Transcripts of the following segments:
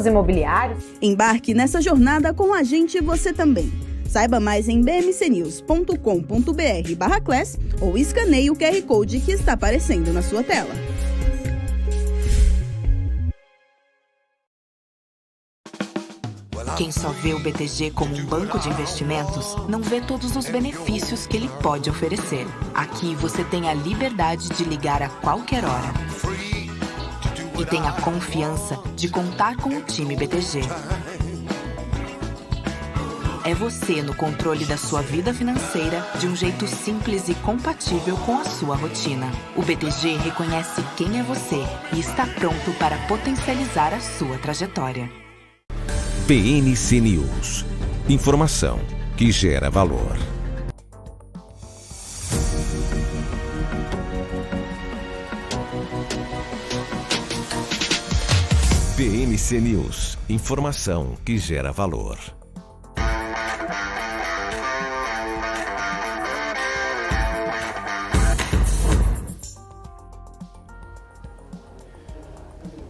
imobiliários. Embarque nessa jornada com a gente você também. Saiba mais em bmcnews.com.br/class ou escaneie o QR Code que está aparecendo na sua tela. Quem só vê o BTG como um banco de investimentos, não vê todos os benefícios que ele pode oferecer. Aqui você tem a liberdade de ligar a qualquer hora. E tem a confiança de contar com o time BTG. É você no controle da sua vida financeira de um jeito simples e compatível com a sua rotina. O BTG reconhece quem é você e está pronto para potencializar a sua trajetória. PNC News. Informação que gera valor. PNC News. Informação que gera valor.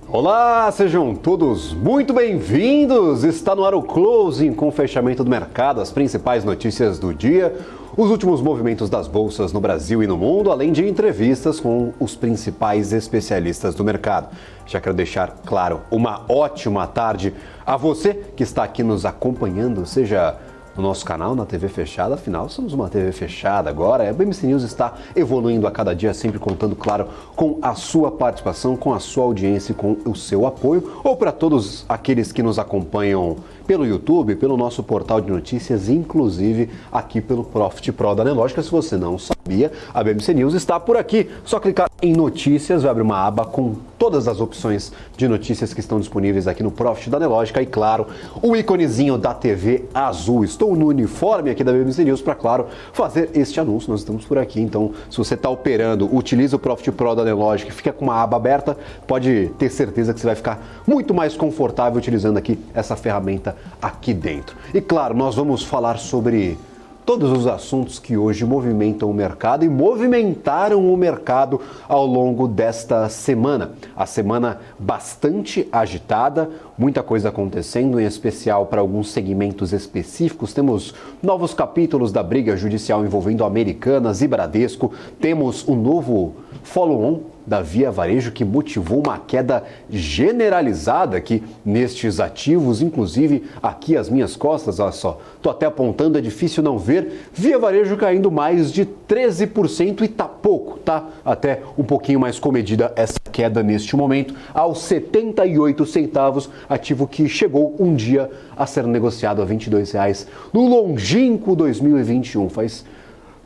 Olá, sejam todos muito bem-vindos! Está no ar o Closing com o fechamento do mercado, as principais notícias do dia, os últimos movimentos das bolsas no Brasil e no mundo, além de entrevistas com os principais especialistas do mercado. Já quero deixar claro uma ótima tarde a você que está aqui nos acompanhando, seja no nosso canal, na TV fechada, afinal somos uma TV fechada agora. A BMC News está evoluindo a cada dia, sempre contando, claro, com a sua participação, com a sua audiência e com o seu apoio, ou para todos aqueles que nos acompanham pelo YouTube, pelo nosso portal de notícias, inclusive aqui pelo Profit Pro da Nelogica. Se você não sabia, a BMC News está por aqui. Só clicar em notícias, vai abrir uma aba com todas as opções de notícias que estão disponíveis aqui no Profit da Nelogica e, claro, o íconezinho da TV azul. Estou no uniforme aqui da BMC News para, claro, fazer este anúncio. Nós estamos por aqui, então se você está operando, utiliza o Profit Pro da Nelogica e fica com uma aba aberta, pode ter certeza que você vai ficar muito mais confortável utilizando aqui essa ferramenta aqui dentro. E, claro, nós vamos falar sobre todos os assuntos que hoje movimentam o mercado e movimentaram o mercado ao longo desta semana. A semana bastante agitada, muita coisa acontecendo, em especial para alguns segmentos específicos. Temos novos capítulos da briga judicial envolvendo Americanas e Bradesco. Temos um novo follow-on da Via Varejo que motivou uma queda generalizada aqui nestes ativos, inclusive aqui às minhas costas, olha só, tô até apontando, é difícil não ver, Via Varejo caindo mais de 13% e tá pouco, tá? Até um pouquinho mais comedida essa queda neste momento, aos 78 centavos, ativo que chegou um dia a ser negociado a R$ 22,00 no longínquo 2021, faz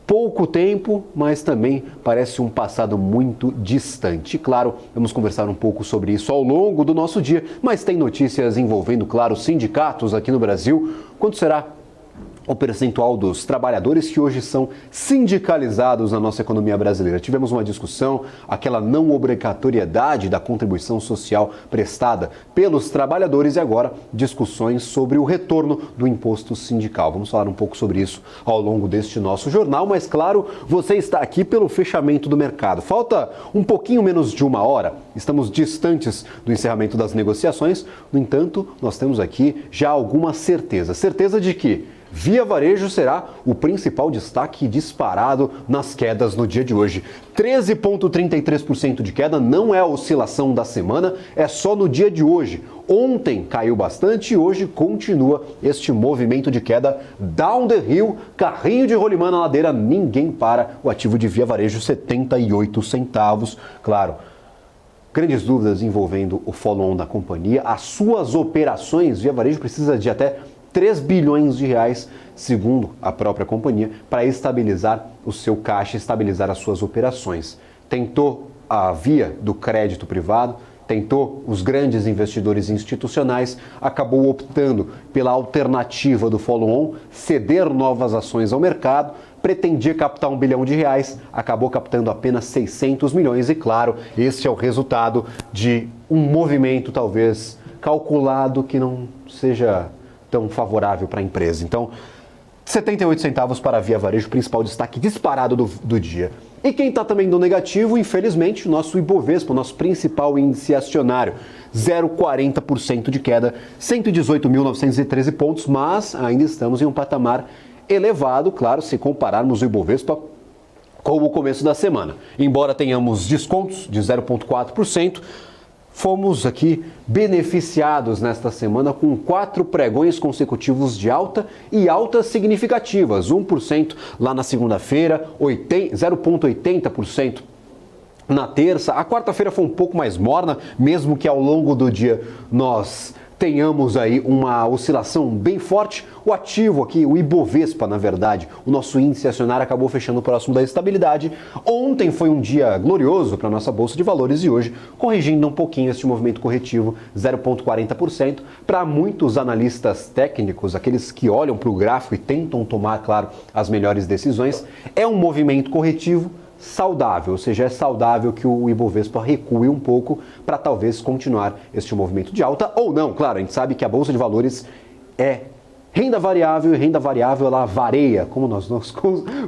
pouco tempo, mas também parece um passado muito distante. Claro, vamos conversar um pouco sobre isso ao longo do nosso dia, mas tem notícias envolvendo, claro, sindicatos aqui no Brasil. Quanto será o percentual dos trabalhadores que hoje são sindicalizados na nossa economia brasileira? Tivemos uma discussão, aquela não obrigatoriedade da contribuição social prestada pelos trabalhadores e agora discussões sobre o retorno do imposto sindical. Vamos falar um pouco sobre isso ao longo deste nosso jornal, mas claro, você está aqui pelo fechamento do mercado. Falta um pouquinho menos de uma hora, estamos distantes do encerramento das negociações, no entanto, nós temos aqui já alguma certeza de que Via Varejo será o principal destaque disparado nas quedas no dia de hoje. 13,33% de queda não é a oscilação da semana, é só no dia de hoje. Ontem caiu bastante e hoje continua este movimento de queda down the hill, carrinho de rolimã na ladeira, ninguém para. O ativo de Via Varejo, 78 centavos. Claro, grandes dúvidas envolvendo o follow-on da companhia. As suas operações, Via Varejo precisa de até 3 bilhões de reais, segundo a própria companhia, para estabilizar o seu caixa, estabilizar as suas operações. Tentou a via do crédito privado, tentou os grandes investidores institucionais, acabou optando pela alternativa do follow-on, ceder novas ações ao mercado, pretendia captar R$1 bilhão, acabou captando apenas 600 milhões e, claro, este é o resultado de um movimento talvez calculado que não seja tão favorável para a empresa. Então, 78 centavos para a Via Varejo, principal destaque disparado do dia. E quem está também no negativo, infelizmente, o nosso Ibovespa, o nosso principal índice acionário, 0,40% de queda, 118.913 pontos, mas ainda estamos em um patamar elevado, claro, se compararmos o Ibovespa com o começo da semana. Embora tenhamos descontos de 0,4%, fomos aqui beneficiados nesta semana com 4 pregões consecutivos de alta e altas significativas, 1% lá na segunda-feira, 0,80% na terça. A quarta-feira foi um pouco mais morna, mesmo que ao longo do dia nós tenhamos aí uma oscilação bem forte. O ativo aqui, o Ibovespa, na verdade, o nosso índice acionário acabou fechando próximo da estabilidade. Ontem foi um dia glorioso para a nossa Bolsa de Valores e hoje corrigindo um pouquinho este movimento corretivo, 0,40%. Para muitos analistas técnicos, aqueles que olham para o gráfico e tentam tomar, claro, as melhores decisões, é um movimento corretivo saudável, ou seja, é saudável que o Ibovespa recue um pouco para talvez continuar este movimento de alta ou não. Claro, a gente sabe que a Bolsa de Valores é renda variável e renda variável ela varia, como nós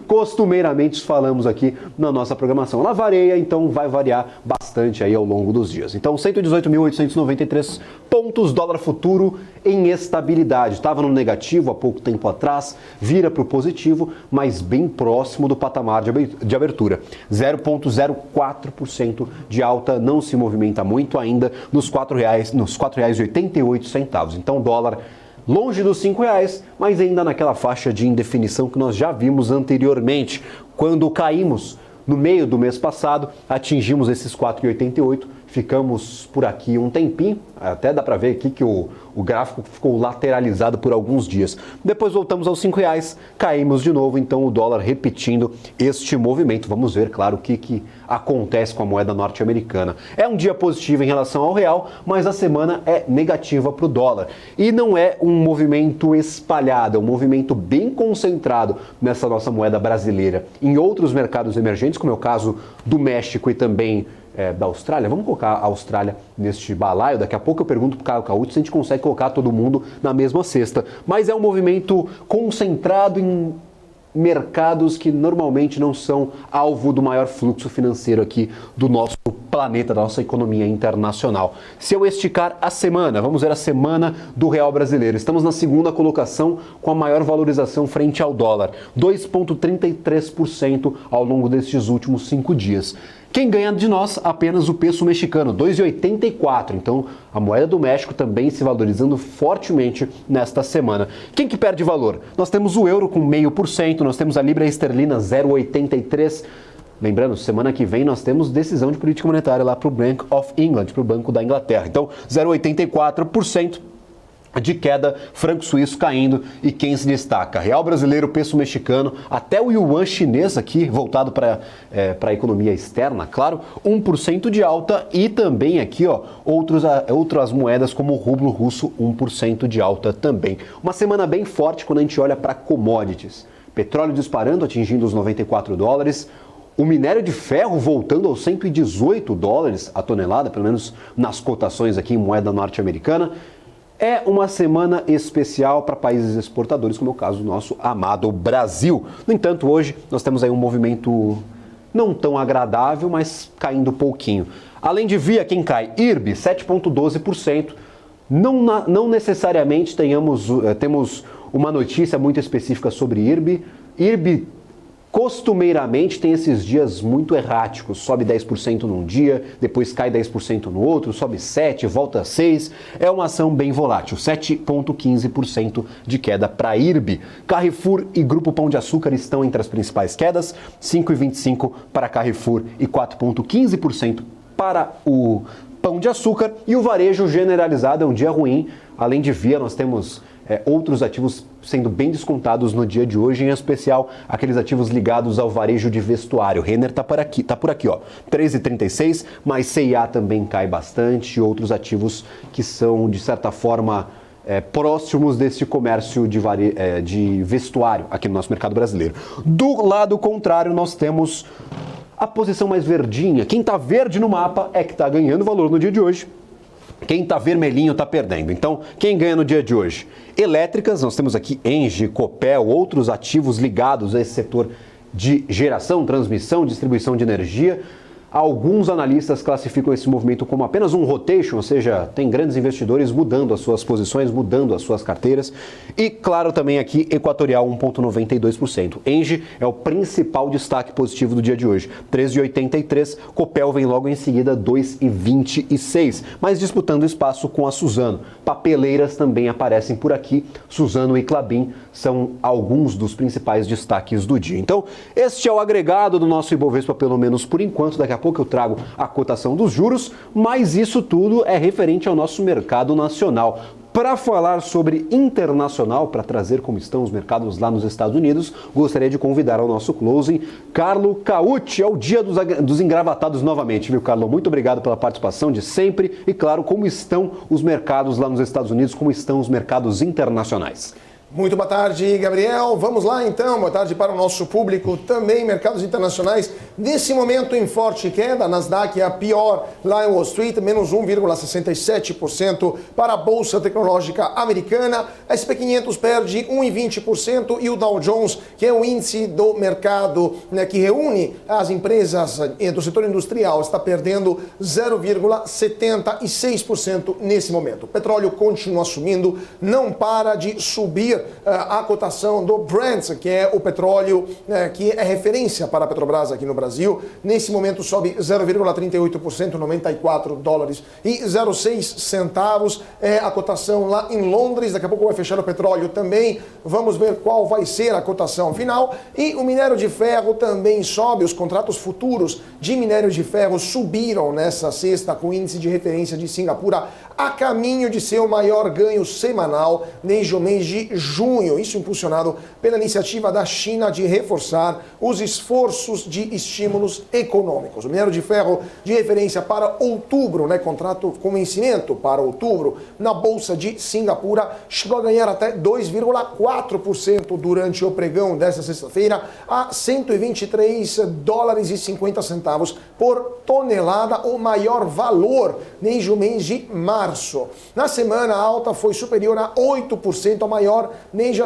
costumeiramente falamos aqui na nossa programação. Ela varia, então vai variar bastante aí ao longo dos dias. Então 118.893 pontos, dólar futuro em estabilidade. Estava no negativo há pouco tempo atrás, vira para o positivo, mas bem próximo do patamar de abertura. 0,04% de alta, não se movimenta muito ainda nos R$ 4,88. Então dólar longe dos R$ 5,00, mas ainda naquela faixa de indefinição que nós já vimos anteriormente. Quando caímos no meio do mês passado, atingimos esses 4,88, ficamos por aqui um tempinho, até dá para ver aqui que o gráfico ficou lateralizado por alguns dias. Depois voltamos aos R$ 5,00, caímos de novo, então o dólar repetindo este movimento. Vamos ver, claro, o que acontece com a moeda norte-americana. É um dia positivo em relação ao real, mas a semana é negativa para o dólar. E não é um movimento espalhado, é um movimento bem concentrado nessa nossa moeda brasileira. Em outros mercados emergentes, como é o caso do México e também da Austrália, vamos colocar a Austrália neste balaio, daqui a pouco eu pergunto para o Caio Cauti se a gente consegue colocar todo mundo na mesma cesta, mas é um movimento concentrado em mercados que normalmente não são alvo do maior fluxo financeiro aqui do nosso planeta, da nossa economia internacional. Se eu esticar a semana, vamos ver a semana do real brasileiro. Estamos na segunda colocação com a maior valorização frente ao dólar, 2,33% ao longo destes últimos 5 dias. Quem ganha de nós? Apenas o peso mexicano, 2,84. Então, a moeda do México também se valorizando fortemente nesta semana. Quem que perde valor? Nós temos o euro com 0,5%, nós temos a libra esterlina 0,83%. Lembrando, semana que vem nós temos decisão de política monetária lá para o Bank of England, para o Banco da Inglaterra. Então, 0,84%. de queda, franco suíço caindo e quem se destaca? Real brasileiro, peso mexicano, até o yuan chinês aqui, voltado para a economia externa, claro, 1% de alta e também aqui, ó, outras moedas como o rublo russo, 1% de alta também. Uma semana bem forte quando a gente olha para commodities. Petróleo disparando, atingindo os $94. O minério de ferro voltando aos $118 a tonelada, pelo menos nas cotações aqui em moeda norte-americana. É uma semana especial para países exportadores, como é o caso do nosso amado Brasil. No entanto, hoje nós temos aí um movimento não tão agradável, mas caindo pouquinho. Além de Via, quem cai? IRB, 7,12%. Não necessariamente temos uma notícia muito específica sobre IRB. IRB costumeiramente tem esses dias muito erráticos, sobe 10% num dia, depois cai 10% no outro, sobe 7%, volta 6%, é uma ação bem volátil, 7,15% de queda para IRB. Carrefour e Grupo Pão de Açúcar estão entre as principais quedas, 5,25% para Carrefour e 4,15% para o Pão de Açúcar, e o varejo generalizado é um dia ruim. Além de Via, nós temos outros ativos sendo bem descontados no dia de hoje, em especial aqueles ativos ligados ao varejo de vestuário. Renner está por aqui, ó, 13,36, mas C&A também cai bastante, e outros ativos que são, de certa forma, próximos desse comércio de vestuário aqui no nosso mercado brasileiro. Do lado contrário, nós temos a posição mais verdinha. Quem está verde no mapa é que está ganhando valor no dia de hoje. Quem está vermelhinho está perdendo. Então, quem ganha no dia de hoje? Elétricas, nós temos aqui Engie, Copel, outros ativos ligados a esse setor de geração, transmissão, distribuição de energia. Alguns analistas classificam esse movimento como apenas um rotation, ou seja, tem grandes investidores mudando as suas posições, mudando as suas carteiras. E, claro, também aqui, Equatorial 1,92%. Engie é o principal destaque positivo do dia de hoje, 13,83%. Copel vem logo em seguida, 2,26%, mas disputando espaço com a Suzano. Papeleiras também aparecem por aqui. Suzano e Klabin são alguns dos principais destaques do dia. Então, este é o agregado do nosso Ibovespa, pelo menos por enquanto. Daqui a pouco eu trago a cotação dos juros, mas isso tudo é referente ao nosso mercado nacional. Para falar sobre internacional, para trazer como estão os mercados lá nos Estados Unidos, gostaria de convidar ao nosso closing Carlo Caucci. É o dia dos engravatados novamente, viu, Carlo? Muito obrigado pela participação de sempre e, claro, como estão os mercados lá nos Estados Unidos, como estão os mercados internacionais. Muito boa tarde, Gabriel. Vamos lá, então. Boa tarde para o nosso público. Também mercados internacionais, nesse momento em forte queda. Nasdaq é a pior lá em Wall Street, menos 1,67% para a Bolsa Tecnológica Americana. A SP 500 perde 1,20% e o Dow Jones, que é o índice do mercado, né, que reúne as empresas do setor industrial, está perdendo 0,76% nesse momento. O petróleo continua subindo, não para de subir. A cotação do Brent, que é o petróleo que é referência para a Petrobras aqui no Brasil, nesse momento sobe 0,38%, 94 dólares e 06 centavos. É a cotação lá em Londres. Daqui a pouco vai fechar o petróleo também. Vamos ver qual vai ser a cotação final. E o minério de ferro também sobe. Os contratos futuros de minério de ferro subiram nessa sexta, com o índice de referência de Singapura a caminho de ser o maior ganho semanal desde o mês de junho. Isso impulsionado pela iniciativa da China de reforçar os esforços de estímulos econômicos. O minério de ferro de referência para outubro, né, contrato com vencimento para outubro, na Bolsa de Singapura, chegou a ganhar até 2,4% durante o pregão desta sexta-feira, a 123 dólares e 50 centavos por tonelada, o maior valor desde o mês de março. Na semana, a alta foi superior a 8%, a maior desde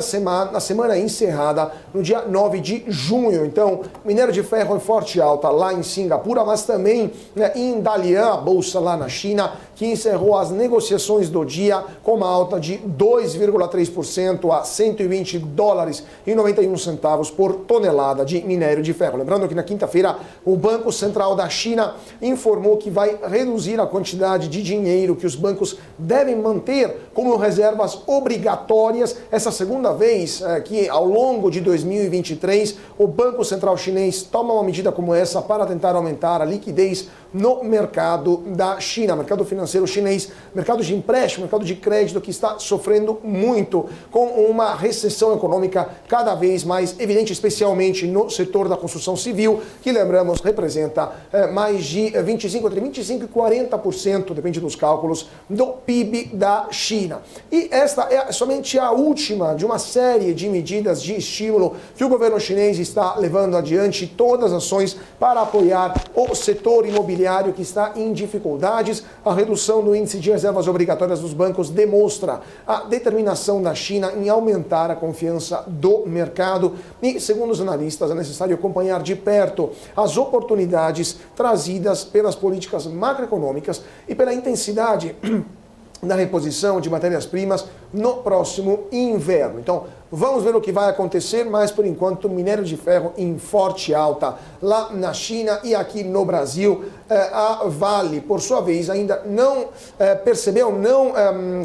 na semana encerrada no dia 9 de junho. Então, minério de ferro em forte alta lá em Singapura, mas também, né, em Dalian, a bolsa lá na China, que encerrou as negociações do dia com uma alta de 2,3% a 120 dólares e 91 centavos por tonelada de minério de ferro. Lembrando que na quinta-feira o Banco Central da China informou que vai reduzir a quantidade de dinheiro que os bancos devem manter como reservas obrigatórias. Essa segunda vez que ao longo de 2023 o Banco Central Chinês toma uma medida como essa para tentar aumentar a liquidez no mercado da China, mercado financeiro chinês, mercado de empréstimo, mercado de crédito que está sofrendo muito com uma recessão econômica cada vez mais evidente, especialmente no setor da construção civil, que, lembramos, representa mais de 25 e 40%, depende dos cálculos, do PIB da China. E esta é somente a última de uma série de medidas de estímulo que o governo chinês está levando adiante, todas as ações para apoiar o setor imobiliário que está em dificuldades. A redução do índice de reservas obrigatórias dos bancos demonstra a determinação da China em aumentar a confiança do mercado e, segundo os analistas, é necessário acompanhar de perto as oportunidades trazidas pelas políticas macroeconômicas e pela intensidade da reposição de matérias-primas no próximo inverno. Então, vamos ver o que vai acontecer, mas por enquanto minério de ferro em forte alta lá na China e aqui no Brasil. A Vale, por sua vez, ainda não percebeu, não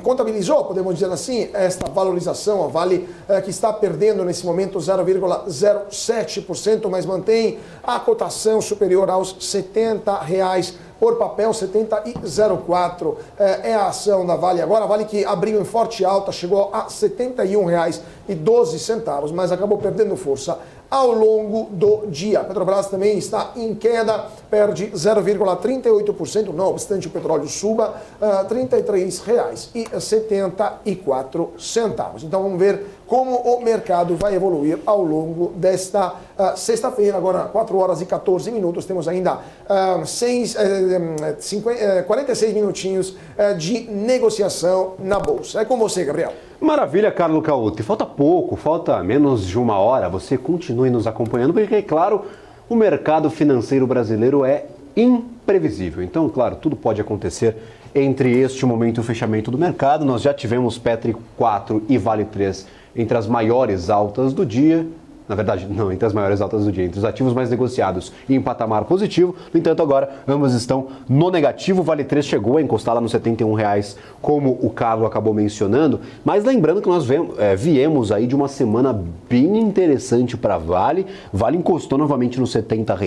contabilizou, podemos dizer assim, esta valorização. A Vale que está perdendo nesse momento 0,07%, mas mantém a cotação superior aos R$70 por papel, 70,04 é a ação da Vale agora. A Vale que abriu em forte alta, chegou a R$71,12, mas acabou perdendo força ao longo do dia. A Petrobras também está em queda, perde 0,38%, não obstante o petróleo suba R$ 33,74. Então vamos ver como o mercado vai evoluir ao longo desta sexta-feira. Agora, 4 horas e 14 minutos, temos ainda 46 minutinhos de negociação na Bolsa. É com você, Gabriel. Maravilha, Carlos Cauti. Falta pouco, falta menos de uma hora. Você continue nos acompanhando, porque, é claro, o mercado financeiro brasileiro é imprevisível. Então, claro, tudo pode acontecer entre este momento e o fechamento do mercado. Nós já tivemos Petri 4 e Vale 3 entre as maiores altas do dia. Na verdade, não entre as maiores altas do dia, entre os ativos mais negociados e em patamar positivo. No entanto, agora ambas estão no negativo. Vale 3 chegou a encostar lá nos R$ 71, como o Carlos acabou mencionando. Mas lembrando que nós viemos aí de uma semana bem interessante para Vale. Vale encostou novamente nos R$ 70.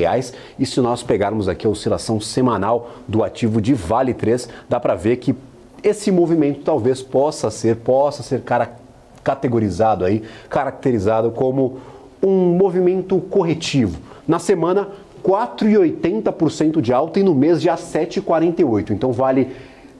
E se nós pegarmos aqui a oscilação semanal do ativo de Vale 3, dá para ver que esse movimento talvez possa ser caracterizado como um movimento corretivo. Na semana, 4,80% de alta e no mês já 7,48%. Então Vale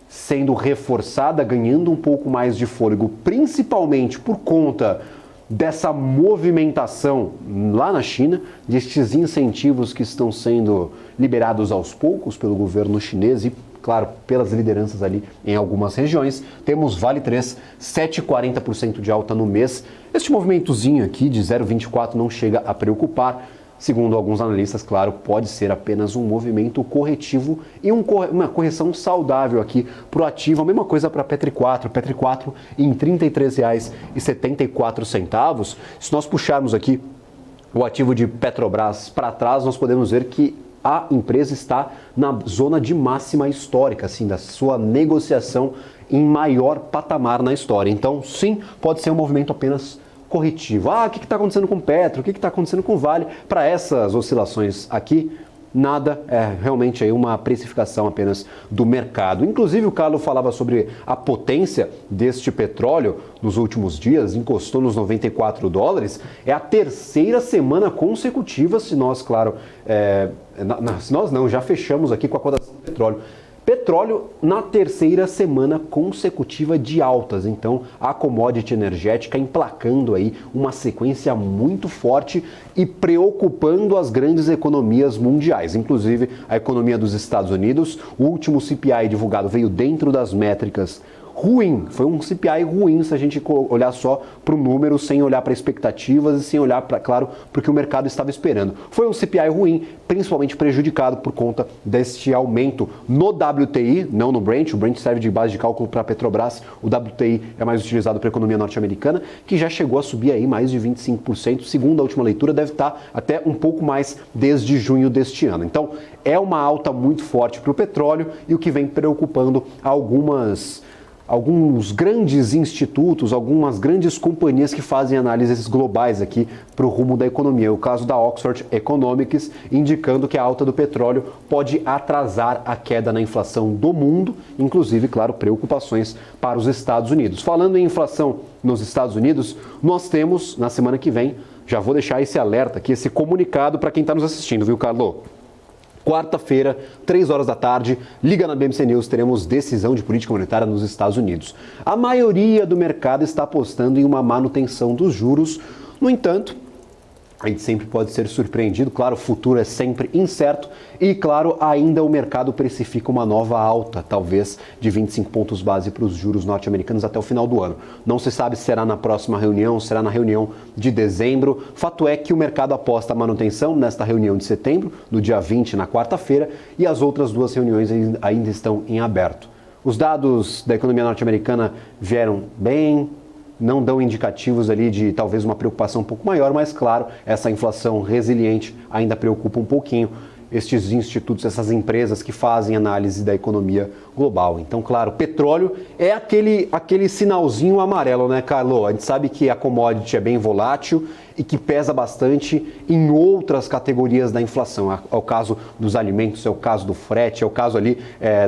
sendo reforçada, ganhando um pouco mais de fôlego, principalmente por conta dessa movimentação lá na China, destes incentivos que estão sendo liberados aos poucos pelo governo chinês e, claro, pelas lideranças ali em algumas regiões. Temos Vale 3, 7,40% de alta no mês. Este movimentozinho aqui de 0,24 não chega a preocupar. Segundo alguns analistas, claro, pode ser apenas um movimento corretivo e uma correção saudável aqui para o ativo. A mesma coisa para a Petri 4. Petri 4 em R$ 33,74. Se nós puxarmos aqui o ativo de Petrobras para trás, nós podemos ver que a empresa está na zona de máxima histórica, assim, da sua negociação em maior patamar na história. Então, sim, pode ser um movimento apenas corretivo. O que está acontecendo com o Petro? O que está acontecendo com o Vale? Para essas oscilações aqui, nada, é realmente aí uma precificação apenas do mercado. Inclusive, o Carlos falava sobre a potência deste petróleo nos últimos dias, encostou nos $94. É a terceira semana consecutiva, se nós, claro, já fechamos aqui com a cotação do petróleo. Petróleo na terceira semana consecutiva de altas, então a commodity energética emplacando aí uma sequência muito forte e preocupando as grandes economias mundiais, inclusive a economia dos Estados Unidos. O último CPI divulgado veio dentro das métricas ruim, foi um CPI ruim se a gente olhar só para o número, sem olhar para expectativas e sem olhar, para o que o mercado estava esperando. Foi um CPI ruim, principalmente prejudicado por conta deste aumento no WTI, não no Brent. O Brent serve de base de cálculo para a Petrobras, o WTI é mais utilizado para a economia norte-americana, que já chegou a subir aí mais de 25%, segundo a última leitura, deve estar até um pouco mais desde junho deste ano. Então, é uma alta muito forte para o petróleo e o que vem preocupando alguns grandes institutos, algumas grandes companhias que fazem análises globais aqui para o rumo da economia. O caso da Oxford Economics, indicando que a alta do petróleo pode atrasar a queda na inflação do mundo, inclusive, claro, preocupações para os Estados Unidos. Falando em inflação nos Estados Unidos, nós temos, na semana que vem, já vou deixar esse alerta aqui, esse comunicado para quem está nos assistindo, viu, Carlos? Quarta-feira, 3 horas da tarde, liga na BMC News, teremos decisão de política monetária nos Estados Unidos. A maioria do mercado está apostando em uma manutenção dos juros. No entanto, a gente sempre pode ser surpreendido, claro, o futuro é sempre incerto e, claro, ainda o mercado precifica uma nova alta, talvez de 25 pontos base para os juros norte-americanos até o final do ano. Não se sabe se será na próxima reunião, será na reunião de dezembro. Fato é que o mercado aposta a manutenção nesta reunião de setembro, no dia 20, na quarta-feira, e as outras duas reuniões ainda estão em aberto. Os dados da economia norte-americana vieram bem, não dão indicativos ali de talvez uma preocupação um pouco maior, mas claro, essa inflação resiliente ainda preocupa um pouquinho estes institutos, essas empresas que fazem análise da economia global. Então, claro, petróleo é aquele sinalzinho amarelo, né, Carlos? A gente sabe que a commodity é bem volátil, e que pesa bastante em outras categorias da inflação. É o caso dos alimentos, é o caso do frete, é o caso ali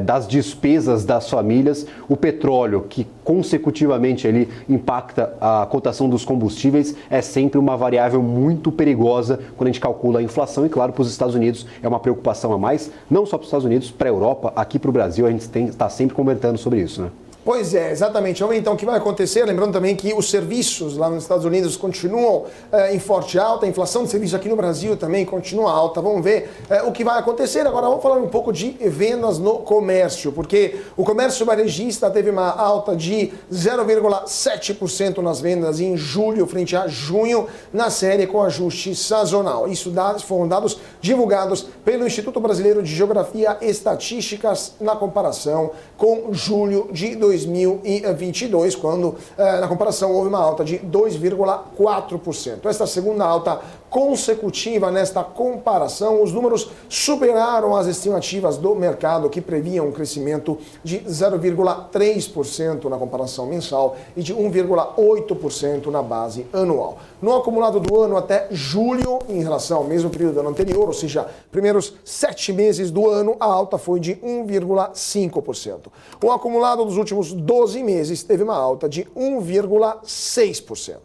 das despesas das famílias. O petróleo, que consecutivamente ele impacta a cotação dos combustíveis, é sempre uma variável muito perigosa quando a gente calcula a inflação. E claro, para os Estados Unidos é uma preocupação a mais, não só para os Estados Unidos, para a Europa, aqui para o Brasil, a gente está sempre comentando sobre isso, né? Pois é, exatamente. Vamos ver então o que vai acontecer. Lembrando também que os serviços lá nos Estados Unidos continuam em forte alta, a inflação de serviços aqui no Brasil também continua alta. Vamos ver o que vai acontecer. Agora vamos falar um pouco de vendas no comércio, porque o comércio varejista teve uma alta de 0,7% nas vendas em julho frente a junho, na série com ajuste sazonal. Isso foram dados divulgados pelo Instituto Brasileiro de Geografia e Estatísticas na comparação com julho de 2022, quando na comparação houve uma alta de 2,4%. Esta segunda alta consecutiva nesta comparação, os números superaram as estimativas do mercado, que previam um crescimento de 0,3% na comparação mensal e de 1,8% na base anual. No acumulado do ano até julho, em relação ao mesmo período do ano anterior, ou seja, primeiros 7 meses do ano, a alta foi de 1,5%. O acumulado dos últimos 12 meses teve uma alta de 1,6%.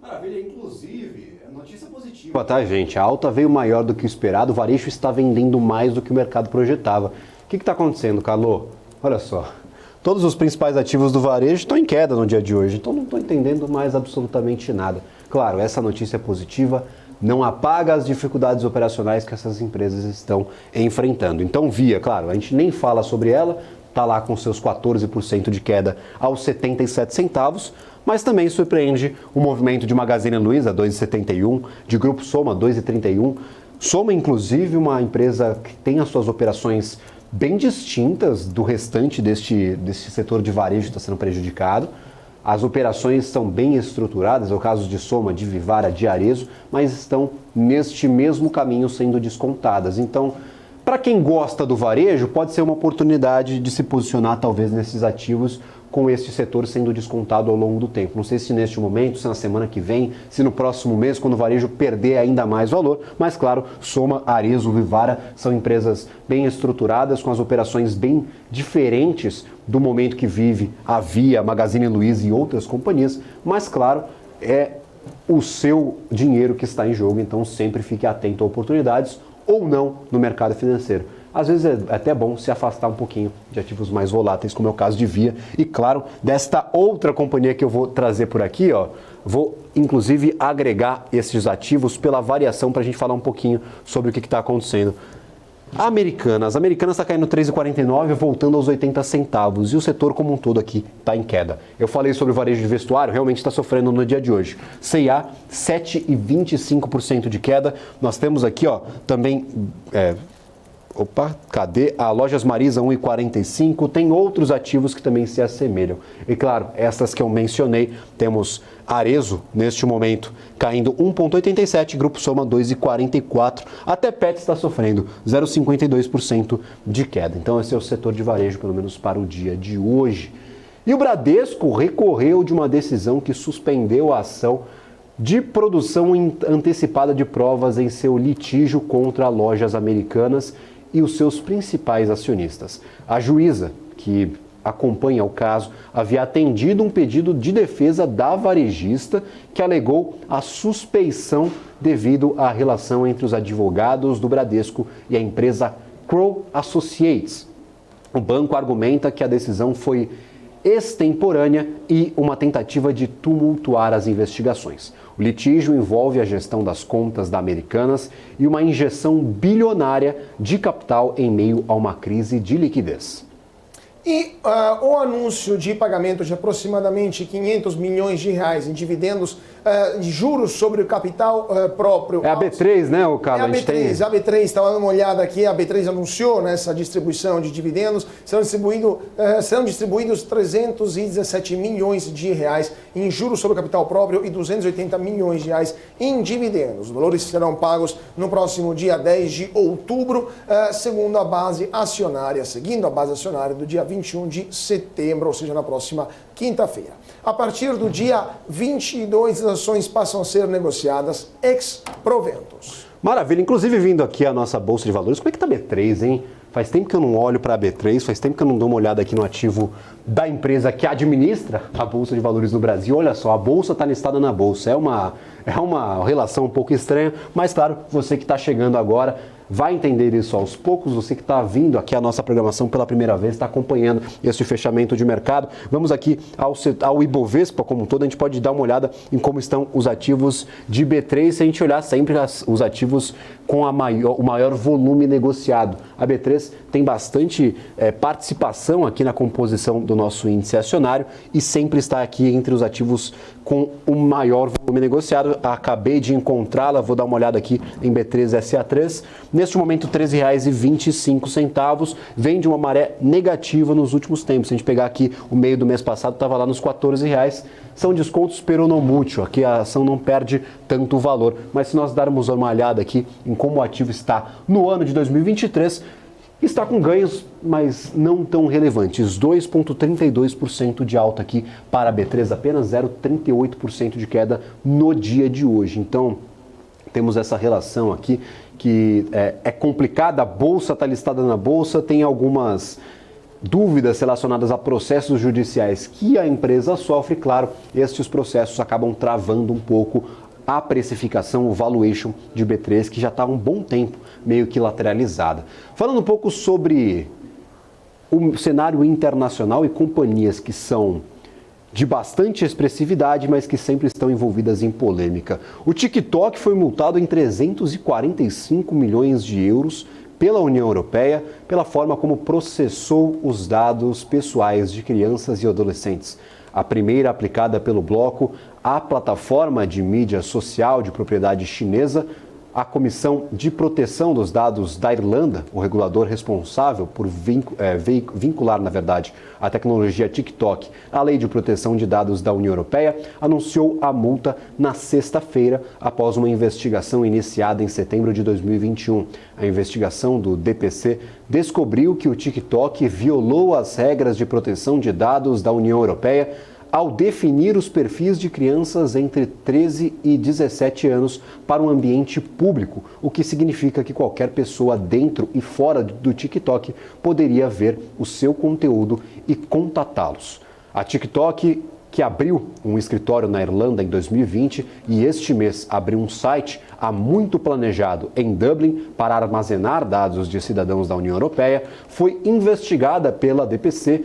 Maravilha, inclusive, notícia positiva, tá, gente? A alta veio maior do que o esperado, o varejo está vendendo mais do que o mercado projetava. O que está acontecendo, Carlô? Olha só, todos os principais ativos do varejo estão em queda no dia de hoje, então não estou entendendo mais absolutamente nada. Claro, essa notícia é positiva, não apaga as dificuldades operacionais que essas empresas estão enfrentando. Então, Via, claro, a gente nem fala sobre ela, está lá com seus 14% de queda aos 77 centavos, mas também surpreende o movimento de Magazine Luiza, 2,71, de Grupo Soma, 2,31. Soma, inclusive, uma empresa que tem as suas operações bem distintas do restante deste setor de varejo que está sendo prejudicado. As operações são bem estruturadas, é o caso de Soma, de Vivara, de Arezzo, mas estão neste mesmo caminho sendo descontadas. Então, para quem gosta do varejo, pode ser uma oportunidade de se posicionar talvez nesses ativos com este setor sendo descontado ao longo do tempo. Não sei se neste momento, se na semana que vem, se no próximo mês, quando o varejo perder ainda mais valor, mas claro, Soma, Arezzo, Vivara são empresas bem estruturadas, com as operações bem diferentes do momento que vive a Via, Magazine Luiza e outras companhias, mas claro, é o seu dinheiro que está em jogo, então sempre fique atento a oportunidades ou não no mercado financeiro. Às vezes é até bom se afastar um pouquinho de ativos mais voláteis, como é o caso de Via e, claro, desta outra companhia que eu vou trazer por aqui, ó. Vou, inclusive, agregar esses ativos pela variação para a gente falar um pouquinho sobre o que está acontecendo. Americanas está caindo 3,49, voltando aos 80 centavos. E o setor como um todo aqui está em queda. Eu falei sobre o varejo de vestuário, realmente está sofrendo no dia de hoje. C&A, 7,25% de queda. Nós temos aqui, ó, também... cadê? A Lojas Marisa, 1,45. Tem outros ativos que também se assemelham. E claro, essas que eu mencionei, temos Arezzo, neste momento, caindo 1,87, Grupo Soma 2,44. Até Pet está sofrendo 0,52% de queda. Então esse é o setor de varejo, pelo menos para o dia de hoje. E o Bradesco recorreu de uma decisão que suspendeu a ação de produção antecipada de provas em seu litígio contra Lojas Americanas e os seus principais acionistas. A juíza, que acompanha o caso, havia atendido um pedido de defesa da varejista que alegou a suspeição devido à relação entre os advogados do Bradesco e a empresa Crowe Associates. O banco argumenta que a decisão foi extemporânea e uma tentativa de tumultuar as investigações. O litígio envolve a gestão das contas da Americanas e uma injeção bilionária de capital em meio a uma crise de liquidez. E o anúncio de pagamento de aproximadamente 500 milhões de reais em dividendos de juros sobre o capital próprio. É a B3, né, o Carlos? É a B3, estava dando uma olhada aqui, a B3 anunciou nessa distribuição de dividendos, serão distribuídos 317 milhões de reais em juros sobre o capital próprio e 280 milhões de reais em dividendos. Os valores serão pagos no próximo dia 10 de outubro, seguindo a base acionária do dia 20 21 de setembro, ou seja, na próxima quinta-feira. A partir do dia 22, as ações passam a ser negociadas ex proventos. Maravilha, inclusive vindo aqui a nossa Bolsa de Valores, como é que tá a B3, hein? Faz tempo que eu não olho para a B3, faz tempo que eu não dou uma olhada aqui no ativo da empresa que administra a Bolsa de Valores no Brasil. Olha só, a Bolsa está listada na Bolsa. É uma relação um pouco estranha, mas claro, você que está chegando agora vai entender isso aos poucos. Você que está vindo aqui à nossa programação pela primeira vez, está acompanhando esse fechamento de mercado. Vamos aqui ao Ibovespa como um todo, a gente pode dar uma olhada em como estão os ativos de B3, se a gente olhar sempre os ativos com o maior volume negociado. A B3 tem bastante participação aqui na composição do nosso índice acionário e sempre está aqui entre os ativos com o maior volume negociado. Acabei de encontrá-la, vou dar uma olhada aqui em B3SA3. Neste momento, R$ 13,25, vem de uma maré negativa nos últimos tempos. Se a gente pegar aqui o meio do mês passado, estava lá nos R$ 14,00. São descontos peronomútil, aqui a ação não perde tanto valor. Mas se nós darmos uma olhada aqui em como o ativo está no ano de 2023, está com ganhos, mas não tão relevantes. 2,32% de alta aqui para a B3, apenas 0,38% de queda no dia de hoje. Então, temos essa relação aqui que é complicada. A Bolsa está listada na Bolsa, tem algumas dúvidas relacionadas a processos judiciais que a empresa sofre. Claro, estes processos acabam travando um pouco a precificação, o valuation de B3, que já está há um bom tempo meio que lateralizada. Falando um pouco sobre o cenário internacional e companhias que são de bastante expressividade, mas que sempre estão envolvidas em polêmica. O TikTok foi multado em 345 milhões de euros pela União Europeia pela forma como processou os dados pessoais de crianças e adolescentes. A primeira aplicada pelo bloco, a plataforma de mídia social de propriedade chinesa, a Comissão de Proteção dos Dados da Irlanda, o regulador responsável por vincular, na verdade, a tecnologia TikTok à Lei de Proteção de Dados da União Europeia, anunciou a multa na sexta-feira, após uma investigação iniciada em setembro de 2021. A investigação do DPC descobriu que o TikTok violou as regras de proteção de dados da União Europeia ao definir os perfis de crianças entre 13 e 17 anos para um ambiente público, o que significa que qualquer pessoa dentro e fora do TikTok poderia ver o seu conteúdo e contatá-los. A TikTok, que abriu um escritório na Irlanda em 2020 e este mês abriu um site há muito planejado em Dublin para armazenar dados de cidadãos da União Europeia, foi investigada pela DPC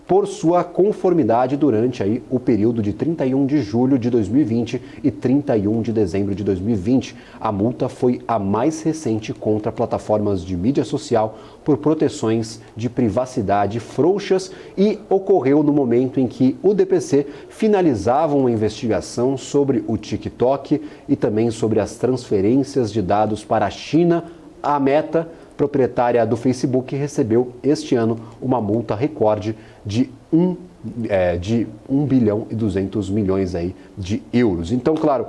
por sua conformidade durante o período de 31 de julho de 2020 e 31 de dezembro de 2020. A multa foi a mais recente contra plataformas de mídia social por proteções de privacidade frouxas e ocorreu no momento em que o DPC finalizava uma investigação sobre o TikTok e também sobre as transferências de dados para a China. A Meta, proprietária do Facebook, recebeu este ano uma multa recorde de 1 bilhão e 200 milhões de euros. Então, claro,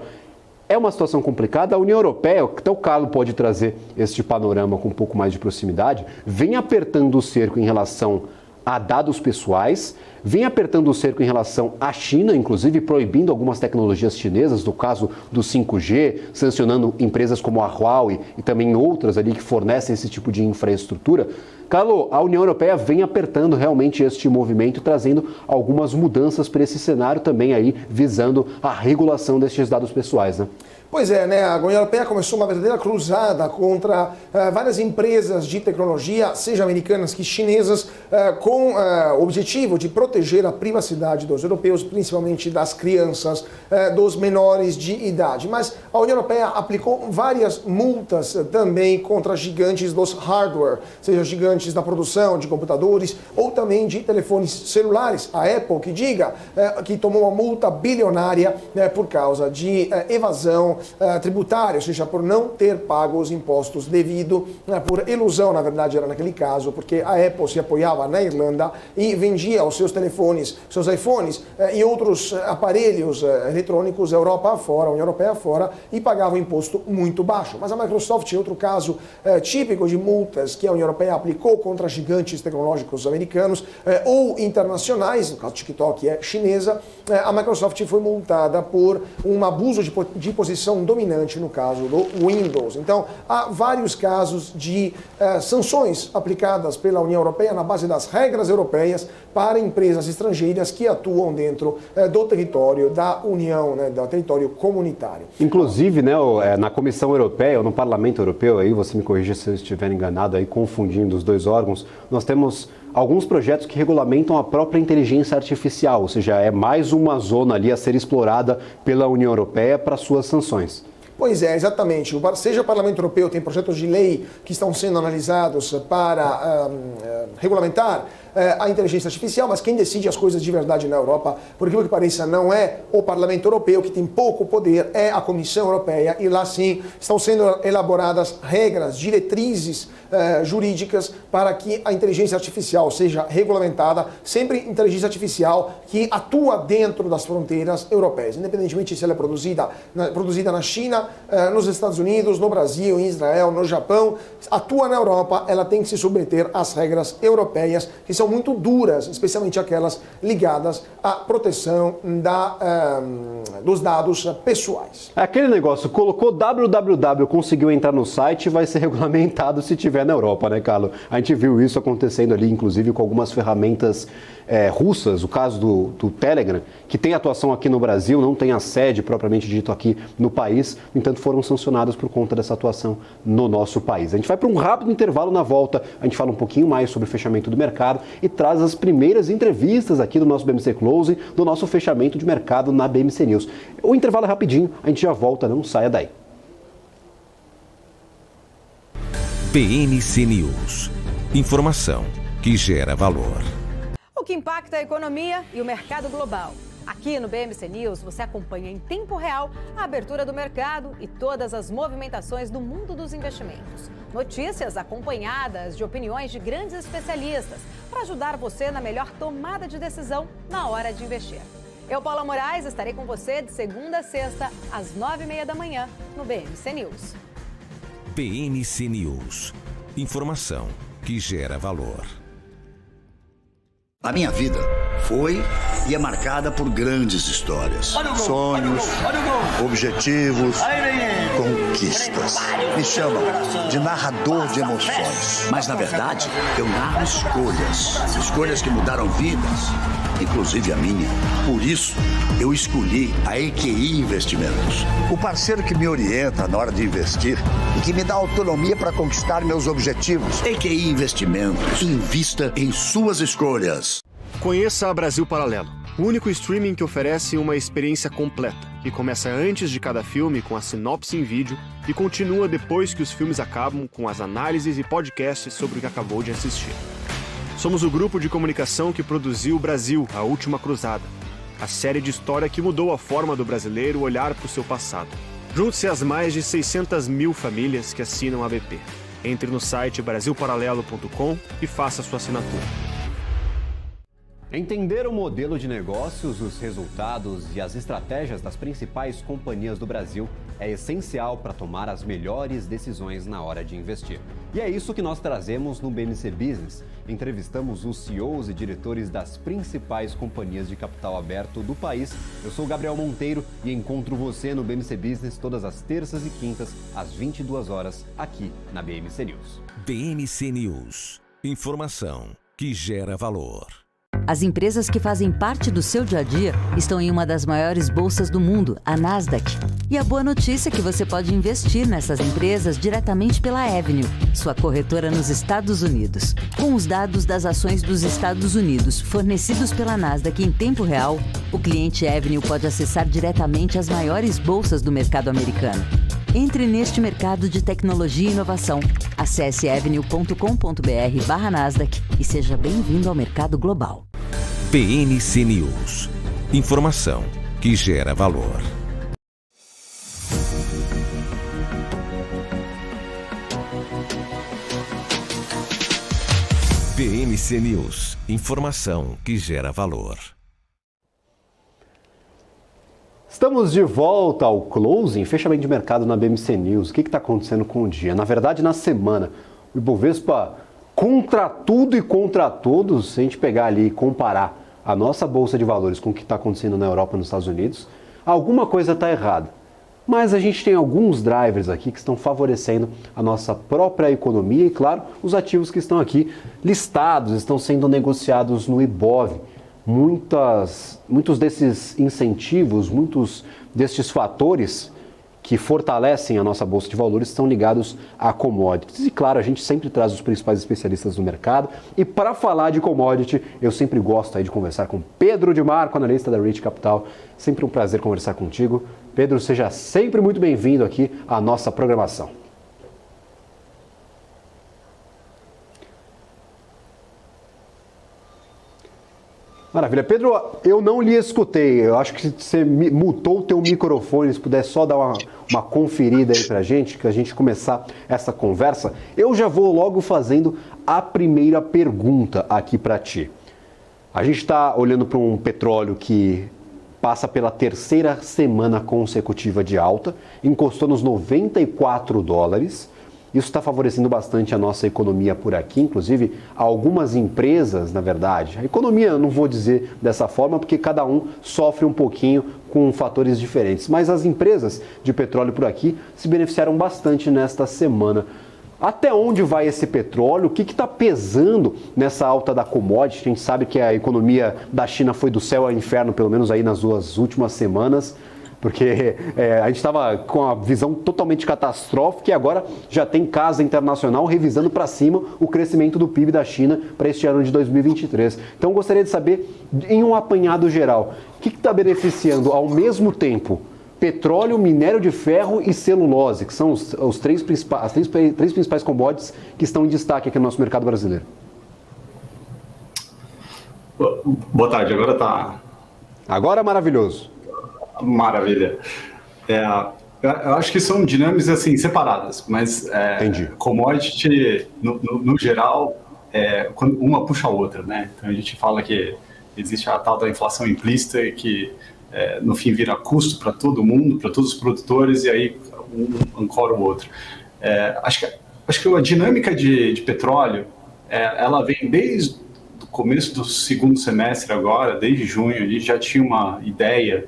é uma situação complicada. A União Europeia, até o Carlos pode trazer este panorama com um pouco mais de proximidade, vem apertando o cerco em relação a dados pessoais, vem apertando o cerco em relação à China, inclusive proibindo algumas tecnologias chinesas, no caso do 5G, sancionando empresas como a Huawei e também outras ali que fornecem esse tipo de infraestrutura. Carlos, a União Europeia vem apertando realmente este movimento, trazendo algumas mudanças para esse cenário também aí, visando a regulação destes dados pessoais, né? Pois é, né? A União Europeia começou uma verdadeira cruzada contra várias empresas de tecnologia, seja americanas que chinesas, com o objetivo de proteger a privacidade dos europeus, principalmente das crianças, dos menores de idade. Mas a União Europeia aplicou várias multas também contra gigantes dos hardware, seja gigantes da produção de computadores ou também de telefones celulares. A Apple, que tomou uma multa bilionária por causa de evasão tributária, ou seja, por não ter pago os impostos devido, por ilusão, na verdade era naquele caso, porque a Apple se apoiava na Irlanda e vendia os seus telefones, seus iPhones e outros aparelhos eletrônicos Europa afora, União Europeia afora, e pagavam imposto muito baixo. Mas a Microsoft é outro caso típico de multas que a União Europeia aplicou contra gigantes tecnológicos americanos ou internacionais, no caso do TikTok é chinesa. A Microsoft foi multada por um abuso de posição dominante no caso do Windows. Então, há vários casos de sanções aplicadas pela União Europeia na base das regras europeias para empresas estrangeiras que atuam dentro do território da União, do território comunitário. Inclusive, na Comissão Europeia, ou no Parlamento Europeu, aí você me corrija se eu estiver enganado, aí confundindo os dois órgãos, nós temos alguns projetos que regulamentam a própria inteligência artificial, ou seja, é mais uma zona ali a ser explorada pela União Europeia para suas sanções. Pois é, exatamente. Seja o Parlamento Europeu, tem projetos de lei que estão sendo analisados para regulamentar a inteligência artificial, mas quem decide as coisas de verdade na Europa, por aquilo que pareça, não é o Parlamento Europeu, que tem pouco poder, é a Comissão Europeia, e lá sim estão sendo elaboradas regras, diretrizes jurídicas para que a inteligência artificial seja regulamentada, sempre inteligência artificial que atua dentro das fronteiras europeias, independentemente se ela é produzida na China, nos Estados Unidos, no Brasil, em Israel, no Japão, atua na Europa, ela tem que se submeter às regras europeias, que são muito duras, especialmente aquelas ligadas à proteção dos dados pessoais. Aquele negócio, colocou www, conseguiu entrar no site, vai ser regulamentado se tiver na Europa, né, Carlos? A gente viu isso acontecendo ali, inclusive com algumas ferramentas russas, o caso do Telegram, que tem atuação aqui no Brasil, não tem a sede propriamente dito aqui no país, no entanto foram sancionados por conta dessa atuação no nosso país. A gente vai para um rápido intervalo, na volta a gente fala um pouquinho mais sobre o fechamento do mercado e traz as primeiras entrevistas aqui do nosso BMC Closing, do nosso fechamento de mercado na BMC News. O intervalo é rapidinho, a gente já volta, não saia daí. BMC News. Informação que gera valor. O que impacta a economia e o mercado global. Aqui no BMC News você acompanha em tempo real a abertura do mercado e todas as movimentações do mundo dos investimentos. Notícias acompanhadas de opiniões de grandes especialistas para ajudar você na melhor tomada de decisão na hora de investir. Eu, Paula Moraes, estarei com você de segunda a sexta, às 9h30 da manhã, no BMC News. BMC News. Informação que gera valor. A minha vida foi e é marcada por grandes histórias, sonhos, objetivos, conquistas. Me chamam de narrador de emoções. Mas, na verdade, eu narro escolhas que mudaram vidas, inclusive a minha. Por isso, eu escolhi a EQI Investimentos, o parceiro que me orienta na hora de investir e que me dá autonomia para conquistar meus objetivos. EQI Investimentos. Invista em suas escolhas. Conheça a Brasil Paralelo, o único streaming que oferece uma experiência completa, que começa antes de cada filme com a sinopse em vídeo e continua depois que os filmes acabam com as análises e podcasts sobre o que acabou de assistir. Somos o grupo de comunicação que produziu Brasil, a Última Cruzada, a série de história que mudou a forma do brasileiro olhar para o seu passado. Junte-se às mais de 600 mil famílias que assinam a BP. Entre no site brasilparalelo.com e faça sua assinatura. Entender o modelo de negócios, os resultados e as estratégias das principais companhias do Brasil é essencial para tomar as melhores decisões na hora de investir. E é isso que nós trazemos no BMC Business. Entrevistamos os CEOs e diretores das principais companhias de capital aberto do país. Eu sou Gabriel Monteiro e encontro você no BMC Business todas as terças e quintas, às 22 horas, aqui na BMC News. BMC News. Informação que gera valor. As empresas que fazem parte do seu dia a dia estão em uma das maiores bolsas do mundo, a Nasdaq. E a boa notícia é que você pode investir nessas empresas diretamente pela Avenue, sua corretora nos Estados Unidos. Com os dados das ações dos Estados Unidos fornecidos pela Nasdaq em tempo real, o cliente Avenue pode acessar diretamente as maiores bolsas do mercado americano. Entre neste mercado de tecnologia e inovação. Acesse avenue.com.br/Nasdaq e seja bem-vindo ao mercado global. BMC News. Informação que gera valor. BMC News, informação que gera valor. Estamos de volta ao closing, fechamento de mercado na BMC News. O que está acontecendo com o dia? Na verdade, na semana, o Ibovespa, contra tudo e contra todos, se a gente pegar ali e comparar a nossa Bolsa de Valores com o que está acontecendo na Europa e nos Estados Unidos, alguma coisa está errada. Mas a gente tem alguns drivers aqui que estão favorecendo a nossa própria economia e, claro, os ativos que estão aqui listados, estão sendo negociados no Ibov. Muitos desses incentivos, muitos destes fatores que fortalecem a nossa Bolsa de Valores estão ligados a commodities. E claro, a gente sempre traz os principais especialistas do mercado. E para falar de commodity, eu sempre gosto aí de conversar com Pedro de Marco, analista da Rich Capital. Sempre um prazer conversar contigo. Pedro, seja sempre muito bem-vindo aqui à nossa programação. Maravilha. Pedro, eu não lhe escutei. Eu acho que você mutou o teu microfone. Se puder só dar uma conferida aí pra gente, que a gente começar essa conversa. Eu já vou logo fazendo a primeira pergunta aqui para ti. A gente está olhando para um petróleo que passa pela terceira semana consecutiva de alta, encostou nos $94. Isso está favorecendo bastante a nossa economia por aqui, inclusive algumas empresas, na verdade. A economia, eu não vou dizer dessa forma, porque cada um sofre um pouquinho com fatores diferentes. Mas as empresas de petróleo por aqui se beneficiaram bastante nesta semana. Até onde vai esse petróleo? O que está pesando nessa alta da commodity? A gente sabe que a economia da China foi do céu ao inferno, pelo menos aí nas 2 últimas semanas. Porque a gente estava com a visão totalmente catastrófica e agora já tem Casa Internacional revisando para cima o crescimento do PIB da China para este ano de 2023. Então, eu gostaria de saber, em um apanhado geral, o que está beneficiando ao mesmo tempo petróleo, minério de ferro e celulose, que são as três principais commodities que estão em destaque aqui no nosso mercado brasileiro? Boa tarde, agora tá... Agora é maravilhoso. Maravilha. Eu acho que são dinâmicas assim, separadas, mas commodity, no geral, quando uma puxa a outra, né? Então a gente fala que existe a tal da inflação implícita que no fim vira custo para todo mundo, para todos os produtores, e aí um ancora o outro. Acho que a dinâmica de petróleo, ela vem desde o começo do segundo semestre agora, desde junho, a gente já tinha uma ideia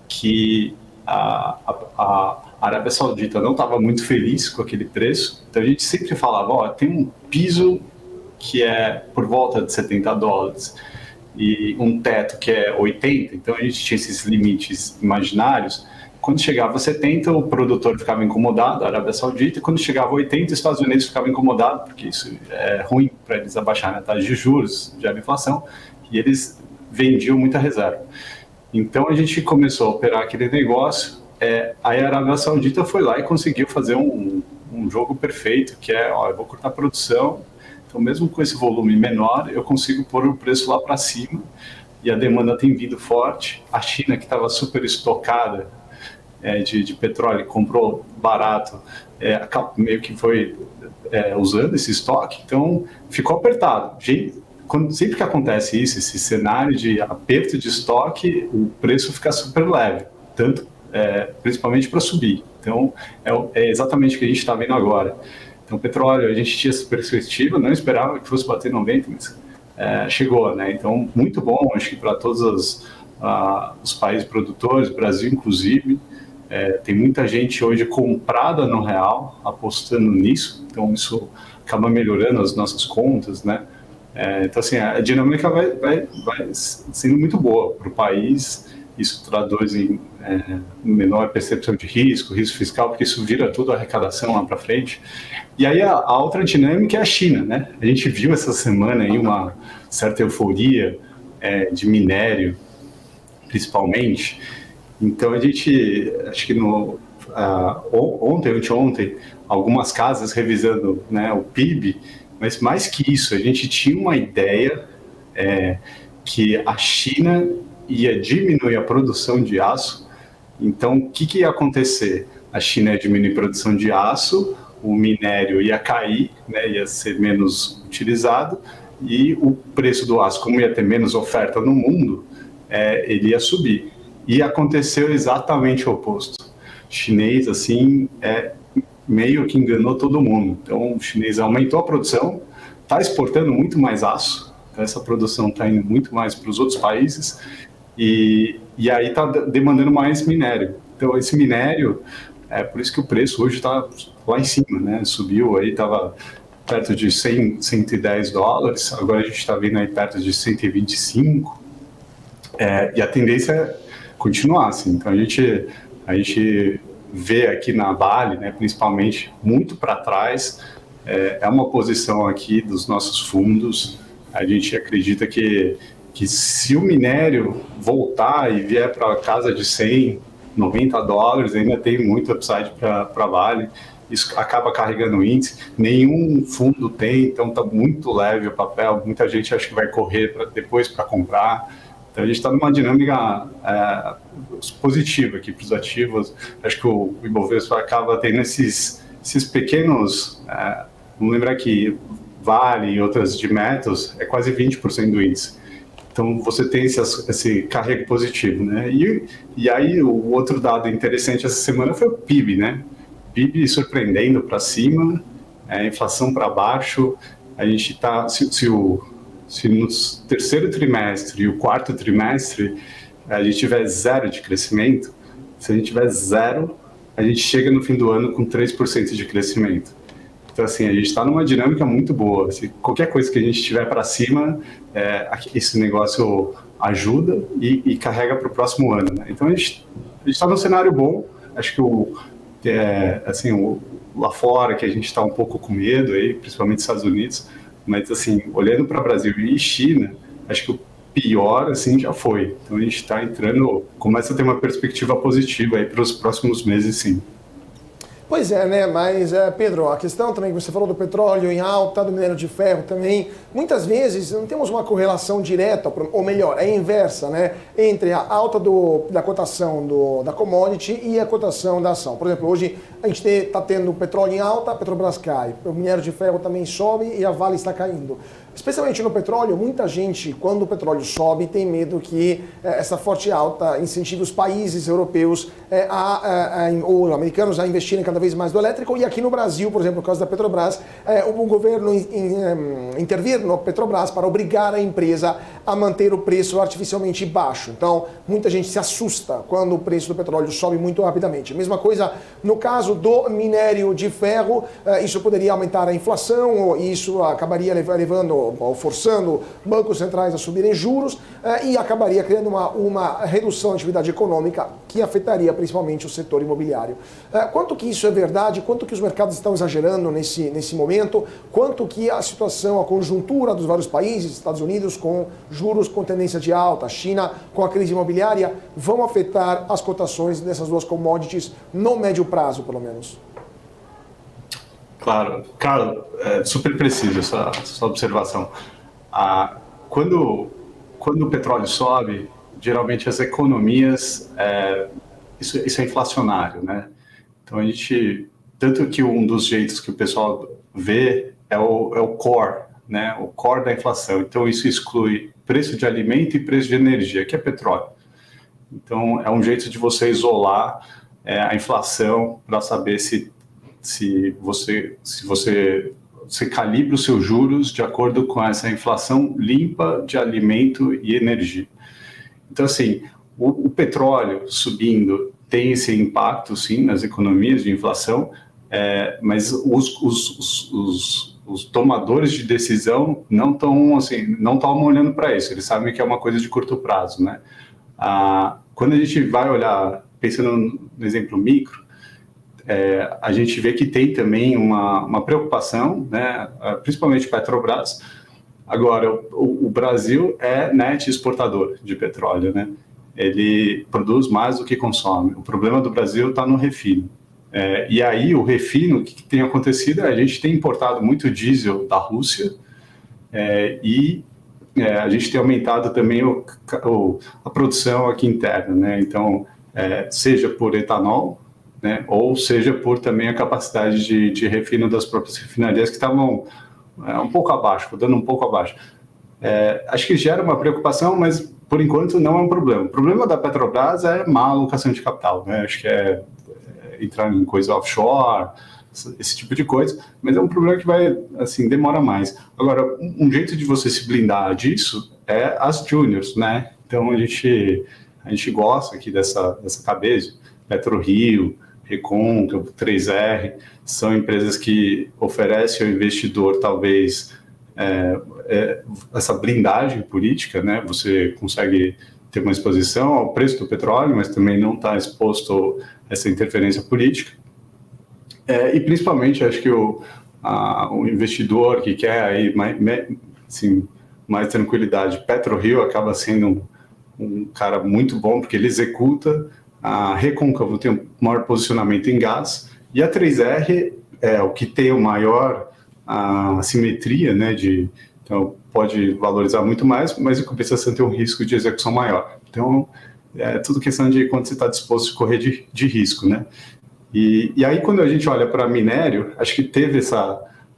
que a Arábia Saudita não estava muito feliz com aquele preço, então a gente sempre falava, tem um piso que é por volta de $70 e um teto que é 80, então a gente tinha esses limites imaginários. Quando chegava a 70, o produtor ficava incomodado, a Arábia Saudita, e quando chegava a 80, os Estados Unidos ficavam incomodados, porque isso é ruim para eles abaixarem a taxa de juros, gera inflação, e eles vendiam muita reserva. Então a gente começou a operar aquele negócio, aí a Arábia Saudita foi lá e conseguiu fazer um jogo perfeito, que eu vou cortar a produção, então mesmo com esse volume menor, eu consigo pôr o preço lá para cima, e a demanda tem vindo forte. A China, que estava super estocada de petróleo, comprou barato, meio que foi usando esse estoque, então ficou apertado. Sempre que acontece isso, esse cenário de aperto de estoque, o preço fica super leve, principalmente para subir. Então, é exatamente o que a gente está vendo agora. Então, petróleo, a gente tinha essa perspectiva, não esperava que fosse bater 90, mas chegou, né? Então, muito bom, acho que para todos os países produtores, Brasil inclusive, tem muita gente hoje comprada no real, apostando nisso, então isso acaba melhorando as nossas contas, né? Então, assim, a dinâmica vai sendo muito boa para o país. Isso traduz em menor percepção de risco fiscal, porque isso vira tudo arrecadação lá para frente. E aí a outra dinâmica é a China, né? A gente viu essa semana aí uma certa euforia de minério, principalmente. Então, a gente, acho que ontem, algumas casas revisando, né, o PIB, mas mais que isso, a gente tinha uma ideia que a China ia diminuir a produção de aço. Então, o que ia acontecer? A China ia diminuir a produção de aço, o minério ia cair, né, ia ser menos utilizado, e o preço do aço, como ia ter menos oferta no mundo, ele ia subir. E aconteceu exatamente o oposto. O chinês, assim, meio que enganou todo mundo. Então, o chinês aumentou a produção, está exportando muito mais aço, então essa produção está indo muito mais para os outros países, e aí está demandando mais minério. Então, esse minério, por isso que o preço hoje está lá em cima, né? Subiu aí, estava perto de 100, 110 dólares, agora a gente está vendo aí perto de 125, e a tendência é continuar assim. Então, a gente vê aqui na Vale, né, principalmente, muito para trás, é uma posição aqui dos nossos fundos. A gente acredita que se o minério voltar e vier para casa de 100, 90 dólares, ainda tem muito upside para Vale. Isso acaba carregando o índice. Nenhum fundo tem, então está muito leve o papel. Muita gente acha que vai correr depois para comprar. Então a gente está numa dinâmica positiva aqui para os ativos. Acho que o Ibovespa acaba tendo esses pequenos... vamos lembrar que Vale e outras de metos é quase 20% do índice. Então, você tem esse carrego positivo, né? E aí, o outro dado interessante essa semana foi o PIB, né? PIB surpreendendo para cima, a inflação para baixo. A gente está... Se no terceiro trimestre e o quarto trimestre a gente tiver zero de crescimento, se a gente tiver zero, a gente chega no fim do ano com 3% de crescimento. Então, assim, a gente está numa dinâmica muito boa. Se qualquer coisa que a gente tiver para cima, esse negócio ajuda e carrega para o próximo ano, né? Então, a gente está num cenário bom. Acho que lá fora, que a gente está um pouco com medo, aí, principalmente nos Estados Unidos, mas, assim, olhando para Brasil e China, acho que o pior, assim, já foi. Então, a gente está começa a ter uma perspectiva positiva aí para os próximos meses, sim. Pois é, né? Mas, Pedro, a questão também que você falou do petróleo em alta, do minério de ferro também, muitas vezes não temos uma correlação direta, ou melhor, é inversa, né? Entre a alta da cotação da commodity e a cotação da ação. Por exemplo, hoje a gente está tendo o petróleo em alta, a Petrobras cai, o minério de ferro também sobe e a Vale está caindo. Especialmente no petróleo, muita gente, quando o petróleo sobe, tem medo que essa forte alta incentive os países europeus ou americanos a investirem cada vez mais no elétrico. E aqui no Brasil, por exemplo, no caso da Petrobras, o governo intervir no Petrobras para obrigar a empresa a manter o preço artificialmente baixo. Então, muita gente se assusta quando o preço do petróleo sobe muito rapidamente. Mesma coisa no caso do minério de ferro, isso poderia aumentar a inflação, e isso acabaria levando ou forçando bancos centrais a subirem juros e acabaria criando uma redução da atividade econômica que afetaria principalmente o setor imobiliário. Quanto que isso é verdade, quanto que os mercados estão exagerando nesse momento, quanto que a situação, a conjuntura dos vários países, Estados Unidos com juros com tendência de alta, China com a crise imobiliária, vão afetar as cotações dessas duas commodities no médio prazo, pelo menos? Claro, Carlos, super preciso essa observação. Quando o petróleo sobe, geralmente as economias, isso é inflacionário, né? Então tanto que um dos jeitos que o pessoal vê é o core, né? O core da inflação. Então isso exclui preço de alimento e preço de energia, que é petróleo. Então é um jeito de você isolar a inflação para saber se você calibra os seus juros de acordo com essa inflação limpa de alimento e energia. Então, assim, o petróleo subindo tem esse impacto, sim, nas economias de inflação, mas os tomadores de decisão não estão olhando para isso, eles sabem que é uma coisa de curto prazo, né? Quando a gente vai olhar, pensando no exemplo micro, a gente vê que tem também uma preocupação, né, principalmente Petrobras. Agora, o Brasil é net exportador de petróleo, né? Ele produz mais do que consome. O problema do Brasil está no refino. E aí, o refino, o que tem acontecido a gente tem importado muito diesel da Rússia e a gente tem aumentado também a produção aqui interna, né? Então, seja por etanol, né, ou seja por também a capacidade de refino das próprias refinarias que estavam um pouco abaixo, dando um pouco abaixo. Acho que gera uma preocupação, mas por enquanto não é um problema. O problema da Petrobras é má alocação de capital, né? Acho que entrar em coisa offshore, esse tipo de coisa, mas é um problema que vai, assim, demora mais. Agora, um jeito de você se blindar disso é as juniors, né? Então a gente gosta aqui dessa cabeça, PetroRio, Recôncavo, 3R, são empresas que oferecem ao investidor talvez essa blindagem política, né? Você consegue ter uma exposição ao preço do petróleo, mas também não está exposto a essa interferência política. E principalmente, acho que o investidor que quer aí mais tranquilidade, PetroRio acaba sendo um cara muito bom, porque ele executa. A Recôncavo tem o maior posicionamento em gás, e a 3R é o que tem o maior assimetria, né, então pode valorizar muito mais, mas em compensação tem um risco de execução maior. Então, é tudo questão de quanto você está disposto a correr de risco, né? E aí, quando a gente olha para minério, acho que teve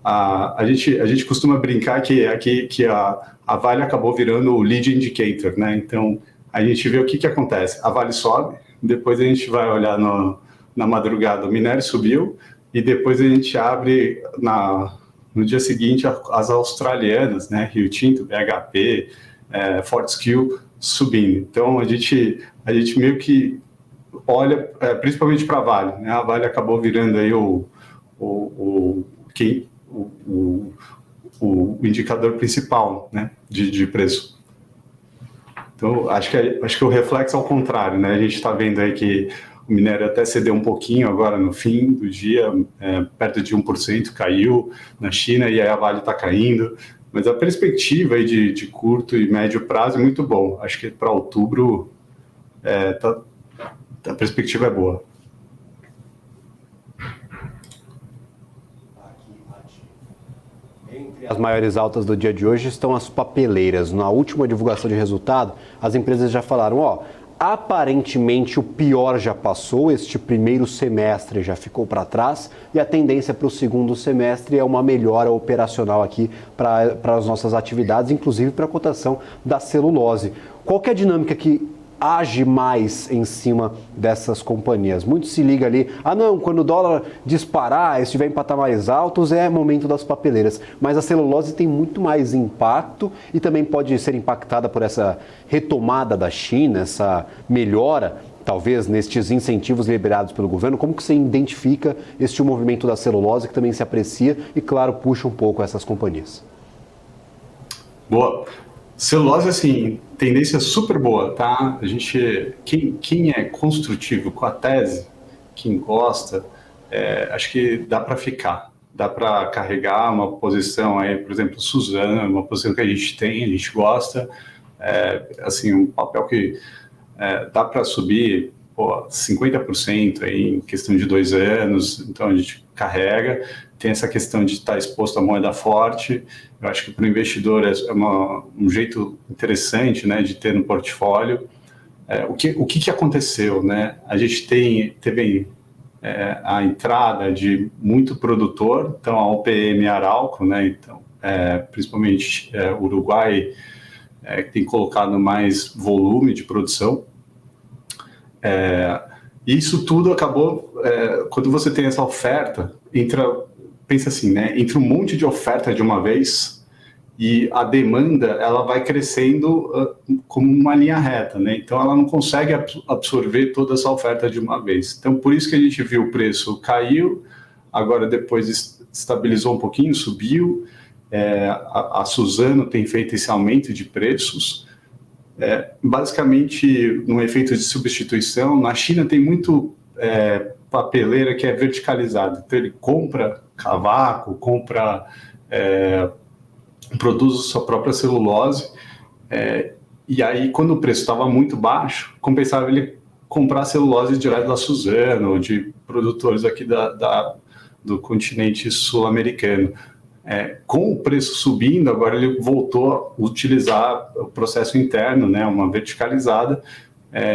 a gente costuma brincar que a Vale acabou virando o lead indicator, né? Então, a gente vê o que acontece. A Vale sobe, depois a gente vai olhar na madrugada, o minério subiu, e depois a gente abre no dia seguinte as australianas, né? Rio Tinto, BHP, Fortescue subindo. Então, a gente meio que olha principalmente para a Vale, né? A Vale acabou virando aí o indicador principal, né, de preço. Então, acho que o reflexo é ao contrário, né? A gente está vendo aí que o minério até cedeu um pouquinho agora no fim do dia, perto de 1% caiu na China, e aí a Vale está caindo. Mas a perspectiva aí de curto e médio prazo é muito bom. Acho que para outubro a perspectiva é boa. Entre as maiores altas do dia de hoje estão as papeleiras. Na última divulgação de resultado, as empresas já falaram, aparentemente o pior já passou, este primeiro semestre já ficou para trás, e a tendência para o segundo semestre é uma melhora operacional aqui para as nossas atividades, inclusive para a cotação da celulose. Qual que é a dinâmica que age mais em cima dessas companhias? Muito se liga ali, quando o dólar disparar, estiver em patamares altos, é momento das papeleiras. Mas a celulose tem muito mais impacto e também pode ser impactada por essa retomada da China, essa melhora, talvez, nestes incentivos liberados pelo governo. Como que você identifica este movimento da celulose, que também se aprecia e, claro, puxa um pouco essas companhias? Boa. Celulose, assim, tendência super boa, tá? A gente, quem é construtivo com a tese, quem gosta, acho que dá para ficar, dá para carregar uma posição aí, por exemplo, Suzano, uma posição que a gente gosta, assim, um papel que dá para subir 50% aí em questão de 2 anos, então a gente carrega. Tem essa questão de estar exposto à moeda forte. Eu acho que para o investidor é um jeito interessante, né, de ter no portfólio. O que aconteceu, né? A gente teve a entrada de muito produtor, então a OPM Arauco, né? Então, principalmente o Uruguai tem colocado mais volume de produção. Isso tudo acabou, quando você tem essa oferta, pensa assim, né? Entra um monte de oferta de uma vez e a demanda ela vai crescendo como uma linha reta, né? Então ela não consegue absorver toda essa oferta de uma vez. Então por isso que a gente viu o preço caiu, agora depois estabilizou um pouquinho, subiu. A Suzano tem feito esse aumento de preços. Basicamente, num efeito de substituição, na China tem muito papeleira que é verticalizada. Então ele compra cavaco, produz sua própria celulose, e aí quando o preço estava muito baixo, compensava ele comprar celulose direto da Suzano, de produtores aqui do continente sul-americano. Com o preço subindo, agora ele voltou a utilizar o processo interno, né, uma verticalizada.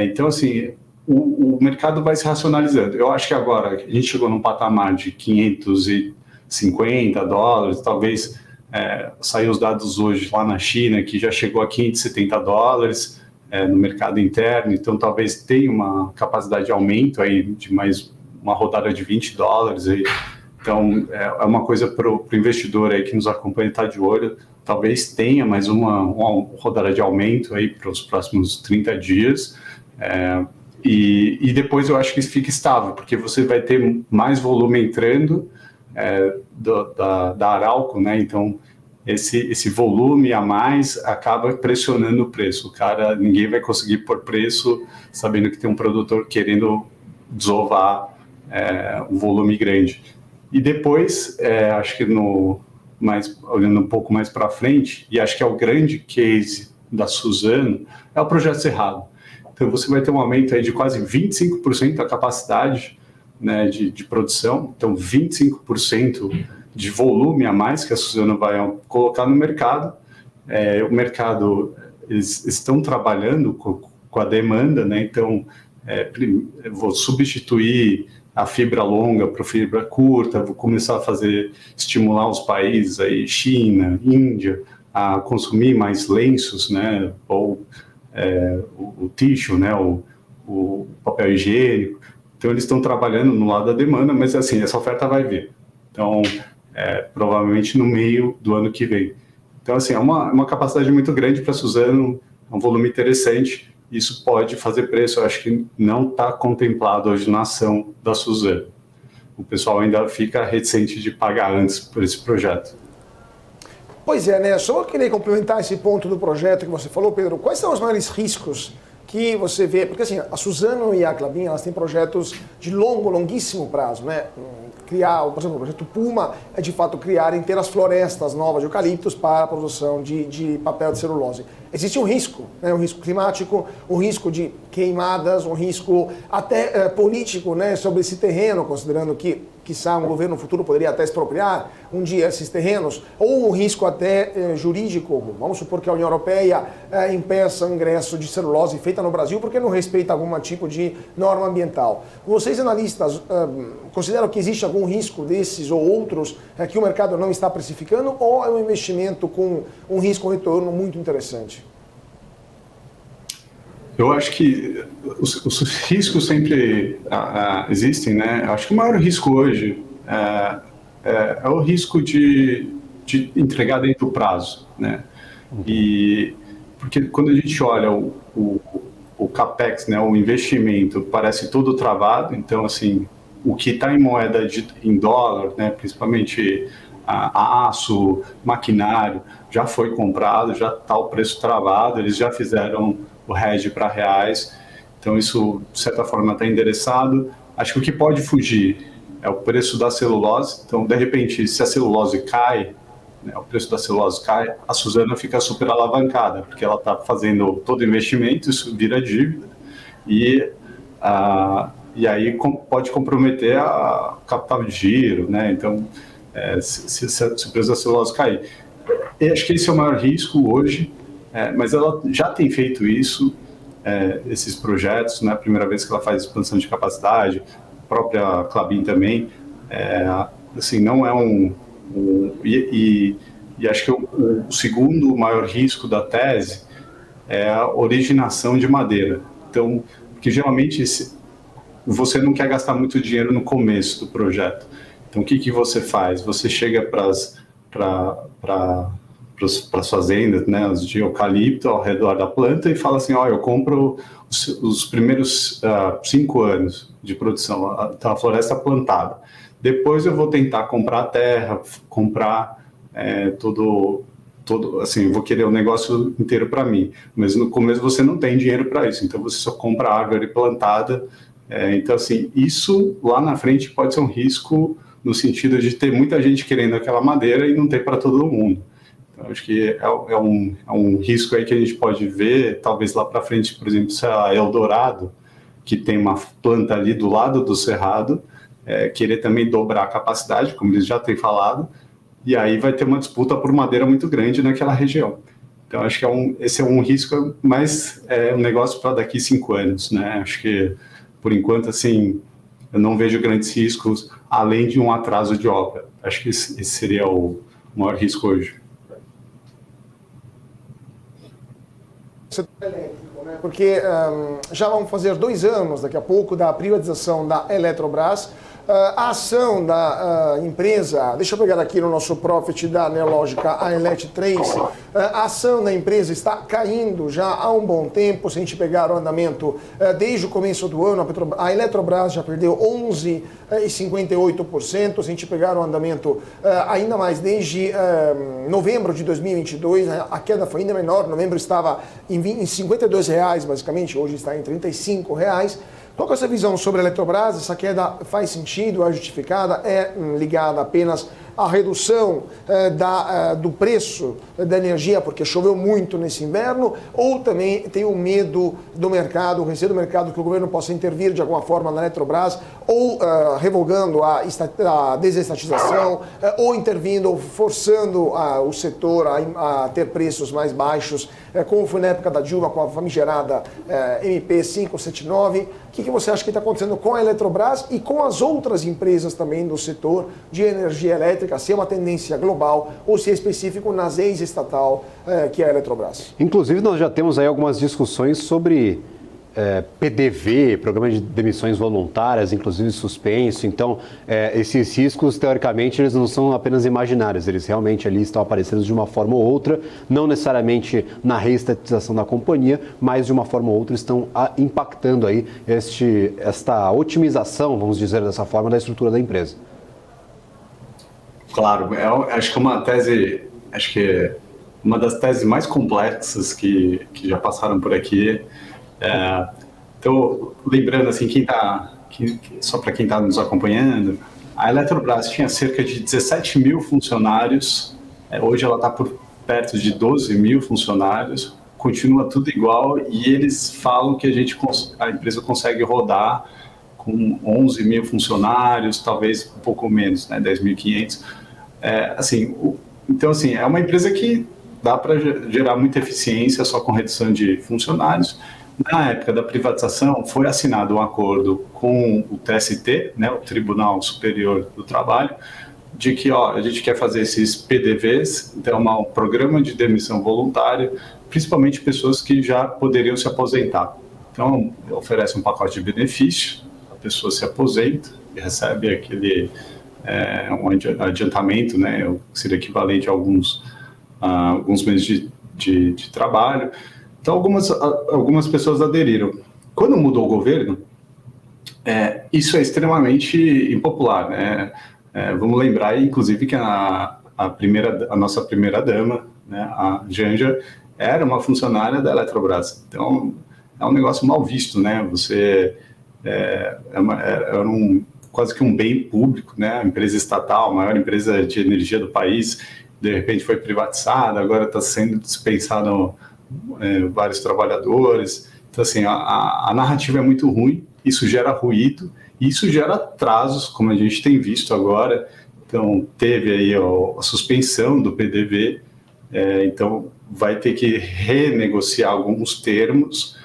Então, assim, o mercado vai se racionalizando. Eu acho que agora a gente chegou num patamar de $550, talvez saiu os dados hoje lá na China, que já chegou a $570 no mercado interno, então talvez tenha uma capacidade de aumento aí de mais uma rodada de $20 aí. Então é uma coisa para o investidor aí que nos acompanha estar de olho, talvez tenha mais uma rodada de aumento aí para os próximos 30 dias, e depois eu acho que isso fica estável, porque você vai ter mais volume entrando da Arauco, né? Então esse volume a mais acaba pressionando o preço. Ninguém vai conseguir pôr preço sabendo que tem um produtor querendo desovar um volume grande. E depois, acho que olhando um pouco mais para frente, e acho que é o grande case da Suzano, é o projeto Cerrado. Então você vai ter um aumento aí de quase 25% da capacidade, né, de produção, então 25% de volume a mais que a Suzano vai colocar no mercado. O mercado, eles estão trabalhando com a demanda, né? Então vou substituir a fibra longa para fibra curta, vou começar a estimular os países aí, China, Índia, a consumir mais lenços, né? Ou o tissue, né? O papel higiênico. Então eles estão trabalhando no lado da demanda, mas assim, essa oferta vai vir. Então provavelmente no meio do ano que vem. Então assim, é uma capacidade muito grande para a Suzano, é um volume interessante. Isso pode fazer preço, eu acho que não está contemplado hoje na ação da Suzano. O pessoal ainda fica reticente de pagar antes por esse projeto. Pois é, né? Só queria complementar esse ponto do projeto que você falou, Pedro. Quais são os maiores riscos que você vê? Porque assim, a Suzano e a Klabin, elas têm projetos de longuíssimo prazo, né? Criar, por exemplo, o projeto Puma é de fato criar inteiras florestas novas de eucaliptos para a produção de papel de celulose. Existe um risco, né? Um risco climático, um risco de queimadas, um risco até político, né? Sobre esse terreno, considerando que quiçá um governo futuro poderia até expropriar um dia esses terrenos, ou um risco até jurídico. Vamos supor que a União Europeia impeça o ingresso de celulose feita no Brasil porque não respeita algum tipo de norma ambiental. Vocês, analistas, consideram que existe algum risco desses ou outros que o mercado não está precificando, ou é um investimento com um risco-retorno muito interessante? Eu acho que os riscos sempre existem, né? Eu acho que o maior risco hoje é o risco de entregar dentro do prazo, né? E porque quando a gente olha o capex, né, o investimento, parece todo travado. Então, assim, o que está em moeda em dólar, né, principalmente aço, maquinário, já foi comprado, já está o preço travado, eles já fizeram o hedge para reais, então isso de certa forma está endereçado. Acho que o que pode fugir é o preço da celulose. Então, de repente, se a celulose cai, né, o preço da celulose cai, a Suzano fica super alavancada, porque ela está fazendo todo o investimento, isso vira dívida, e aí pode comprometer a capital de giro, né? Então, se o preço da celulose cair. Eu acho que esse é o maior risco hoje, mas ela já tem feito isso, esses projetos, né? A primeira vez que ela faz expansão de capacidade, a própria Klabin também, assim, não é e acho que o segundo maior risco da tese é a originação de madeira. Então, porque geralmente você não quer gastar muito dinheiro no começo do projeto. Então, o que você faz? Você chega para as fazendas, né, as de eucalipto ao redor da planta, e fala assim: ó, eu compro os primeiros 5 anos de produção, então a floresta plantada. Depois eu vou tentar comprar a terra, comprar todo, assim, eu vou querer o negócio inteiro para mim. Mas no começo você não tem dinheiro para isso, então você só compra a árvore plantada. Então, assim, isso lá na frente pode ser um risco no sentido de ter muita gente querendo aquela madeira e não ter para todo mundo. Então, acho que é um risco aí que a gente pode ver, talvez lá para frente, por exemplo, se a Eldorado, que tem uma planta ali do lado do Cerrado, querer também dobrar a capacidade, como eles já têm falado, e aí vai ter uma disputa por madeira muito grande naquela região. Então, acho que esse é um risco, mas é um negócio para daqui 5 anos, né? Acho que, por enquanto, assim, eu não vejo grandes riscos, além de um atraso de obra. Acho que esse seria o maior risco hoje. setor elétrico, né? Porque já vão fazer 2 anos daqui a pouco da privatização da Eletrobras. A ação da empresa, deixa eu pegar aqui no nosso profit da Neológica, a Elet 3, a ação da empresa está caindo já há um bom tempo. Se a gente pegar o andamento desde o começo do ano, a Eletrobras já perdeu 11,58%. Se a gente pegar o andamento ainda mais desde novembro de 2022, a queda foi ainda menor. Novembro estava em R$52, basicamente, hoje está em R$35. Qual que é essa visão sobre a Eletrobras? Essa queda faz sentido, é justificada, é ligada apenas à redução do preço da energia, porque choveu muito nesse inverno, ou também tem o medo do mercado, o receio do mercado que o governo possa intervir de alguma forma na Eletrobras, ou revogando a desestatização, ou intervindo, ou forçando o setor a ter preços mais baixos, como foi na época da Dilma com a famigerada MP 579. O que você acha que está acontecendo com a Eletrobras e com as outras empresas também do setor de energia elétrica, se é uma tendência global ou se é específico nas ex-estatal, que é a Eletrobras? Inclusive, nós já temos aí algumas discussões sobre PDV, Programa de Demissões Voluntárias, inclusive suspenso. Então, esses riscos, teoricamente, eles não são apenas imaginários, eles realmente ali estão aparecendo de uma forma ou outra, não necessariamente na reestatização da companhia, mas de uma forma ou outra estão impactando aí esta otimização, vamos dizer dessa forma, da estrutura da empresa. Claro, acho que uma tese, acho que uma das teses mais complexas que já passaram por aqui. Então, lembrando assim, só para quem está nos acompanhando, a Eletrobras tinha cerca de 17 mil funcionários, hoje ela está por perto de 12 mil funcionários, continua tudo igual, e eles falam que a empresa consegue rodar com 11 mil funcionários, talvez um pouco menos, né, 10.500. Então, assim, é uma empresa que dá para gerar muita eficiência só com redução de funcionários. Na época da privatização, foi assinado um acordo com o TST, né, o Tribunal Superior do Trabalho, de que a gente quer fazer esses PDVs, então um programa de demissão voluntária, principalmente pessoas que já poderiam se aposentar. Então, oferece um pacote de benefício, a pessoa se aposenta e recebe aquele um adiantamento, né, seria equivalente a alguns meses de trabalho. Então, algumas pessoas aderiram. Quando mudou o governo, isso é extremamente impopular, né? Vamos lembrar, inclusive, que a nossa primeira-dama, né, a Janja, era uma funcionária da Eletrobras. Então, é um negócio mal visto, né? Você era quase que um bem público, né? A empresa estatal, a maior empresa de energia do país, de repente foi privatizada, agora está sendo dispensado vários trabalhadores. Então, assim, a narrativa é muito ruim, isso gera ruído, e isso gera atrasos, como a gente tem visto agora. Então, teve aí a suspensão do PDV, então vai ter que renegociar alguns termos.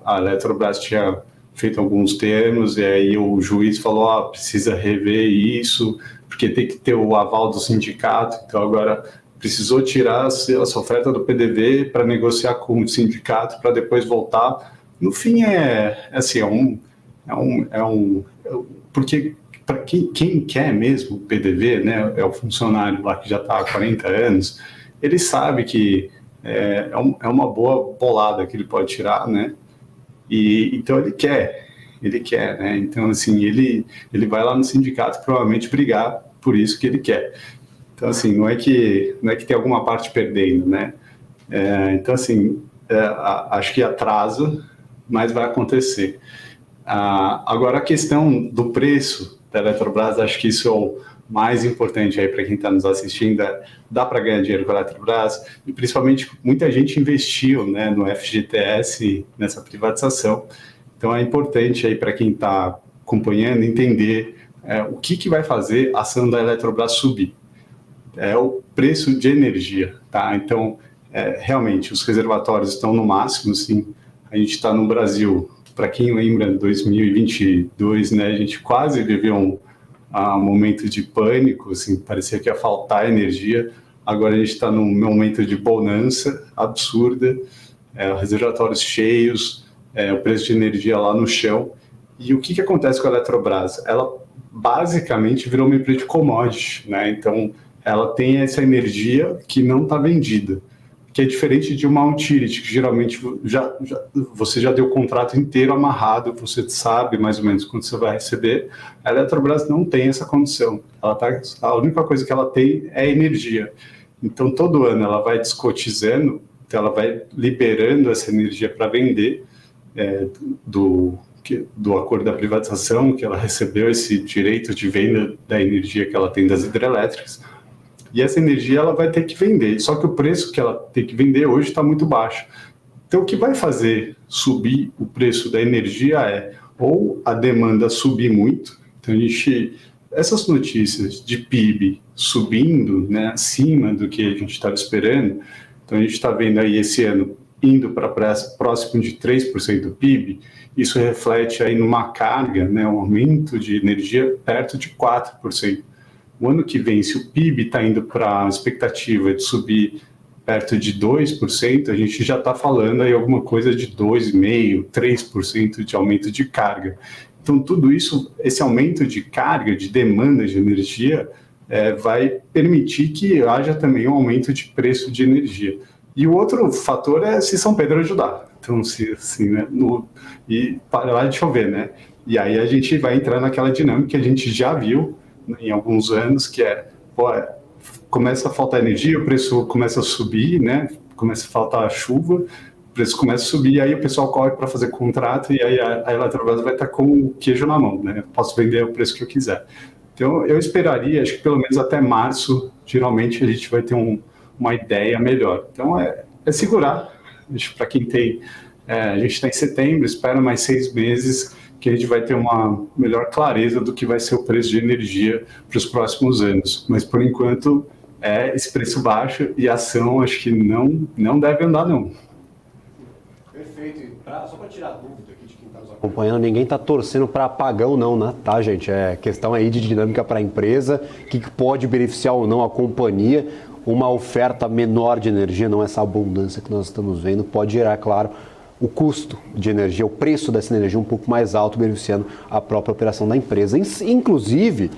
A Eletrobras tinha feito alguns termos, e aí o juiz falou, precisa rever isso, porque tem que ter o aval do sindicato. Então, agora precisou tirar essa oferta do PDV para negociar com o sindicato, para depois voltar. No fim, porque para quem quer mesmo o PDV, né, é o funcionário lá que já está há 40 anos, ele sabe que é uma boa bolada que ele pode tirar, né? E então ele quer, né? Então, assim, ele vai lá no sindicato provavelmente brigar por isso que ele quer. Então, assim, não é que tem alguma parte perdendo, né? Então, assim, acho que atrasa, mas vai acontecer. Agora, a questão do preço da Eletrobras, acho que isso é o mais importante aí para quem está nos assistindo. Dá para ganhar dinheiro com a Eletrobras, e principalmente muita gente investiu, né, no FGTS, nessa privatização. Então, é importante aí para quem está acompanhando entender o que vai fazer a ação da Eletrobras subir. É o preço de energia, tá? Então, realmente, os reservatórios estão no máximo, sim. A gente está no Brasil, para quem lembra, 2022, né? A gente quase viveu um momento de pânico, assim, parecia que ia faltar energia. Agora a gente está num momento de bonança absurda. reservatórios cheios, o preço de energia lá no chão. E o que acontece com a Eletrobras? Ela basicamente virou uma empresa de commodity, né? Então, ela tem essa energia que não está vendida, que é diferente de uma utility, que geralmente você já deu o contrato inteiro amarrado, você sabe mais ou menos quando você vai receber. A Eletrobras não tem essa condição. A única coisa que ela tem é energia. Então, todo ano ela vai descotizando, então ela vai liberando essa energia para vender do acordo da privatização, que ela recebeu esse direito de venda da energia que ela tem das hidrelétricas, e essa energia ela vai ter que vender, só que o preço que ela tem que vender hoje está muito baixo. Então o que vai fazer subir o preço da energia é ou a demanda subir muito, então essas notícias de PIB subindo, né, acima do que a gente estava esperando, então a gente está vendo aí esse ano indo para próximo de 3% do PIB, isso reflete aí numa carga, né, um aumento de energia perto de 4%. O ano que vem, se o PIB está indo para a expectativa de subir perto de 2%, a gente já está falando aí alguma coisa de 2,5%, 3% de aumento de carga. Então, tudo isso, esse aumento de carga, de demanda de energia, vai permitir que haja também um aumento de preço de energia. E o outro fator é se São Pedro ajudar. Então, né, e parar de chover, né? E aí a gente vai entrar naquela dinâmica que a gente já viu em alguns anos, que começa a faltar energia, o preço começa a subir, né? Começa a faltar chuva, o preço começa a subir, e aí o pessoal corre para fazer contrato, e aí a Eletrobras vai estar com o queijo na mão, né? Posso vender o preço que eu quiser. Então, eu esperaria, acho que pelo menos até março, geralmente a gente vai ter uma ideia melhor. Então, é segurar. Para quem tem... a gente está em setembro, espera mais 6 meses que a gente vai ter uma melhor clareza do que vai ser o preço de energia para os próximos anos. Mas, por enquanto, esse preço baixo e a ação, acho que não deve andar, não. Perfeito. Só para tirar a dúvida aqui de quem está nos acompanhando, ninguém está torcendo para apagão não, né? Tá, gente? É questão aí de dinâmica para a empresa, que pode beneficiar ou não a companhia. Uma oferta menor de energia, não essa abundância que nós estamos vendo, pode gerar, claro, o custo de energia, o preço dessa energia um pouco mais alto, beneficiando a própria operação da empresa. Inclusive,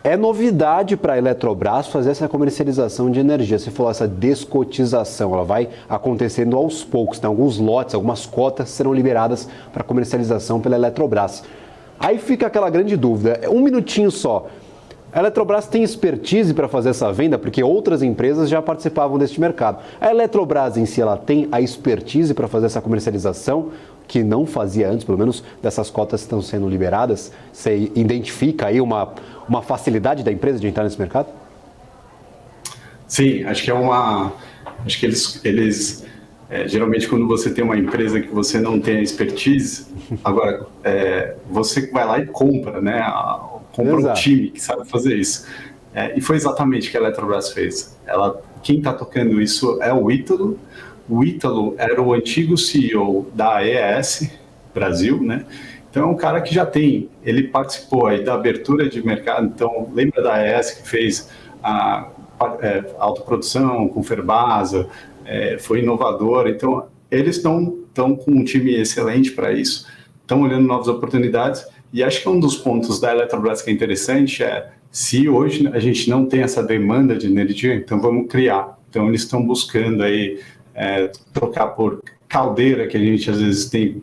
é novidade para a Eletrobras fazer essa comercialização de energia. Você falou essa descotização, ela vai acontecendo aos poucos, tem alguns lotes, algumas cotas serão liberadas para comercialização pela Eletrobras. Aí fica aquela grande dúvida, um minutinho só. A Eletrobras tem expertise para fazer essa venda, porque outras empresas já participavam deste mercado. A Eletrobras em si, ela tem a expertise para fazer essa comercialização, que não fazia antes, pelo menos dessas cotas que estão sendo liberadas. Você identifica aí uma facilidade da empresa de entrar nesse mercado? Sim, acho que acho que eles geralmente quando você tem uma empresa que você não tem a expertise, agora você vai lá e compra, né? Compra um time que sabe fazer isso. E foi exatamente o que a Eletrobras fez. Quem está tocando isso é o Ítalo. O Ítalo era o antigo CEO da AES Brasil, né? Então é um cara que ele participou aí da abertura de mercado. Então lembra da AES que fez a autoprodução com Ferbasa, foi inovador. Então eles estão com um time excelente para isso, estão olhando novas oportunidades. E acho que um dos pontos da Eletrobras que é interessante se hoje a gente não tem essa demanda de energia, então vamos criar. Então eles estão buscando aí trocar por caldeira, que a gente às vezes tem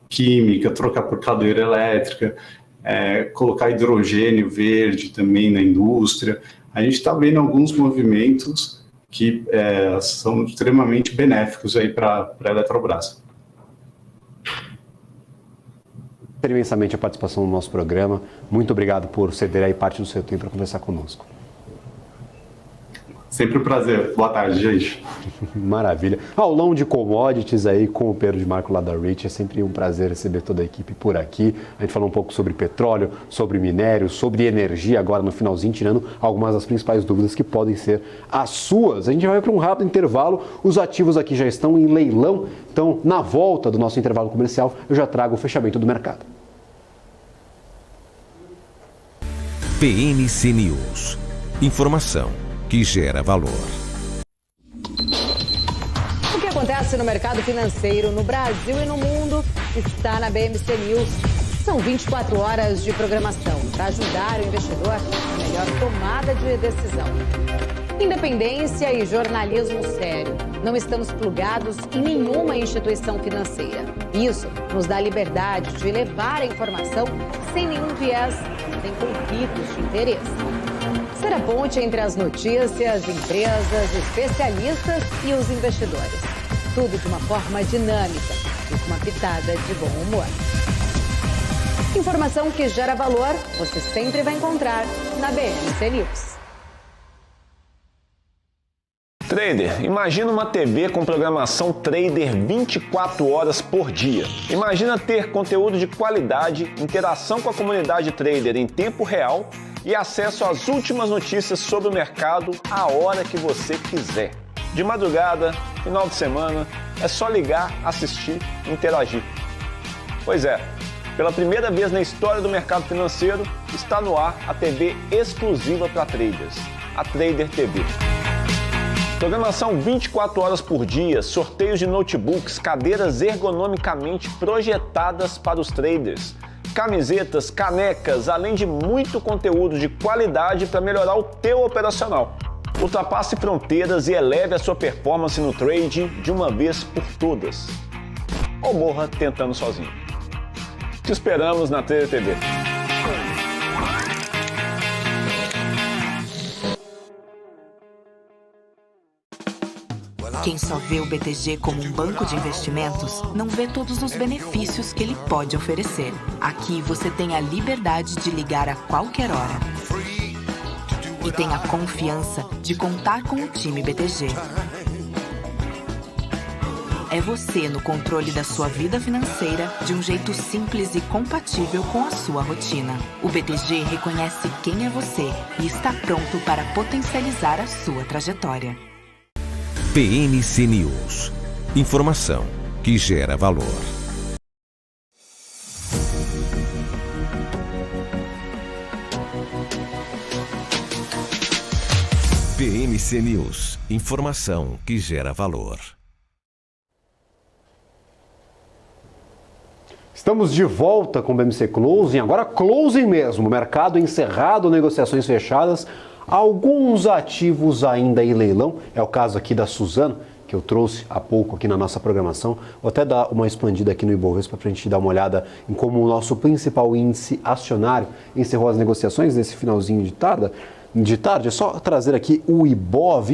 química, trocar por caldeira elétrica, colocar hidrogênio verde também na indústria. A gente está vendo alguns movimentos que são extremamente benéficos aí para a Eletrobras. Imensamente a participação no nosso programa. Muito obrigado por ceder aí parte do seu tempo para conversar conosco. Sempre um prazer. Boa tarde, gente. Maravilha. Aulão de commodities aí com o Pedro de Marco lá da Rich. É sempre um prazer receber toda a equipe por aqui. A gente falou um pouco sobre petróleo, sobre minério, sobre energia agora no finalzinho, tirando algumas das principais dúvidas que podem ser as suas. A gente vai para um rápido intervalo. Os ativos aqui já estão em leilão. Então, na volta do nosso intervalo comercial, eu já trago o fechamento do mercado. PNC News. Informação que gera valor. O que acontece acontece no mercado financeiro no Brasil e no mundo está na BMC News. São 24 horas de programação para ajudar o investidor na melhor tomada de decisão. Independência e jornalismo sério. Não estamos plugados em nenhuma instituição financeira. Isso nos dá liberdade de levar a informação sem nenhum viés, sem conflitos de interesse. Ser a ponte entre as notícias, empresas, especialistas e os investidores. Tudo de uma forma dinâmica e com uma pitada de bom humor. Informação que gera valor, você sempre vai encontrar na BMC News. Trader, imagina uma TV com programação trader 24 horas por dia. Imagina ter conteúdo de qualidade, interação com a comunidade trader em tempo real e acesso às últimas notícias sobre o mercado a hora que você quiser. De madrugada, final de semana, é só ligar, assistir e interagir. Pois é, pela primeira vez na história do mercado financeiro, está no ar a TV exclusiva para traders, a Trader TV. Programação 24 horas por dia, sorteios de notebooks, cadeiras ergonomicamente projetadas para os traders, camisetas, canecas, além de muito conteúdo de qualidade para melhorar o teu operacional. Ultrapasse fronteiras e eleve a sua performance no trade de uma vez por todas. Ou morra tentando sozinho. Te esperamos na Trader TV. Quem só vê o BTG como um banco de investimentos, não vê todos os benefícios que ele pode oferecer. Aqui você tem a liberdade de ligar a qualquer hora. E tem a confiança de contar com o time BTG. É você no controle da sua vida financeira de um jeito simples e compatível com a sua rotina. O BTG reconhece quem é você e está pronto para potencializar a sua trajetória. BMC News. Informação que gera valor. BMC News. Informação que gera valor. Estamos de volta com o BMC Closing, agora closing mesmo, mercado encerrado, negociações fechadas, alguns ativos ainda em leilão, é o caso aqui da Suzano, que eu trouxe há pouco aqui na nossa programação. Vou até dar uma expandida aqui no Ibovespa para a gente dar uma olhada em como o nosso principal índice acionário encerrou as negociações nesse finalzinho de tarde. É só trazer aqui o Ibov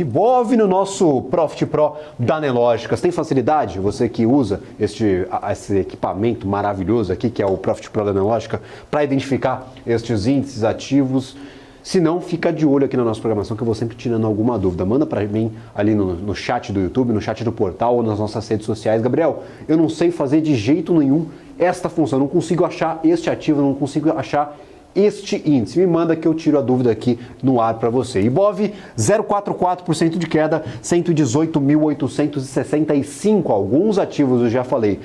no nosso Profit Pro da Nelógicas. Tem facilidade? Você que usa esse equipamento maravilhoso aqui, que é o Profit Pro da Nelógica, para identificar estes índices ativos. Se não, fica de olho aqui na nossa programação que eu vou sempre tirando alguma dúvida. Manda para mim ali no chat do YouTube, no chat do portal ou nas nossas redes sociais. Gabriel, eu não sei fazer de jeito nenhum esta função, eu não consigo achar este ativo, eu não consigo achar este índice. Me manda que eu tiro a dúvida aqui no ar para você. Ibov, 0,44% de queda, 118.865. Alguns ativos, eu já falei,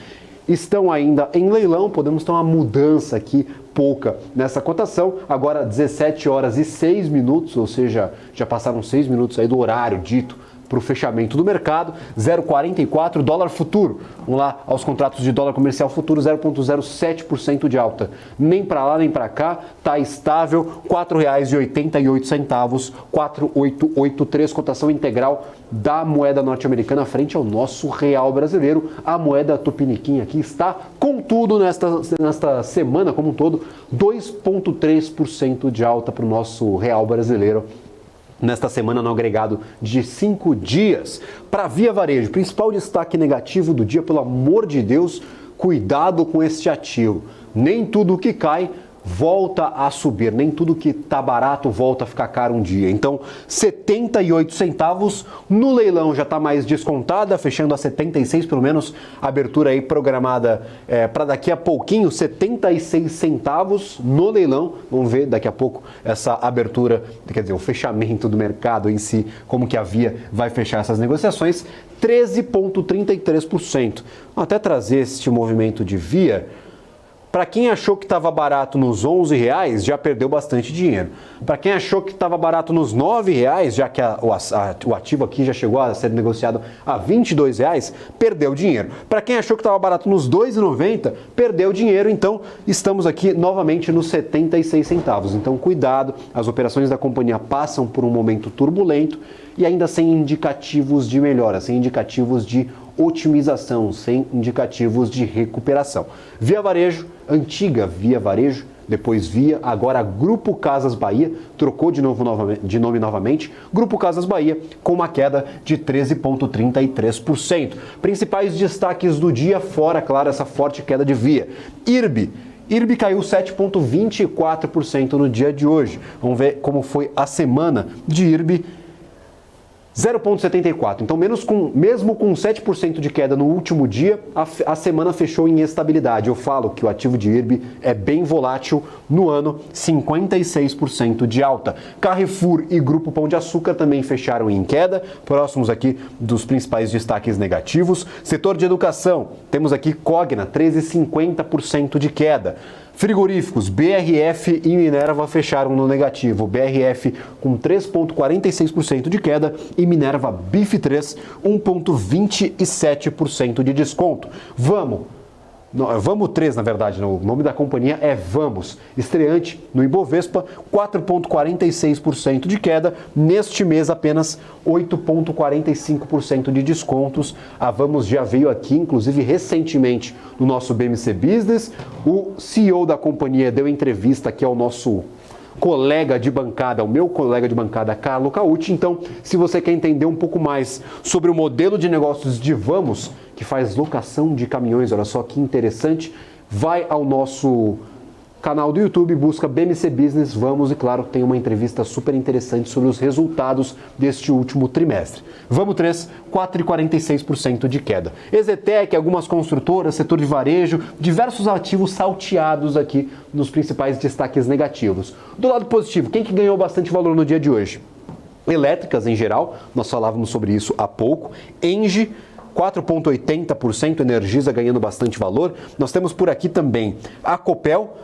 estão ainda em leilão, podemos ter uma mudança aqui pouca nessa cotação. Agora 17 horas e 6 minutos, ou seja, já passaram 6 minutos aí do horário dito para o fechamento do mercado, 0,44, dólar futuro. Vamos lá aos contratos de dólar comercial futuro, 0,07% de alta. Nem para lá nem para cá, está estável, R$ 4,88, 4,883, cotação integral da moeda norte-americana frente ao nosso real brasileiro. A moeda tupiniquim aqui está, contudo, nesta semana como um todo, 2,3% de alta para o nosso real brasileiro. Nesta semana no agregado de 5 dias. Para Via Varejo, principal destaque negativo do dia, pelo amor de Deus, cuidado com este ativo. Nem tudo que cai volta a subir, nem tudo que tá barato volta a ficar caro um dia. Então, 78 centavos no leilão já está mais descontada, fechando a 76 pelo menos, abertura aí programada para daqui a pouquinho, 76 centavos no leilão. Vamos ver daqui a pouco essa abertura, quer dizer, o fechamento do mercado em si, como que a Via vai fechar essas negociações, 13,33%. Vou até trazer este movimento de Via Para quem achou que estava barato nos R$11, já perdeu bastante dinheiro. Para quem achou que estava barato nos R$9, já que o ativo aqui já chegou a ser negociado a R$22, perdeu dinheiro. Para quem achou que estava barato nos R$2,90, perdeu dinheiro. Então, estamos aqui novamente nos 76 centavos. Então, cuidado, as operações da companhia passam por um momento turbulento e ainda sem indicativos de melhora, sem indicativos de otimização, sem indicativos de recuperação. Via Varejo, antiga Via Varejo, depois Via, agora Grupo Casas Bahia, trocou de nome novamente, Grupo Casas Bahia, com uma queda de 13,33%. Principais destaques do dia, fora, claro, essa forte queda de Via. IRB caiu 7,24% no dia de hoje. Vamos ver como foi a semana de IRB. 0,74. Então, mesmo com 7% de queda no último dia, a semana fechou em estabilidade. Eu falo que o ativo de IRB é bem volátil no ano, 56% de alta. Carrefour e Grupo Pão de Açúcar também fecharam em queda, próximos aqui dos principais destaques negativos. Setor de educação, temos aqui Cogna, 13,50% de queda. Frigoríficos, BRF e Minerva fecharam no negativo. BRF com 3,46% de queda e Minerva BIF3, 1,27% de desconto. Vamos 3, na verdade, o nome da companhia é Vamos, estreante no Ibovespa, 4,46% de queda, neste mês apenas 8,45% de descontos. A Vamos já veio aqui, inclusive recentemente, no nosso BMC Business. O CEO da companhia deu entrevista aqui ao nosso colega de bancada, o meu colega de bancada, Carlo Caucci. Então, se você quer entender um pouco mais sobre o modelo de negócios de Vamos, que faz locação de caminhões, olha só que interessante, vai ao nosso canal do YouTube, busca BMC Business Vamos e, claro, tem uma entrevista super interessante sobre os resultados deste último trimestre. Vamos 3, 4,46% de queda. Exetec, algumas construtoras, setor de varejo, diversos ativos salteados aqui nos principais destaques negativos. Do lado positivo, quem que ganhou bastante valor no dia de hoje? Elétricas em geral, nós falávamos sobre isso há pouco. Engie, 4,80%, Energisa ganhando bastante valor. Nós temos por aqui também a Copel,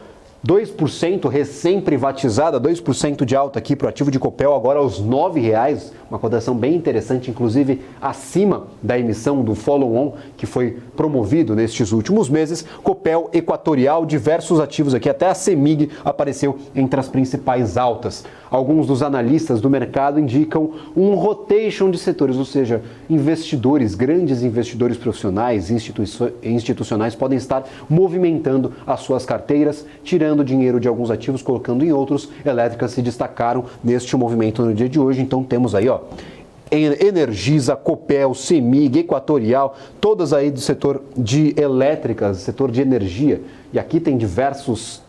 2%, recém-privatizada, 2% de alta aqui para o ativo de Copel, agora aos R$9, uma cotação bem interessante, inclusive acima da emissão do follow-on que foi promovido nestes últimos meses. Copel, Equatorial, diversos ativos aqui, até a CEMIG apareceu entre as principais altas. Alguns dos analistas do mercado indicam um rotation de setores, ou seja, investidores, grandes investidores profissionais, institucionais podem estar movimentando as suas carteiras, tirando dinheiro de alguns ativos, colocando em outros. Elétricas se destacaram neste movimento no dia de hoje, então temos aí, ó, Energisa, Copel, CEMIG, Equatorial, todas aí do setor de elétricas, setor de energia. E aqui tem diversas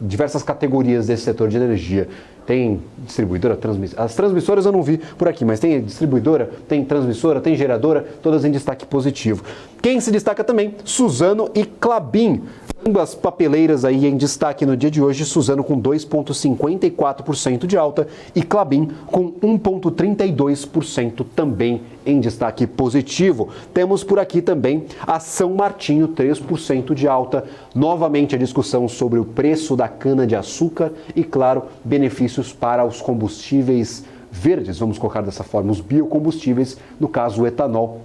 categorias desse setor de energia. Tem distribuidora, transmissora. As transmissoras eu não vi por aqui, mas tem distribuidora, tem transmissora, tem geradora, todas em destaque positivo. Quem se destaca também? Suzano e Klabin. Ambas papeleiras aí em destaque no dia de hoje, Suzano com 2,54% de alta e Klabin com 1,32% também em destaque positivo. Temos por aqui também a São Martinho, 3% de alta. Novamente a discussão sobre o preço da cana-de-açúcar e, claro, benefícios para os combustíveis verdes, vamos colocar dessa forma, os biocombustíveis, no caso o etanol.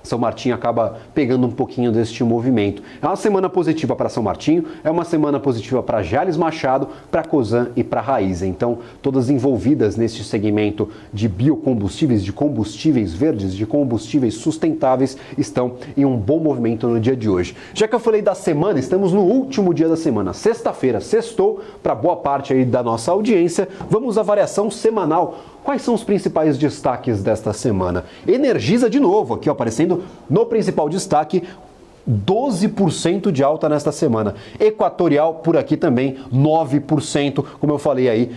São Martinho acaba pegando um pouquinho deste movimento. É uma semana positiva para São Martinho, é uma semana positiva para Jalles Machado, para Cosan e para Raízen. Então, todas envolvidas neste segmento de biocombustíveis, de combustíveis verdes, de combustíveis sustentáveis, estão em um bom movimento no dia de hoje. Já que eu falei da semana, estamos no último dia da semana, sexta-feira, sextou, para boa parte aí da nossa audiência. Vamos à variação semanal. Quais são os principais destaques desta semana? Energisa de novo, aqui ó, aparecendo no principal destaque, 12% de alta nesta semana. Equatorial por aqui também, 9%. Como eu falei aí,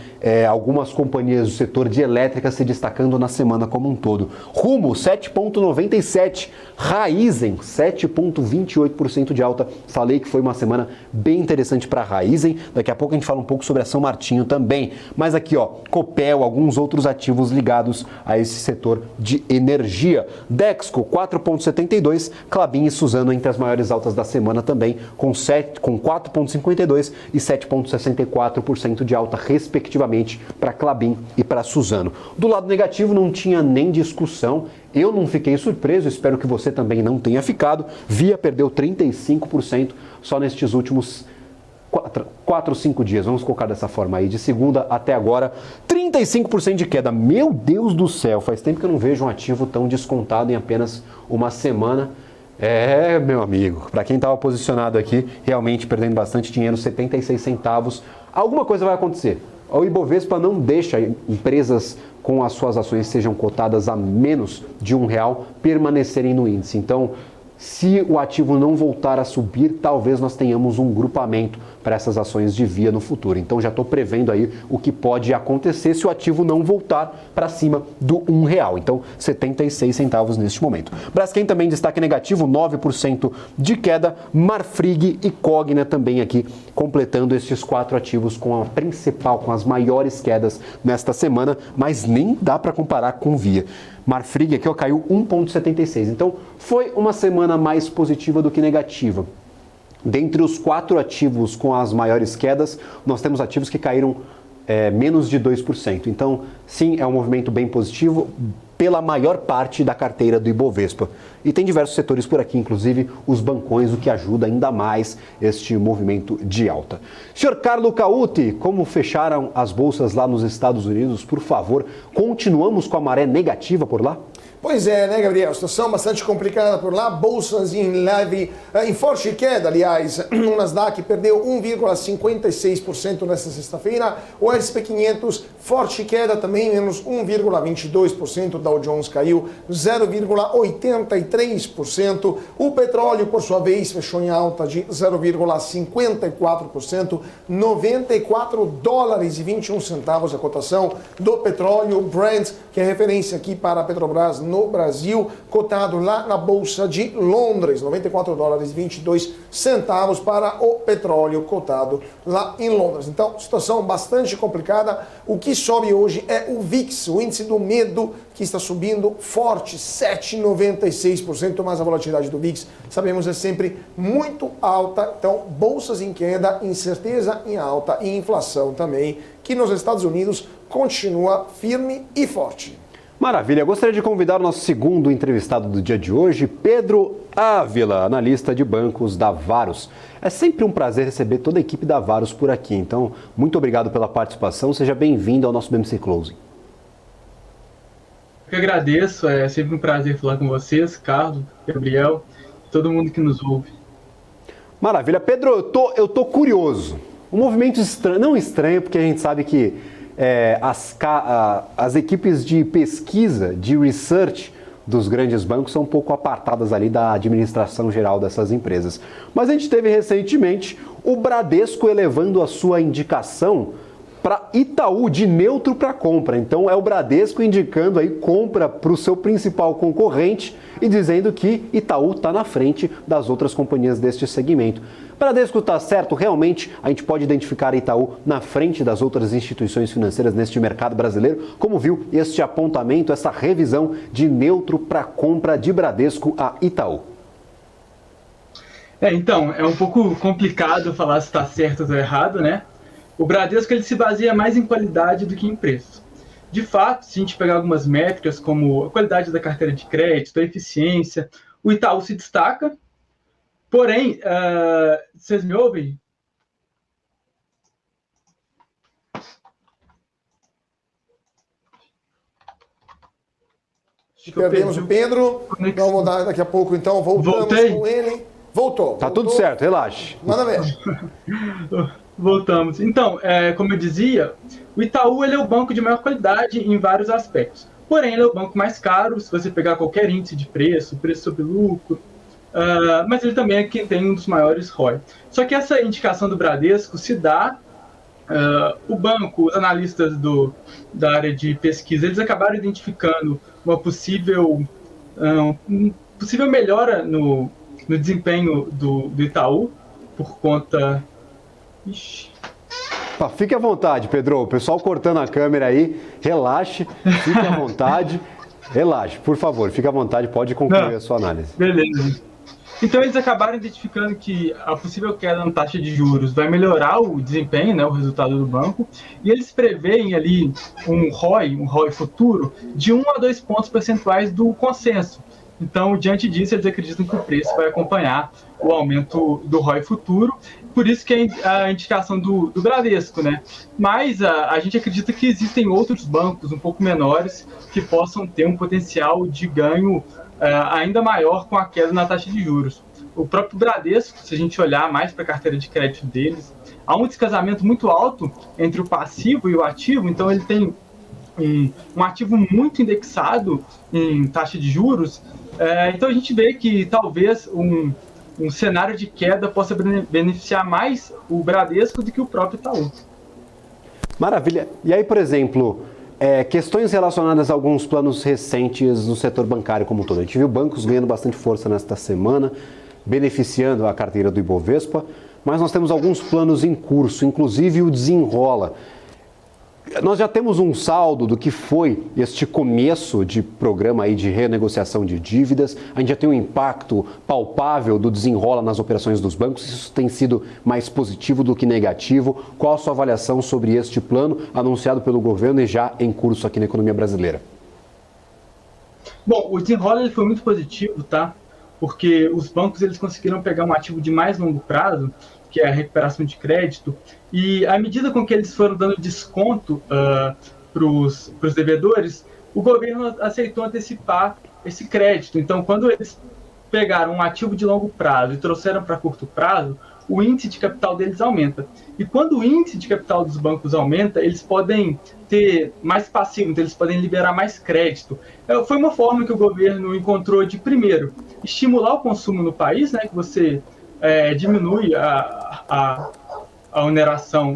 algumas companhias do setor de elétrica se destacando na semana como um todo. Rumo, 7,97%. Raízen, 7,28% de alta. Falei que foi uma semana bem interessante para a Raízen. Daqui a pouco a gente fala um pouco sobre a São Martinho também. Mas aqui, ó, Copel, alguns outros ativos ligados a esse setor de energia. Dexco, 4,72%. Klabin e Suzano entre as as maiores altas da semana também, com 4,52% e 7,64% de alta, respectivamente, para Klabin e para Suzano. Do lado negativo, não tinha nem discussão. Eu não fiquei surpreso, espero que você também não tenha ficado. Via perdeu 35% só nestes últimos 4 ou 5 dias, vamos colocar dessa forma aí, de segunda até agora, 35% de queda. Meu Deus do céu, faz tempo que eu não vejo um ativo tão descontado em apenas uma semana. Meu amigo, para quem estava posicionado aqui, realmente perdendo bastante dinheiro, 76 centavos, alguma coisa vai acontecer. O Ibovespa não deixa empresas com as suas ações sejam cotadas a menos de R$1 permanecerem no índice. Então, se o ativo não voltar a subir, talvez nós tenhamos um grupamento para essas ações de Via no futuro. Então já estou prevendo aí o que pode acontecer se o ativo não voltar para cima do R$1. Então 76 centavos neste momento. Braskem também destaque negativo, 9% de queda. Marfrig e Cogna também aqui completando estes 4 ativos com a principal, com as maiores quedas nesta semana, mas nem dá para comparar com Via. Marfrig aqui caiu 1,76. Então foi uma semana mais positiva do que negativa. Dentre os 4 ativos com as maiores quedas, nós temos ativos que caíram menos de 2%. Então, sim, é um movimento bem positivo pela maior parte da carteira do Ibovespa. E tem diversos setores por aqui, inclusive os bancões, o que ajuda ainda mais este movimento de alta. Senhor Carlo Cauti, como fecharam as bolsas lá nos Estados Unidos? Por favor, continuamos com a maré negativa por lá? Pois é, né, Gabriel? Situação bastante complicada por lá. Bolsas em forte queda, aliás. O Nasdaq perdeu 1,56% nesta sexta-feira. O S&P 500, forte queda também, menos 1,22%. Dow Jones caiu 0,83%. O petróleo, por sua vez, fechou em alta de 0,54%. $94,21 a cotação do petróleo Brent, que é referência aqui para a Petrobras no Brasil, cotado lá na Bolsa de Londres, $94,22 para o petróleo cotado lá em Londres. Então, situação bastante complicada. O que sobe hoje é o VIX, o índice do medo, que está subindo forte, 7,96%, mas a volatilidade do VIX, sabemos, é sempre muito alta. Então, bolsas em queda, incerteza em alta e inflação também, que nos Estados Unidos continua firme e forte. Maravilha, gostaria de convidar o nosso segundo entrevistado do dia de hoje, Pedro Ávila, analista de bancos da Varus. É sempre um prazer receber toda a equipe da Varus por aqui, então muito obrigado pela participação, seja bem-vindo ao nosso BMC Closing. Eu que agradeço, é sempre um prazer falar com vocês, Carlos, Gabriel, todo mundo que nos ouve. Maravilha, Pedro, eu tô curioso, um movimento estranho, não estranho, porque a gente sabe que as equipes de pesquisa, de research dos grandes bancos são um pouco apartadas ali da administração geral dessas empresas. Mas a gente teve recentemente o Bradesco elevando a sua indicação para Itaú, de neutro para compra. Então é o Bradesco indicando aí compra para o seu principal concorrente e dizendo que Itaú está na frente das outras companhias deste segmento. Bradesco está certo? Realmente a gente pode identificar Itaú na frente das outras instituições financeiras neste mercado brasileiro? Como viu este apontamento, essa revisão de neutro para compra de Bradesco a Itaú? Então, é um pouco complicado falar se está certo ou errado, né? O Bradesco ele se baseia mais em qualidade do que em preço. De fato, se a gente pegar algumas métricas como a qualidade da carteira de crédito, a eficiência, o Itaú se destaca. Porém, vocês me ouvem? Perdemos o Pedro. Vamos dar daqui a pouco, então, voltamos com ele. Voltou. Tá tudo certo, relaxe. Manda ver. Voltamos. Então, como eu dizia, o Itaú ele é o banco de maior qualidade em vários aspectos. Porém, ele é o banco mais caro, se você pegar qualquer índice de preço sobre lucro, mas ele também é quem tem um dos maiores ROI. Só que essa indicação do Bradesco se dá, o banco, os analistas da área de pesquisa, eles acabaram identificando uma possível melhora no desempenho do Itaú, por conta... Ixi. Fique à vontade, Pedro. O pessoal cortando a câmera aí, relaxe, fique à vontade. Relaxe, por favor, fique à vontade, pode concluir a sua análise. Beleza. Então eles acabaram identificando que a possível queda na taxa de juros vai melhorar o desempenho, né, o resultado do banco, e eles preveem ali um ROI futuro, de 1 a 2 pontos percentuais do consenso. Então, diante disso, eles acreditam que o preço vai acompanhar o aumento do ROI futuro, por isso que a indicação do Bradesco, né? Mas a gente acredita que existem outros bancos um pouco menores que possam ter um potencial de ganho ainda maior com a queda na taxa de juros. O próprio Bradesco, se a gente olhar mais para a carteira de crédito deles, há um descasamento muito alto entre o passivo e o ativo, então ele tem um ativo muito indexado em taxa de juros, então a gente vê que talvez um cenário de queda possa beneficiar mais o Bradesco do que o próprio Itaú. Maravilha. E aí, por exemplo, questões relacionadas a alguns planos recentes no setor bancário como um todo. A gente viu bancos ganhando bastante força nesta semana, beneficiando a carteira do Ibovespa, mas nós temos alguns planos em curso, inclusive o Desenrola. Nós já temos um saldo do que foi este começo de programa aí de renegociação de dívidas. A gente já tem um impacto palpável do Desenrola nas operações dos bancos. Isso tem sido mais positivo do que negativo. Qual a sua avaliação sobre este plano anunciado pelo governo e já em curso aqui na economia brasileira? Bom, o Desenrola ele foi muito positivo, tá? Porque os bancos eles conseguiram pegar um ativo de mais longo prazo, que é a recuperação de crédito, e à medida com que eles foram dando desconto para os devedores, o governo aceitou antecipar esse crédito. Então, quando eles pegaram um ativo de longo prazo e trouxeram para curto prazo, o índice de capital deles aumenta. E quando o índice de capital dos bancos aumenta, eles podem ter mais passivo, então eles podem liberar mais crédito. Foi uma forma que o governo encontrou de, primeiro, estimular o consumo no país, né, que você diminui a oneração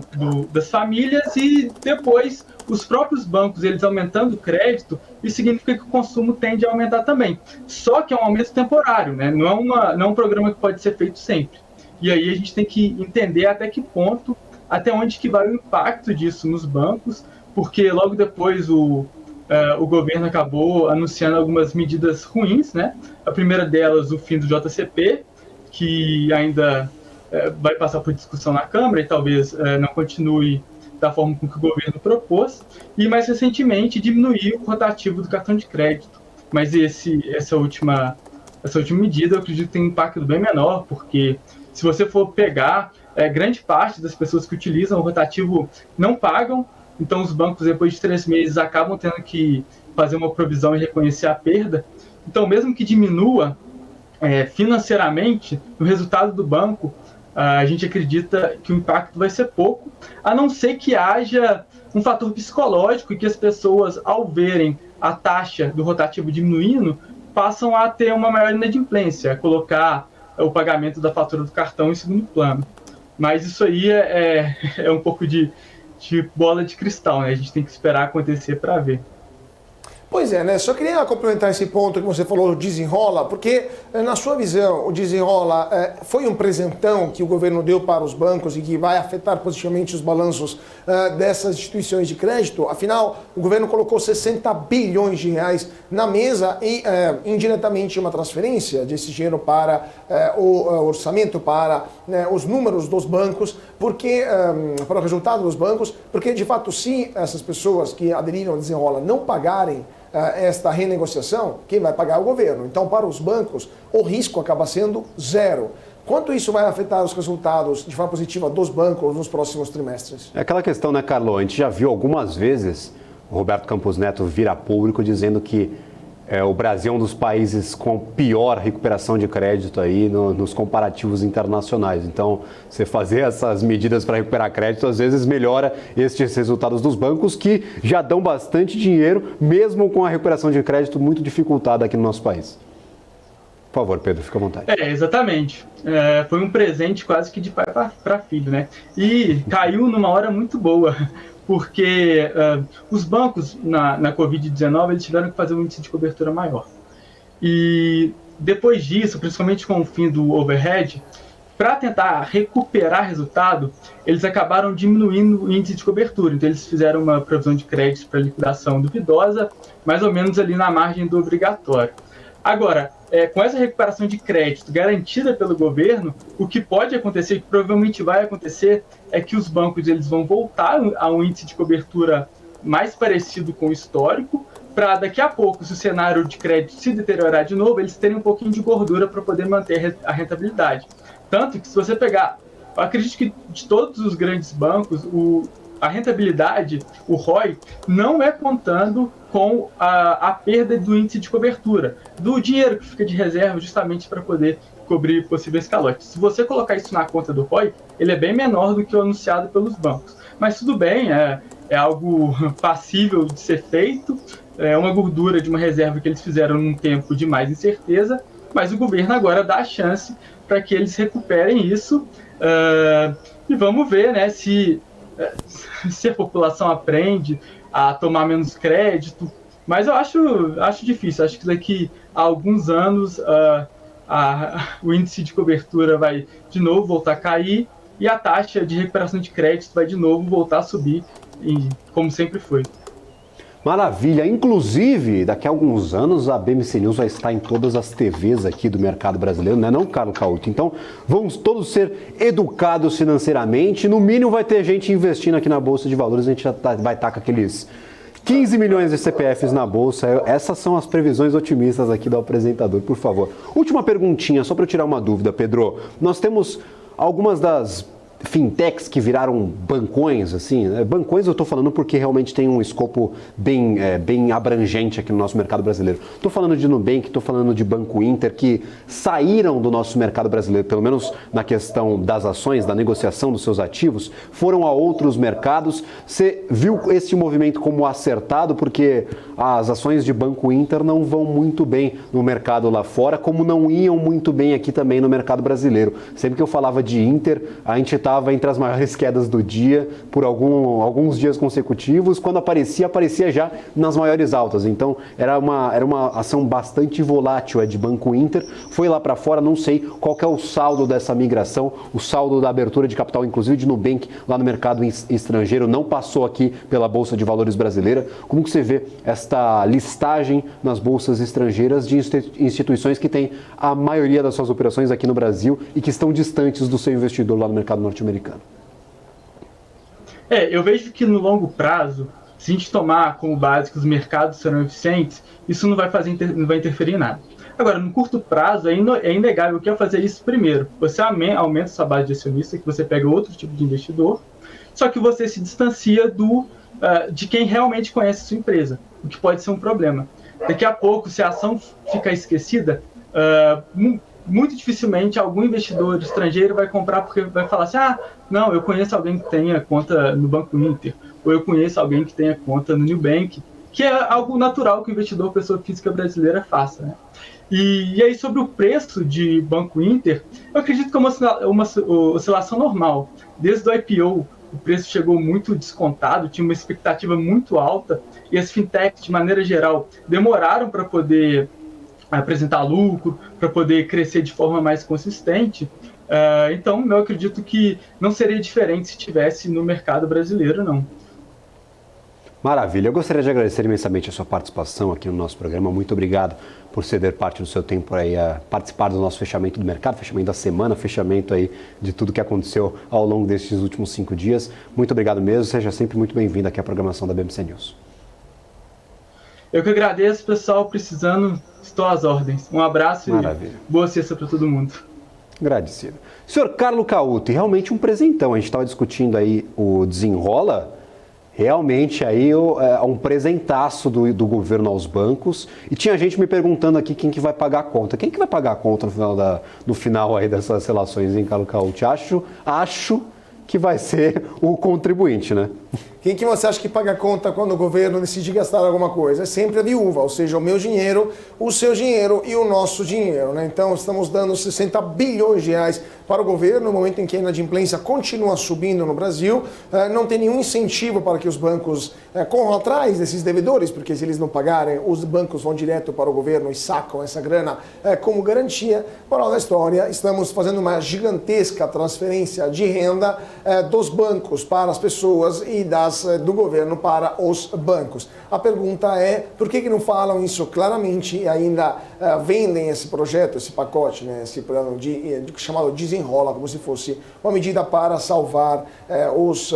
das famílias, e depois os próprios bancos, eles aumentando o crédito, isso significa que o consumo tende a aumentar também. Só que é um aumento temporário, né? Não é um programa que pode ser feito sempre. E aí a gente tem que entender até que ponto, até onde que vai o impacto disso nos bancos, porque logo depois o governo acabou anunciando algumas medidas ruins, né? A primeira delas, o fim do JCP, que ainda vai passar por discussão na Câmara e talvez não continue da forma com que o governo propôs, e mais recentemente diminuir o rotativo do cartão de crédito. Mas essa última medida eu acredito que tem um impacto bem menor, porque se você for pegar, grande parte das pessoas que utilizam o rotativo não pagam, então os bancos depois de 3 meses acabam tendo que fazer uma provisão e reconhecer a perda. Então mesmo que diminua financeiramente, no resultado do banco, a gente acredita que o impacto vai ser pouco, a não ser que haja um fator psicológico e que as pessoas, ao verem a taxa do rotativo diminuindo, passam a ter uma maior inadimplência, a colocar o pagamento da fatura do cartão em segundo plano. Mas isso aí é um pouco de bola de cristal, né? A gente tem que esperar acontecer para ver. Pois é, né? Só queria complementar esse ponto que você falou, o Desenrola, porque, na sua visão, o Desenrola foi um presentão que o governo deu para os bancos e que vai afetar positivamente os balanços dessas instituições de crédito? Afinal, o governo colocou 60 bilhões de reais na mesa e, indiretamente, uma transferência desse dinheiro para o orçamento, para os números dos bancos, porque para o resultado dos bancos, porque, de fato, se essas pessoas que aderiram ao Desenrola não pagarem esta renegociação, quem vai pagar é o governo. Então, para os bancos, o risco acaba sendo zero. Quanto isso vai afetar os resultados de forma positiva dos bancos nos próximos trimestres? É aquela questão, né, Carlo? A gente já viu algumas vezes o Roberto Campos Neto vir a público dizendo que o Brasil é um dos países com pior recuperação de crédito aí nos comparativos internacionais. Então, você fazer essas medidas para recuperar crédito, às vezes melhora estes resultados dos bancos, que já dão bastante dinheiro, mesmo com a recuperação de crédito muito dificultada aqui no nosso país. Por favor, Pedro, fica à vontade. Exatamente. Foi um presente quase que de pai para filho, né? E caiu numa hora muito boa, porque os bancos na Covid-19 eles tiveram que fazer um índice de cobertura maior. E depois disso, principalmente com o fim do overhead, para tentar recuperar resultado, eles acabaram diminuindo o índice de cobertura. Então eles fizeram uma provisão de crédito para liquidação duvidosa, mais ou menos ali na margem do obrigatório. Agora, com essa recuperação de crédito garantida pelo governo, o que pode acontecer, que provavelmente vai acontecer, é que os bancos eles vão voltar a um índice de cobertura mais parecido com o histórico, para daqui a pouco, se o cenário de crédito se deteriorar de novo, eles terem um pouquinho de gordura para poder manter a rentabilidade. Tanto que, se você pegar, eu acredito que de todos os grandes bancos, a rentabilidade, o ROI, não é contando com a perda do índice de cobertura, do dinheiro que fica de reserva justamente para poder cobrir possíveis calotes. Se você colocar isso na conta do ROI, ele é bem menor do que o anunciado pelos bancos. Mas tudo bem, é algo passível de ser feito, é uma gordura de uma reserva que eles fizeram num tempo de mais incerteza, mas o governo agora dá a chance para que eles recuperem isso, e vamos ver, né, se a população aprende a tomar menos crédito, mas eu acho difícil, acho que daqui a alguns anos o índice de cobertura vai de novo voltar a cair e a taxa de recuperação de crédito vai de novo voltar a subir, como sempre foi. Maravilha! Inclusive, daqui a alguns anos a BMC News vai estar em todas as TVs aqui do mercado brasileiro, não é não, Carlos Cauto? Então, vamos todos ser educados financeiramente, no mínimo vai ter gente investindo aqui na Bolsa de Valores, a gente já vai estar com aqueles 15 milhões de CPFs na Bolsa. Essas são as previsões otimistas aqui do apresentador, por favor. Última perguntinha, só para eu tirar uma dúvida, Pedro. Nós temos algumas das fintechs que viraram bancões, assim, bancões eu estou falando porque realmente tem um escopo bem abrangente aqui no nosso mercado brasileiro. Estou falando de Nubank, estou falando de Banco Inter, que saíram do nosso mercado brasileiro, pelo menos na questão das ações, da negociação dos seus ativos, foram a outros mercados. Você viu esse movimento como acertado, porque as ações de Banco Inter não vão muito bem no mercado lá fora, como não iam muito bem aqui também no mercado brasileiro. Sempre que eu falava de Inter, a gente estava entre as maiores quedas do dia por alguns dias consecutivos. Quando aparecia já nas maiores altas. Então era uma ação bastante volátil de Banco Inter. Foi lá para fora, não sei qual que é o saldo dessa migração, o saldo da abertura de capital, inclusive de Nubank, lá no mercado estrangeiro, não passou aqui pela Bolsa de Valores brasileira. Como que você vê esta listagem nas bolsas estrangeiras de instituições que têm a maioria das suas operações aqui no Brasil e que estão distantes do seu investidor lá no mercado norte-americano? Eu vejo que no longo prazo, se a gente tomar como base que os mercados serão eficientes, isso não vai interferir em nada. Agora, no curto prazo, é inegável que é fazer isso primeiro. Você aumenta sua base de acionista, que você pega outro tipo de investidor, só que você se distancia de quem realmente conhece a sua empresa, o que pode ser um problema. Daqui a pouco, se a ação ficar esquecida, muito dificilmente algum investidor estrangeiro vai comprar porque vai falar assim, não, eu conheço alguém que tenha conta no Banco Inter, ou eu conheço alguém que tenha conta no Nubank, que é algo natural que o investidor, pessoa física brasileira, faça, né? E aí, sobre o preço de Banco Inter, eu acredito que é uma oscilação normal. Desde o IPO, o preço chegou muito descontado, tinha uma expectativa muito alta, e as fintechs, de maneira geral, demoraram para poder apresentar lucro, para poder crescer de forma mais consistente. Então, eu acredito que não seria diferente se estivesse no mercado brasileiro, não. Maravilha. Eu gostaria de agradecer imensamente a sua participação aqui no nosso programa. Muito obrigado por ceder parte do seu tempo aí a participar do nosso fechamento do mercado, fechamento da semana, fechamento aí de tudo que aconteceu ao longo destes últimos 5 dias. Muito obrigado mesmo. Seja sempre muito bem-vindo aqui à programação da BMC News. Eu que agradeço, pessoal. Precisando, estou às ordens. Um abraço. Maravilha. E boa sexta para todo mundo. Agradecido. Senhor Carlos Cauto, realmente um presentão. A gente estava discutindo aí o Desenrola. Realmente aí um presentaço do governo aos bancos. E tinha gente me perguntando aqui quem que vai pagar a conta. Quem que vai pagar a conta no final aí dessas relações, hein, Carlos Cauto? Acho que vai ser o contribuinte, né? Quem que você acha que paga a conta quando o governo decide gastar alguma coisa? É sempre a viúva, ou seja, o meu dinheiro, o seu dinheiro e o nosso dinheiro, né? Então, estamos dando 60 bilhões de reais para o governo, no momento em que a inadimplência continua subindo no Brasil, não tem nenhum incentivo para que os bancos corram atrás desses devedores, porque se eles não pagarem, os bancos vão direto para o governo e sacam essa grana como garantia. Moral da história, estamos fazendo uma gigantesca transferência de renda dos bancos para as pessoas e do governo para os bancos. A pergunta é, por que não falam isso claramente e ainda vendem esse projeto, esse pacote, né, esse plano chamado Desenrola, como se fosse uma medida para salvar os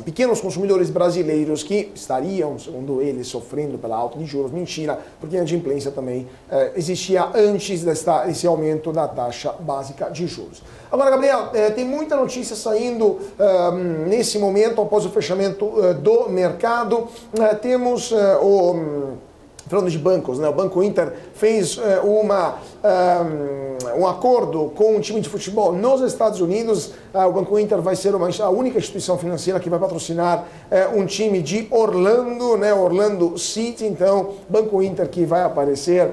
pequenos consumidores brasileiros que estariam, segundo eles, sofrendo pela alta de juros. Mentira, porque a inadimplência também existia antes desse aumento da taxa básica de juros. Agora, Gabriel, tem muita notícia saindo nesse momento, após o fechamento do mercado. Temos falando de bancos, né? O Banco Inter fez um acordo com um time de futebol nos Estados Unidos. O Banco Inter vai ser a única instituição financeira que vai patrocinar um time de Orlando, né? Orlando City. Então, Banco Inter que vai aparecer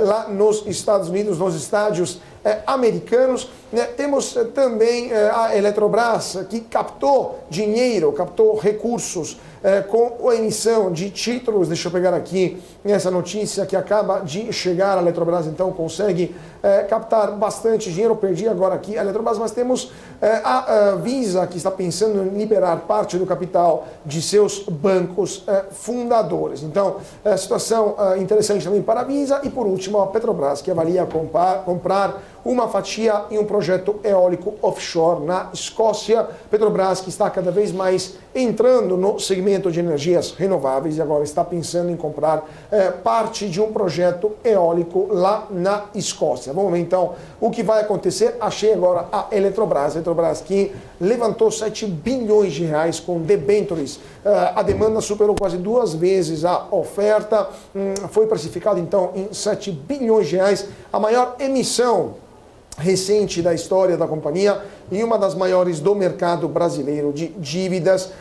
lá nos Estados Unidos, nos estádios americanos. Temos também a Eletrobras, que captou dinheiro, captou recursos com a emissão de títulos. Deixa eu pegar aqui essa notícia que acaba de chegar. A Eletrobras, então, consegue captar bastante dinheiro. Eu perdi agora aqui a Eletrobras, mas temos a Visa, que está pensando em liberar parte do capital de seus bancos fundadores. Então, situação interessante também para a Visa. E, por último, a Petrobras, que avalia comprar uma fatia em um projeto eólico offshore na Escócia. Petrobras, que está cada vez mais entrando no segmento de energias renováveis e agora está pensando em comprar parte de um projeto eólico lá na Escócia. Vamos ver então o que vai acontecer. Achei agora a Eletrobras. Eletrobras que levantou 7 bilhões de reais com debêntures. A demanda superou quase 2 vezes a oferta. Foi precificado então em 7 bilhões de reais, a maior emissão recente da história da companhia e uma das maiores do mercado brasileiro de dívidas.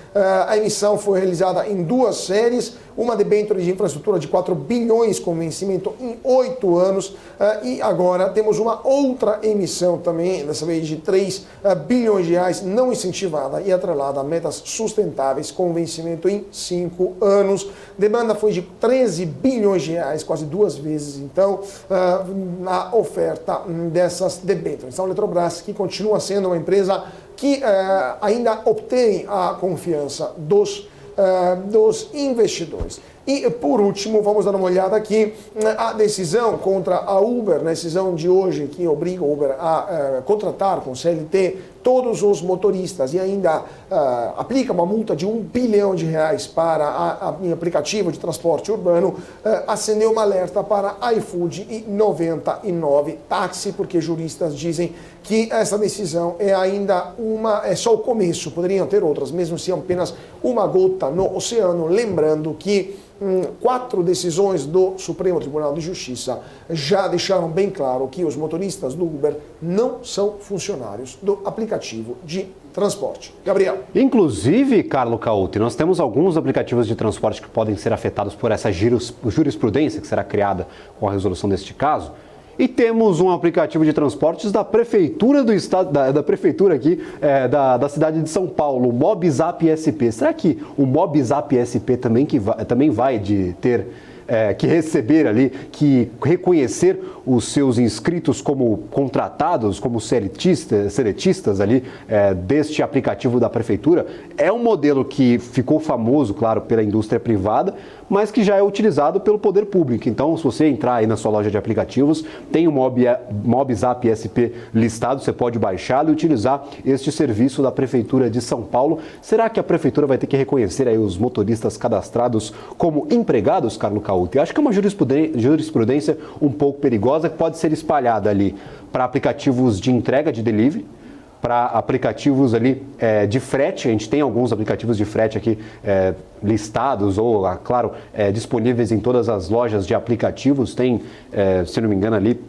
A emissão foi realizada em 2 séries, uma debênture de infraestrutura de 4 bilhões com vencimento em 8 anos e agora temos uma outra emissão também, dessa vez de 3 bilhões de reais, não incentivada e atrelada a metas sustentáveis com vencimento em 5 anos. Demanda foi de 13 bilhões de reais, quase 2 vezes então a oferta dessas debêntures. Então, a Eletrobras, que continua sendo uma empresa que ainda obtém a confiança dos investidores. E, por último, vamos dar uma olhada aqui a decisão contra a Uber, na decisão de hoje que obriga o Uber a contratar com CLT todos os motoristas e ainda aplica uma multa de 1 bilhão de reais para o aplicativo de transporte urbano, acendeu um alerta para iFood e 99 Táxi, porque juristas dizem que essa decisão é ainda é só o começo, poderiam ter outras, mesmo se é apenas uma gota no oceano, lembrando que 4 decisões do Supremo Tribunal de Justiça já deixaram bem claro que os motoristas do Uber não são funcionários do aplicativo de transporte. Gabriel. Inclusive, Carlo Cauti, nós temos alguns aplicativos de transporte que podem ser afetados por essa jurisprudência que será criada com a resolução deste caso. E temos um aplicativo de transportes da prefeitura do estado, da prefeitura aqui, da cidade de São Paulo, o MobZap SP. Será que o MobZap SP também vai ter que receber ali, que reconhecer os seus inscritos como contratados, como seletistas ali deste aplicativo da prefeitura? É um modelo que ficou famoso, claro, pela indústria privada, mas que já é utilizado pelo poder público. Então, se você entrar aí na sua loja de aplicativos, tem o MobZap SP listado, você pode baixá-lo e utilizar este serviço da Prefeitura de São Paulo. Será que a Prefeitura vai ter que reconhecer aí os motoristas cadastrados como empregados, Carlo Cauti? Acho que é uma jurisprudência um pouco perigosa que pode ser espalhada ali para aplicativos de entrega de delivery, para aplicativos ali de frete. A gente tem alguns aplicativos de frete aqui listados ou, claro, disponíveis em todas as lojas de aplicativos. Tem, se não me engano, ali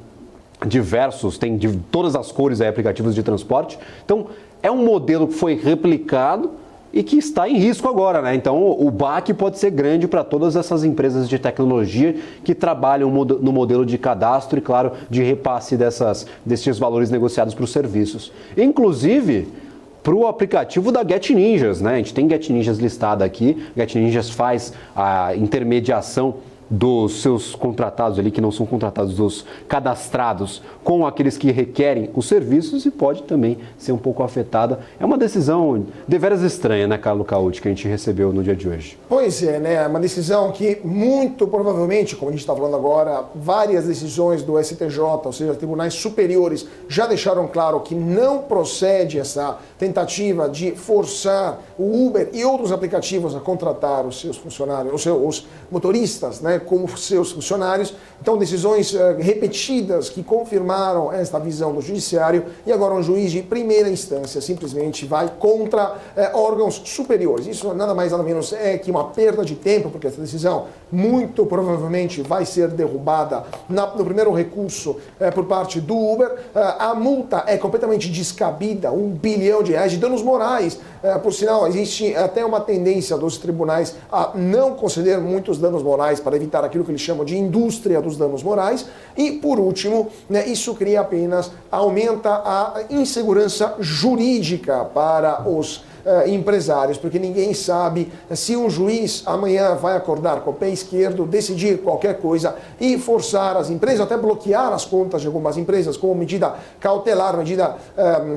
diversos, tem de todas as cores aí, aplicativos de transporte. Então, é um modelo que foi replicado e que está em risco agora, né? Então o baque pode ser grande para todas essas empresas de tecnologia que trabalham no modelo de cadastro e, claro, de repasse desses valores negociados para os serviços. Inclusive para o aplicativo da Get Ninjas, né? A gente tem Get Ninjas listada aqui. Get Ninjas faz a intermediação dos seus contratados ali, que não são contratados, dos cadastrados, com aqueles que requerem os serviços, e pode também ser um pouco afetada. É uma decisão deveras estranha, né, Carlos Cauti, que a gente recebeu no dia de hoje. Pois é, né? É uma decisão que muito provavelmente, como a gente está falando agora, várias decisões do STJ, ou seja, tribunais superiores, já deixaram claro que não procede essa tentativa de forçar o Uber e outros aplicativos a contratar os seus funcionários, os motoristas, né, como seus funcionários. Então, decisões repetidas que confirmaram esta visão do judiciário, e agora um juiz de primeira instância simplesmente vai contra órgãos superiores. Isso nada mais nada menos é que uma perda de tempo, porque essa decisão muito provavelmente vai ser derrubada no primeiro recurso por parte do Uber. A multa é completamente descabida, R$1 bilhão de danos morais. Por sinal, existe até uma tendência dos tribunais a não conceder muitos danos morais para evitar aquilo que eles chamam de indústria dos danos morais. E, por último, né, isso cria apenas, aumenta a insegurança jurídica para os empresários, porque ninguém sabe se um juiz amanhã vai acordar com o pé esquerdo, decidir qualquer coisa e forçar as empresas, até bloquear as contas de algumas empresas como medida cautelar, medida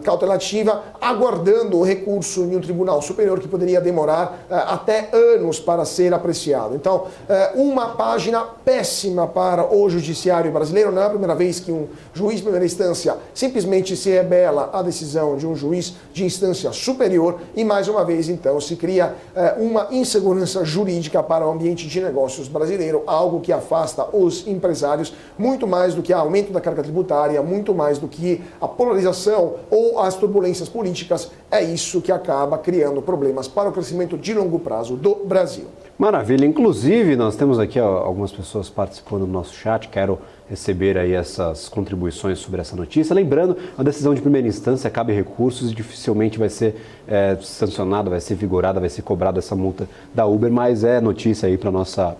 cautelativa, aguardando o recurso em um tribunal superior que poderia demorar até anos para ser apreciado. Então, uma página péssima para o judiciário brasileiro. Não é a primeira vez que um juiz de primeira instância simplesmente se rebela à decisão de um juiz de instância superior. E mais uma vez, então, se cria uma insegurança jurídica para o ambiente de negócios brasileiro, algo que afasta os empresários muito mais do que o aumento da carga tributária, muito mais do que a polarização ou as turbulências políticas. É isso que acaba criando problemas para o crescimento de longo prazo do Brasil. Maravilha. Inclusive, nós temos aqui algumas pessoas participando do nosso chat. Quero receber aí essas contribuições sobre essa notícia. Lembrando, a decisão de primeira instância cabe recursos e dificilmente vai ser sancionada, vai ser vigorada, vai ser cobrada essa multa da Uber, mas é notícia aí para o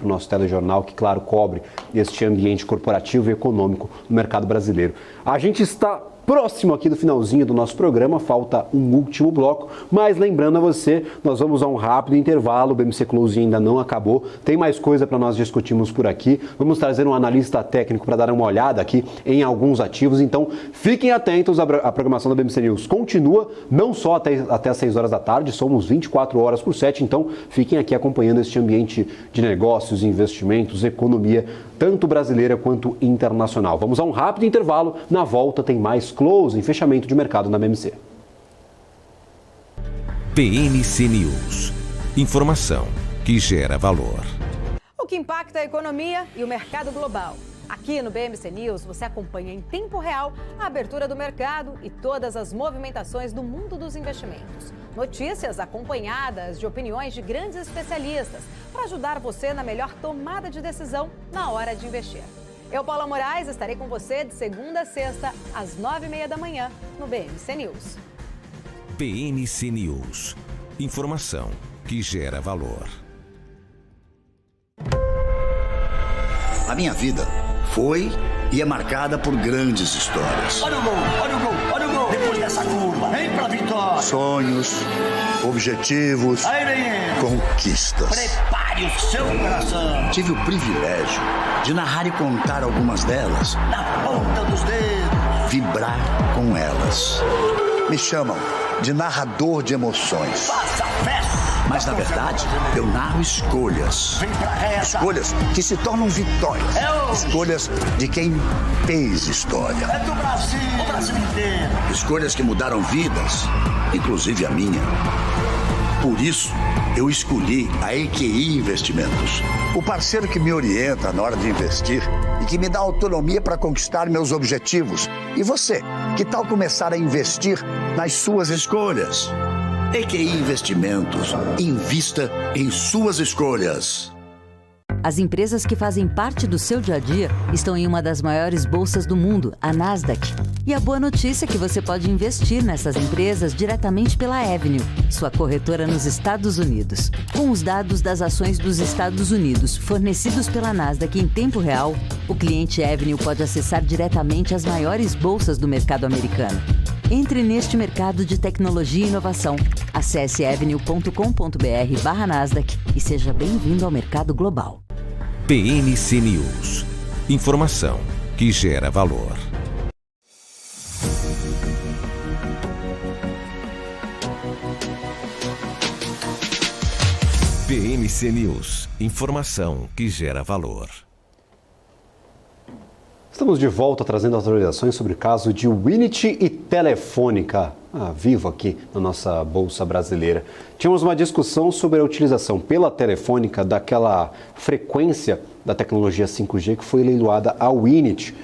nosso telejornal que, claro, cobre este ambiente corporativo e econômico no mercado brasileiro. A gente está próximo aqui do finalzinho do nosso programa, falta um último bloco, mas lembrando a você, nós vamos a um rápido intervalo, o BMC Close ainda não acabou, tem mais coisa para nós discutirmos por aqui, vamos trazer um analista técnico para dar uma olhada aqui em alguns ativos, então fiquem atentos, a programação da BMC News continua, não só até às 6 horas da tarde, somos 24 horas por 7, então fiquem aqui acompanhando este ambiente de negócios, investimentos, economia, tanto brasileira quanto internacional. Vamos a um rápido intervalo, na volta tem mais Close em fechamento de mercado na BMC. BMC News. Informação que gera valor. O que impacta a economia e o mercado global. Aqui no BMC News você acompanha em tempo real a abertura do mercado e todas as movimentações do mundo dos investimentos. Notícias acompanhadas de opiniões de grandes especialistas para ajudar você na melhor tomada de decisão na hora de investir. Eu, Paula Moraes, estarei com você de segunda a sexta, às 9h30 da manhã, no BMC News. BMC News. Informação que gera valor. A minha vida foi e é marcada por grandes histórias. Olha o gol, olha o gol, olha o gol. Depois dessa curva, vem pra vitória. Sonhos, objetivos, conquistas. Prepare o seu coração. Tive o privilégio de narrar e contar algumas delas. Na ponta dos dedos. Vibrar com elas. Me chamam de narrador de emoções. Faça festa. Mas, na verdade, eu narro escolhas. Escolhas que se tornam vitórias. Escolhas de quem fez história. É do Brasil, o Brasil inteiro. Escolhas que mudaram vidas, inclusive a minha. Por isso, eu escolhi a EQI Investimentos, o parceiro que me orienta na hora de investir e que me dá autonomia para conquistar meus objetivos. E você, que tal começar a investir nas suas escolhas? EQI Investimentos. Invista em suas escolhas. As empresas que fazem parte do seu dia a dia estão em uma das maiores bolsas do mundo, a Nasdaq. E a boa notícia é que você pode investir nessas empresas diretamente pela Avenue, sua corretora nos Estados Unidos. Com os dados das ações dos Estados Unidos fornecidos pela Nasdaq em tempo real, o cliente Avenue pode acessar diretamente as maiores bolsas do mercado americano. Entre neste mercado de tecnologia e inovação. Acesse avenue.com.br/Nasdaq e seja bem-vindo ao mercado global. PNC News. Informação que gera valor. PNC News. Informação que gera valor. Estamos de volta trazendo atualizações sobre o caso de Winit e Telefônica, vivo aqui na nossa Bolsa Brasileira. Tínhamos uma discussão sobre a utilização pela Telefônica daquela frequência da tecnologia 5G que foi leiloada à Winit.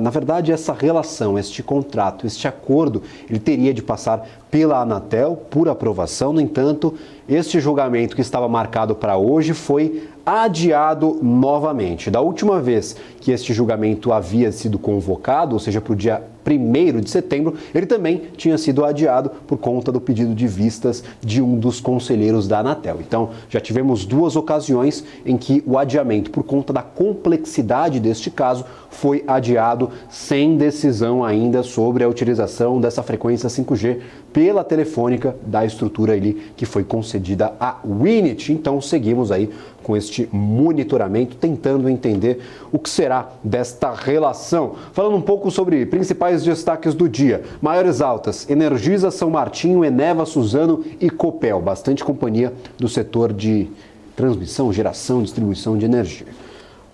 Na verdade, essa relação, este contrato, este acordo, ele teria de passar pela Anatel por aprovação. No entanto, este julgamento que estava marcado para hoje foi adiado novamente. Da última vez que este julgamento havia sido convocado, ou seja, para o dia 1º de setembro, ele também tinha sido adiado por conta do pedido de vistas de um dos conselheiros da Anatel. Então, já tivemos 2 ocasiões em que o adiamento, por conta da complexidade deste caso, foi adiado sem decisão ainda sobre a utilização dessa frequência 5G pela Telefônica da estrutura ali que foi concedida à Winit. Então, seguimos aí com este monitoramento, tentando entender o que será desta relação. Falando um pouco sobre principais destaques do dia. Maiores altas: Energisa, São Martinho, Eneva, Suzano e Copel. Bastante companhia do setor de transmissão, geração, distribuição de energia.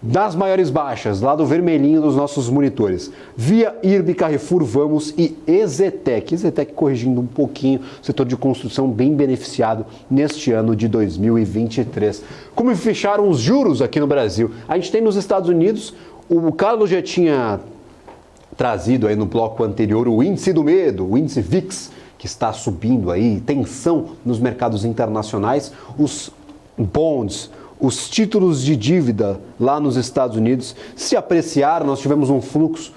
Das maiores baixas, lá do vermelhinho dos nossos monitores: Via, IRB, Carrefour, Vamos e EZTEC. EZTEC corrigindo um pouquinho, setor de construção bem beneficiado neste ano de 2023. Como fecharam os juros aqui no Brasil? A gente tem nos Estados Unidos, o Carlos já tinha trazido aí no bloco anterior o índice do medo, o índice VIX, que está subindo aí, tensão nos mercados internacionais, os bonds, os títulos de dívida lá nos Estados Unidos se apreciaram. Nós tivemos um fluxo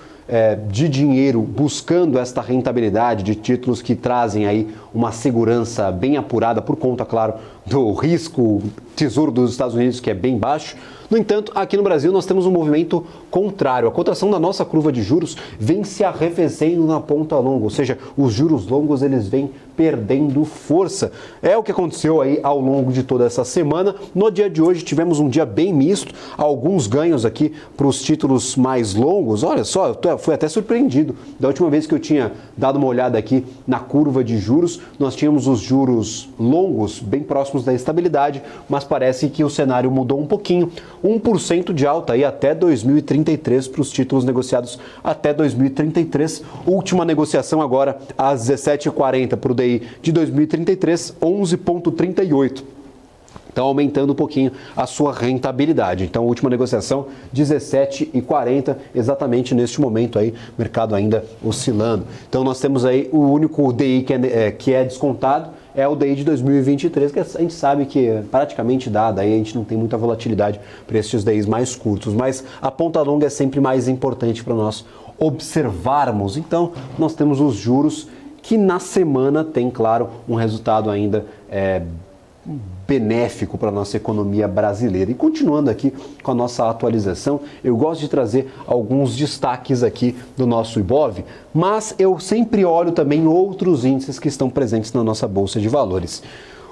de dinheiro buscando esta rentabilidade de títulos que trazem aí uma segurança bem apurada por conta, claro, do risco Tesouro dos Estados Unidos, que é bem baixo. No entanto, aqui no Brasil nós temos um movimento contrário. A cotação da nossa curva de juros vem se arrefecendo na ponta longa, ou seja, os juros longos eles vêm perdendo força. É o que aconteceu aí ao longo de toda essa semana. No dia de hoje tivemos um dia bem misto, alguns ganhos aqui para os títulos mais longos. Olha só, eu fui até surpreendido. Da última vez que eu tinha dado uma olhada aqui na curva de juros, nós tínhamos os juros longos bem próximos da estabilidade, mas parece que o cenário mudou um pouquinho. 1% de alta aí até 2033 para os títulos negociados até 2033. Última negociação agora às 17h40 para o DI de 2033, 11,38. Então, aumentando um pouquinho a sua rentabilidade. Então, última negociação, 17h40, exatamente neste momento aí, mercado ainda oscilando. Então, nós temos aí o único DI que é descontado, é o DI de 2023, que a gente sabe que é praticamente dado, aí a gente não tem muita volatilidade para esses DIs mais curtos, mas a ponta longa é sempre mais importante para nós observarmos. Então, nós temos os juros que na semana tem, claro, um resultado ainda benéfico para a nossa economia brasileira. E continuando aqui com a nossa atualização, eu gosto de trazer alguns destaques aqui do nosso Ibov, mas eu sempre olho também outros índices que estão presentes na nossa Bolsa de Valores.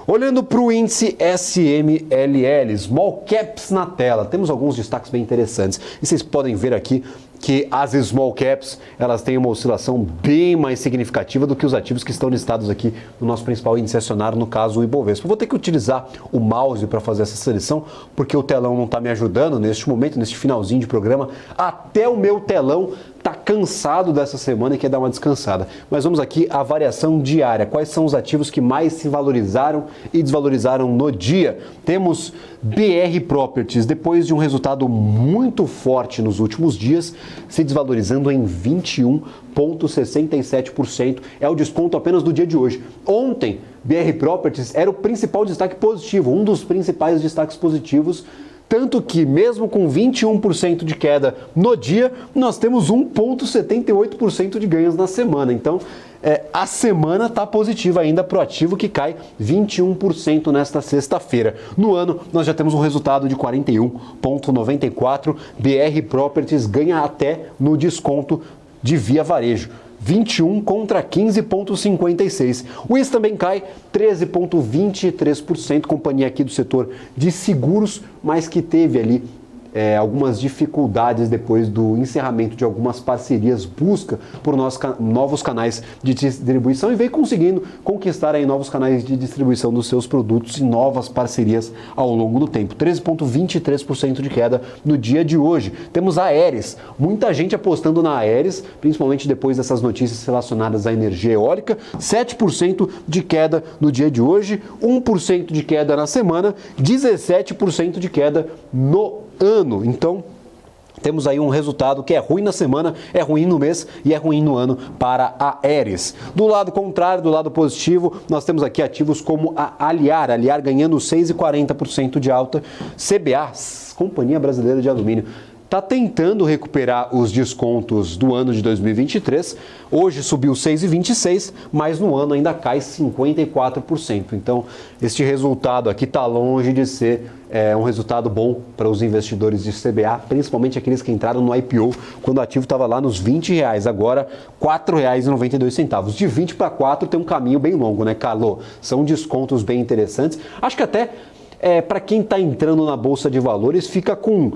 Olhando para o índice SMLL, Small Caps na tela, temos alguns destaques bem interessantes. E vocês podem ver aqui que as Small Caps, elas têm uma oscilação bem mais significativa do que os ativos que estão listados aqui no nosso principal índice acionário, no caso o Ibovespa. Eu vou ter que utilizar o mouse para fazer essa seleção, porque o telão não está me ajudando neste momento, neste finalzinho de programa. Até o meu telão está cansado dessa semana e quer dar uma descansada. Mas vamos aqui à variação diária. Quais são os ativos que mais se valorizaram e desvalorizaram no dia? Temos BR Properties, depois de um resultado muito forte nos últimos dias, se desvalorizando em 21,67%. É o desconto apenas do dia de hoje. Ontem BR Properties era o principal destaque positivo, um dos principais destaques positivos, tanto que mesmo com 21% de queda no dia, nós temos 1,78% de ganhos na semana. Então, a semana está positiva ainda para o ativo, que cai 21% nesta sexta-feira. No ano, nós já temos um resultado de 41,94. BR Properties ganha até no desconto de Via Varejo. 21 contra 15,56. O IS também cai 13,23%, companhia aqui do setor de seguros, mas que teve ali algumas dificuldades depois do encerramento de algumas parcerias, busca por novos canais de distribuição e vem conseguindo conquistar aí novos canais de distribuição dos seus produtos e novas parcerias ao longo do tempo. 13,23% de queda no dia de hoje. Temos a Aeres, muita gente apostando na Aeres, principalmente depois dessas notícias relacionadas à energia eólica. 7% de queda no dia de hoje, 1% de queda na semana, 17% de queda no ano. Então, temos aí um resultado que é ruim na semana, é ruim no mês e é ruim no ano para a Aeres. Do lado contrário, do lado positivo, nós temos aqui ativos como a Aliar ganhando 6,40% de alta. CBA, Companhia Brasileira de Alumínio, está tentando recuperar os descontos do ano de 2023. Hoje subiu 6,26%, mas no ano ainda cai 54%. Então, este resultado aqui está longe de ser um resultado bom para os investidores de CBA, principalmente aqueles que entraram no IPO quando o ativo estava lá nos R$20, agora R$4,92. De 20 para 4 tem um caminho bem longo, né, Carlo? São descontos bem interessantes. Acho que até para quem está entrando na Bolsa de Valores fica com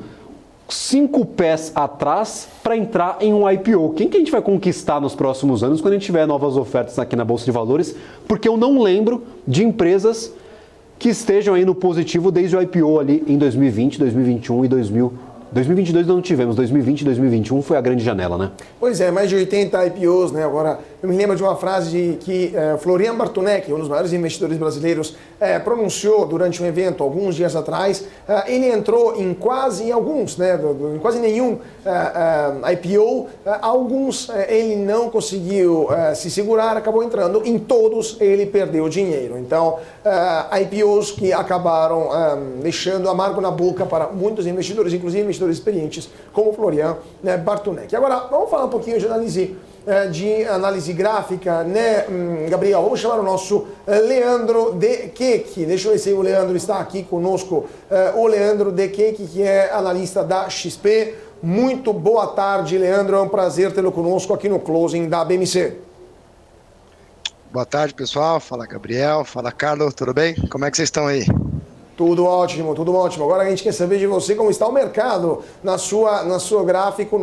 5 pés atrás para entrar em um IPO. Quem que a gente vai conquistar nos próximos anos quando a gente tiver novas ofertas aqui na Bolsa de Valores? Porque eu não lembro de empresas que estejam aí no positivo desde o IPO ali em 2020, 2021 e 2022 não tivemos, 2020 e 2021 foi a grande janela, né? Pois é, mais de 80 IPOs, né? Agora, eu me lembro de uma frase que Florian Bartunek, um dos maiores investidores brasileiros, pronunciou durante um evento alguns dias atrás. Ele entrou em quase nenhum IPO. Alguns ele não conseguiu se segurar, acabou entrando. Em todos ele perdeu dinheiro. Então, IPOs que acabaram deixando amargo na boca para muitos investidores, inclusive investidores experientes, como Florian Bartunek. Agora, vamos falar um pouquinho de análise gráfica, né, Gabriel? Vamos chamar o nosso Leandro De Queque. Deixa eu ver se o Leandro está aqui conosco. O Leandro De Queque, que é analista da XP. Muito boa tarde, Leandro. É um prazer tê-lo conosco aqui no Closing da BMC. Boa tarde, pessoal. Fala, Gabriel. Fala, Carlos. Tudo bem? Como é que vocês estão aí? Tudo ótimo, tudo ótimo. Agora a gente quer saber de você como está o mercado no seu gráfico,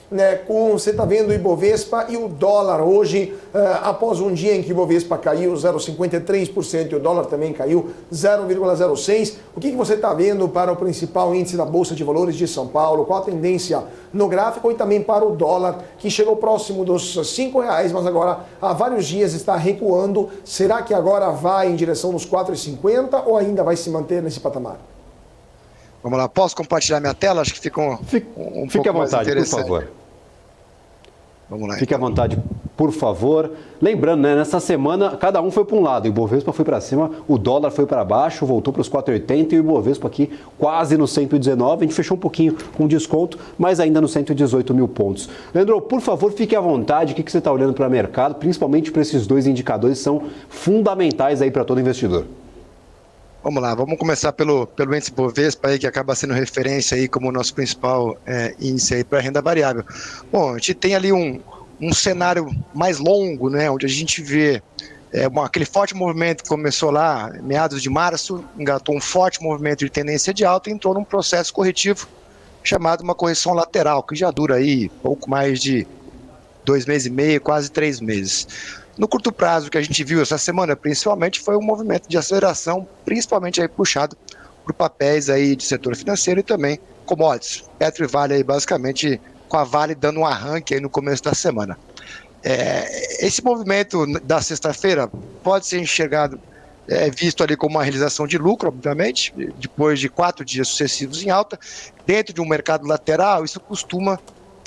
né, como você está vendo o Ibovespa e o dólar hoje, após um dia em que o Ibovespa caiu 0,53% e o dólar também caiu 0,06%. O que você está vendo para o principal índice da Bolsa de Valores de São Paulo? Qual a tendência no gráfico e também para o dólar, que chegou próximo dos R$5, mas agora há vários dias está recuando. Será que agora vai em direção dos 4,50 ou ainda vai se manter nesse patamar? Vamos lá, posso compartilhar minha tela? Acho que fica um Fique à vontade, por favor. Vamos lá. Fique à vontade, por favor. Lembrando, né, nessa semana, cada um foi para um lado. O Ibovespa foi para cima, o dólar foi para baixo, voltou para os 4,80 e o Ibovespa aqui quase no 119. A gente fechou um pouquinho com desconto, mas ainda nos 118 mil pontos. Leandro, por favor, fique à vontade. O que você está olhando para o mercado, principalmente para esses dois indicadores que são fundamentais aí para todo investidor? Vamos lá, vamos começar pelo índice Bovespa aí, que acaba sendo referência aí como o nosso principal índice aí para renda variável. Bom, a gente tem ali um cenário mais longo, né, onde a gente vê aquele forte movimento que começou lá meados de março, engatou um forte movimento de tendência de alta e entrou num processo corretivo chamado uma correção lateral, que já dura aí pouco mais de 2 meses e meio, quase 3 meses. No curto prazo, o que a gente viu essa semana, principalmente, foi um movimento de aceleração, principalmente aí puxado por papéis aí de setor financeiro e também commodities. Petro e Vale aí, basicamente, com a Vale dando um arranque aí no começo da semana. Esse movimento da sexta-feira pode ser enxergado, visto ali como uma realização de lucro, obviamente, depois de 4 dias sucessivos em alta. Dentro de um mercado lateral, isso costuma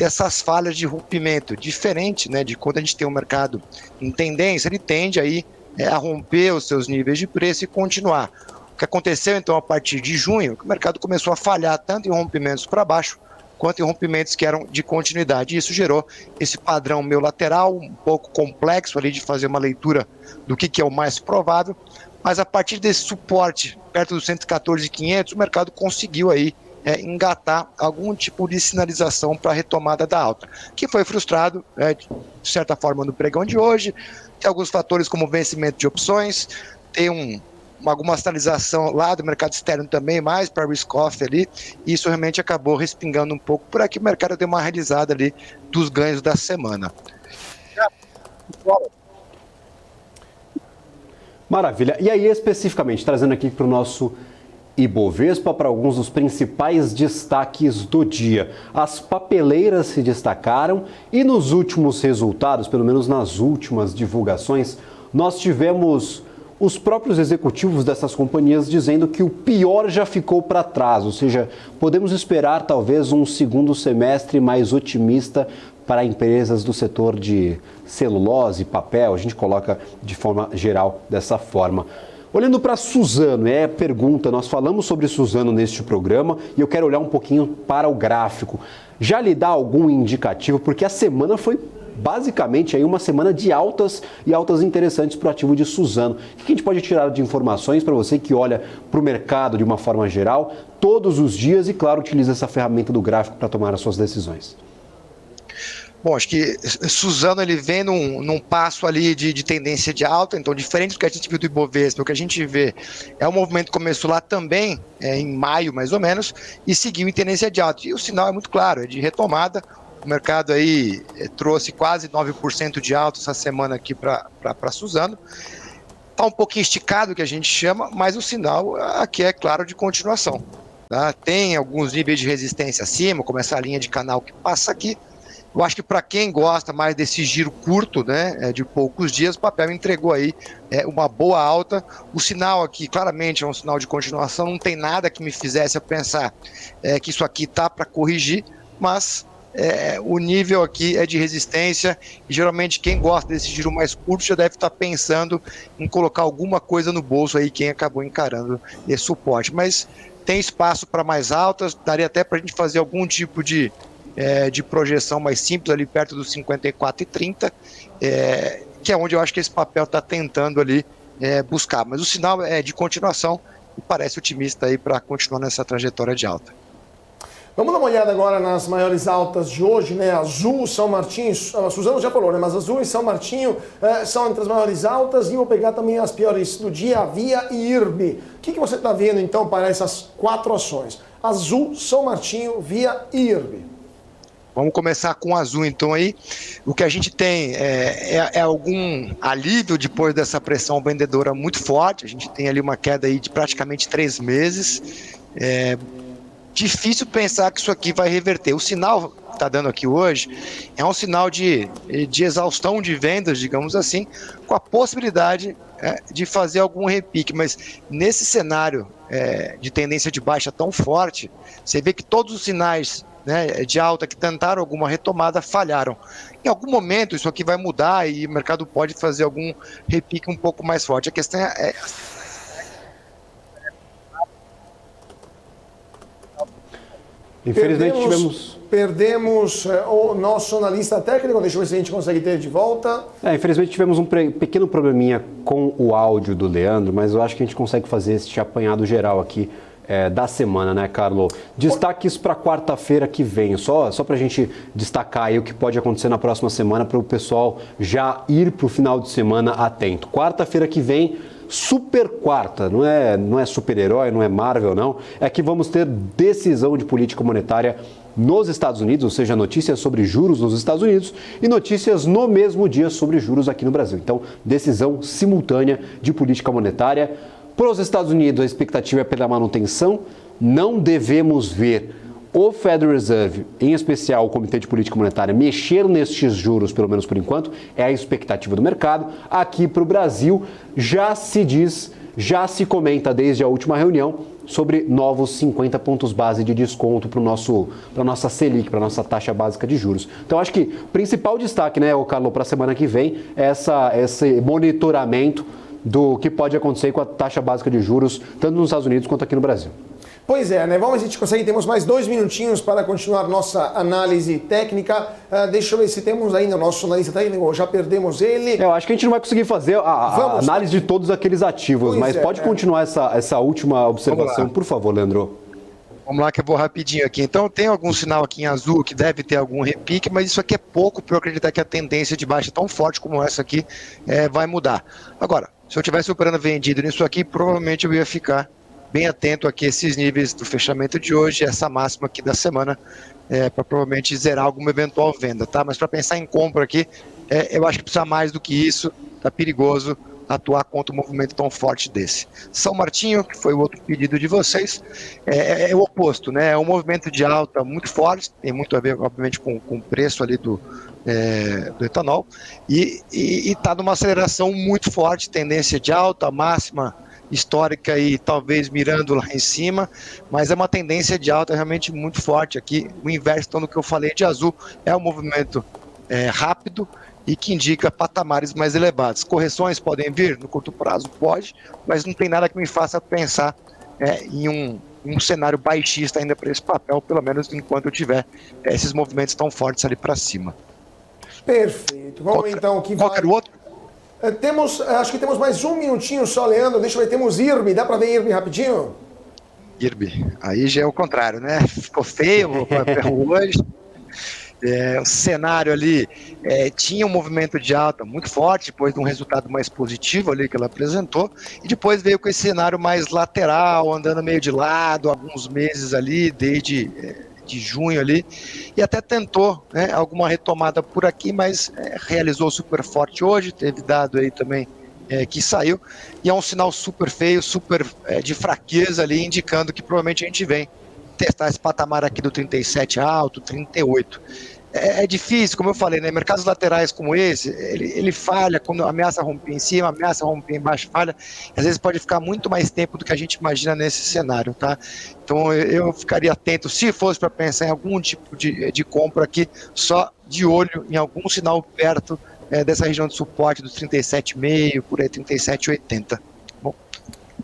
essas falhas de rompimento, diferente, né, de quando a gente tem um mercado em tendência, ele tende aí a romper os seus níveis de preço e continuar. O que aconteceu então a partir de junho, que o mercado começou a falhar tanto em rompimentos para baixo, quanto em rompimentos que eram de continuidade. E isso gerou esse padrão meio lateral, um pouco complexo ali de fazer uma leitura do que é o mais provável, mas a partir desse suporte, perto dos 114.500, o mercado conseguiu aí engatar algum tipo de sinalização para a retomada da alta, que foi frustrado, de certa forma, no pregão de hoje. Tem alguns fatores como vencimento de opções, tem alguma sinalização lá do mercado externo também, mais para risk-off ali, e isso realmente acabou respingando um pouco por aqui. O mercado deu uma realizada ali dos ganhos da semana. Maravilha. E aí, especificamente, trazendo aqui para o nosso Ibovespa, para alguns dos principais destaques do dia. As papeleiras se destacaram e nos últimos resultados, pelo menos nas últimas divulgações, nós tivemos os próprios executivos dessas companhias dizendo que o pior já ficou para trás, ou seja, podemos esperar talvez um segundo semestre mais otimista para empresas do setor de celulose, papel, a gente coloca de forma geral dessa forma. Olhando para Suzano, pergunta, nós falamos sobre Suzano neste programa e eu quero olhar um pouquinho para o gráfico. Já lhe dá algum indicativo? Porque a semana foi basicamente aí uma semana de altas e altas interessantes para o ativo de Suzano. O que a gente pode tirar de informações para você que olha para o mercado de uma forma geral, todos os dias e, claro, utiliza essa ferramenta do gráfico para tomar as suas decisões? Bom, acho que Suzano ele vem num passo ali de tendência de alta, então diferente do que a gente viu do Ibovespa, o que a gente vê é um movimento que começou lá também, em maio mais ou menos, e seguiu em tendência de alta. E o sinal é muito claro, é de retomada. O mercado aí trouxe quase 9% de alta essa semana aqui para Suzano. Está um pouquinho esticado, que a gente chama, mas o sinal aqui é claro de continuação. Tá? Tem alguns níveis de resistência acima, como essa linha de canal que passa aqui. Eu acho que para quem gosta mais desse giro curto, né, de poucos dias, o papel entregou aí uma boa alta. O sinal aqui claramente é um sinal de continuação, não tem nada que me fizesse eu pensar que isso aqui está para corrigir, mas o nível aqui é de resistência e geralmente quem gosta desse giro mais curto já deve estar pensando em colocar alguma coisa no bolso aí, quem acabou encarando esse suporte. Mas tem espaço para mais altas, daria até para a gente fazer algum tipo de projeção mais simples ali perto dos 54,30, que é onde eu acho que esse papel está tentando ali buscar. Mas o sinal é de continuação e parece otimista aí para continuar nessa trajetória de alta. Vamos dar uma olhada agora nas maiores altas de hoje, né? Azul, São Martinho, a Suzano já falou, né? Mas Azul e São Martinho são entre as maiores altas, e vou pegar também as piores do dia, Via e IRB. O que você está vendo então para essas quatro ações? Azul, São Martinho, Via e IRB. Vamos começar com o Azul então aí. O que a gente tem é algum alívio depois dessa pressão vendedora muito forte. A gente tem ali uma queda aí de praticamente 3 meses. Difícil pensar que isso aqui vai reverter. O sinal que está dando aqui hoje é um sinal de exaustão de vendas, digamos assim, com a possibilidade de fazer algum repique. Mas nesse cenário de tendência de baixa tão forte, você vê que todos os sinais de alta que tentaram alguma retomada falharam. Em algum momento isso aqui vai mudar e o mercado pode fazer algum repique um pouco mais forte. A questão é... Infelizmente perdemos o nosso analista técnico, deixa eu ver se a gente consegue ter de volta. Infelizmente tivemos um pequeno probleminha com o áudio do Leandro, mas eu acho que a gente consegue fazer esse apanhado geral aqui da semana, né, Carlo? Destaques para quarta-feira que vem, só para a gente destacar aí o que pode acontecer na próxima semana para o pessoal já ir para o final de semana atento. Quarta-feira que vem, super quarta, não é super-herói, não é Marvel, não, é que vamos ter decisão de política monetária nos Estados Unidos, ou seja, notícias sobre juros nos Estados Unidos e notícias no mesmo dia sobre juros aqui no Brasil. Então, decisão simultânea de política monetária. Para os Estados Unidos, a expectativa é pela manutenção. Não devemos ver o Federal Reserve, em especial o Comitê de Política Monetária, mexer nestes juros, pelo menos por enquanto, é a expectativa do mercado. Aqui para o Brasil, já se comenta desde a última reunião sobre novos 50 pontos base de desconto para a nossa Selic, para a nossa taxa básica de juros. Então, acho que o principal destaque, né, Carlo, para a semana que vem é esse monitoramento do que pode acontecer com a taxa básica de juros, tanto nos Estados Unidos quanto aqui no Brasil. Pois é, né? Vamos, a gente consegue, temos mais 2 minutinhos para continuar nossa análise técnica. Deixa eu ver se temos ainda o nosso analista técnico, já perdemos ele. Eu acho que a gente não vai conseguir fazer a análise de todos aqueles ativos, mas pode continuar essa última observação, por favor, Leandro. Vamos lá que eu vou rapidinho aqui. Então tem algum sinal aqui em azul que deve ter algum repique, mas isso aqui é pouco para eu acreditar que a tendência de baixa tão forte como essa aqui vai mudar. Agora, se eu tivesse operando vendido nisso aqui, provavelmente eu ia ficar bem atento aqui a esses níveis do fechamento de hoje, essa máxima aqui da semana, para provavelmente zerar alguma eventual venda, tá? Mas para pensar em compra aqui, eu acho que precisa mais do que isso, tá perigoso atuar contra um movimento tão forte desse. São Martinho, que foi o outro pedido de vocês, é o oposto, né? É um movimento de alta muito forte, tem muito a ver, obviamente, com o preço ali do etanol, e está numa aceleração muito forte, tendência de alta, máxima histórica e talvez mirando lá em cima, mas é uma tendência de alta realmente muito forte aqui. O inverso, então, do que eu falei de azul, é um movimento rápido e que indica patamares mais elevados. Correções podem vir no curto prazo? Pode, mas não tem nada que me faça pensar em um cenário baixista ainda para esse papel, pelo menos enquanto eu tiver esses movimentos tão fortes ali para cima. Perfeito. Vamos então que qualquer outro? Acho que temos mais 1 minutinho só, Leandro. Deixa eu ver, temos IRB. Dá para ver IRB rapidinho? IRB. Aí já é o contrário, né? Ficou feio hoje. O cenário ali tinha um movimento de alta muito forte, depois de um resultado mais positivo ali que ela apresentou, e depois veio com esse cenário mais lateral, andando meio de lado, alguns meses ali, desde de junho ali, e até tentou alguma retomada por aqui, mas realizou super forte hoje, teve dado aí também que saiu, e é um sinal super feio, super de fraqueza ali, indicando que provavelmente a gente vem testar esse patamar aqui do 37 alto, 38. É difícil, como eu falei, né? Mercados laterais como esse, ele falha quando ameaça romper em cima, ameaça romper embaixo, falha. Às vezes pode ficar muito mais tempo do que a gente imagina nesse cenário, tá? Então eu ficaria atento, se fosse para pensar em algum tipo de compra aqui, só de olho em algum sinal perto dessa região de suporte dos 37,5, por aí 37,80.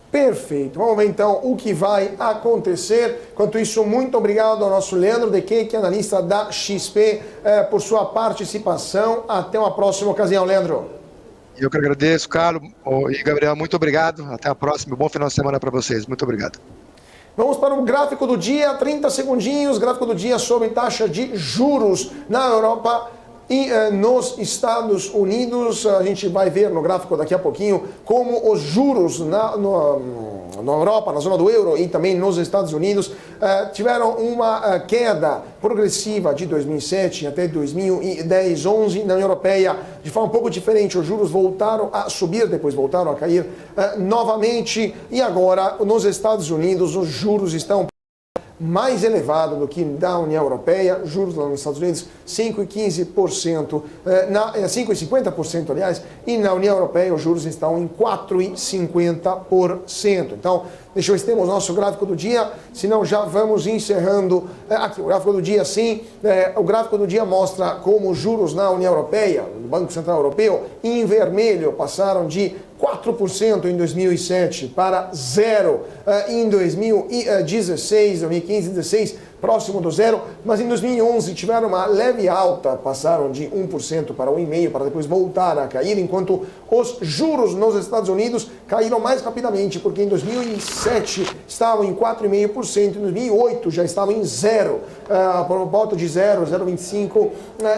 Perfeito. Vamos ver então o que vai acontecer. Enquanto isso, muito obrigado ao nosso Leandro Dequei, que é analista da XP, por sua participação. Até uma próxima ocasião, Leandro. Eu que agradeço, Carlos e Gabriel, muito obrigado. Até a próxima. Bom final de semana para vocês. Muito obrigado. Vamos para o gráfico do dia, 30 segundinhos. Gráfico do dia sobre taxa de juros na Europa e nos Estados Unidos. A gente vai ver no gráfico daqui a pouquinho como os juros na Europa, na zona do euro e também nos Estados Unidos tiveram uma queda progressiva de 2007 até 2010, 11 na União Europeia, de forma um pouco diferente. Os juros voltaram a subir, depois voltaram a cair novamente, e agora nos Estados Unidos os juros estão mais elevado do que da União Europeia, juros lá nos Estados Unidos 5,15%, 5,50%, aliás, e na União Europeia os juros estão em 4,50%. Então, deixa eu ver se temos nosso gráfico do dia, senão já vamos encerrando. Aqui, o gráfico do dia, sim, o gráfico do dia mostra como os juros na União Europeia, no Banco Central Europeu, em vermelho, passaram de 4% em 2007 para 0% em 2016, 2015, 2016, próximo do zero, mas em 2011 tiveram uma leve alta, passaram de 1% para 1,5% para depois voltar a cair, enquanto os juros nos Estados Unidos caíram mais rapidamente, porque em 2007 estavam em 4,5%, em 2008 já estavam em 0%, por volta de 0,25%,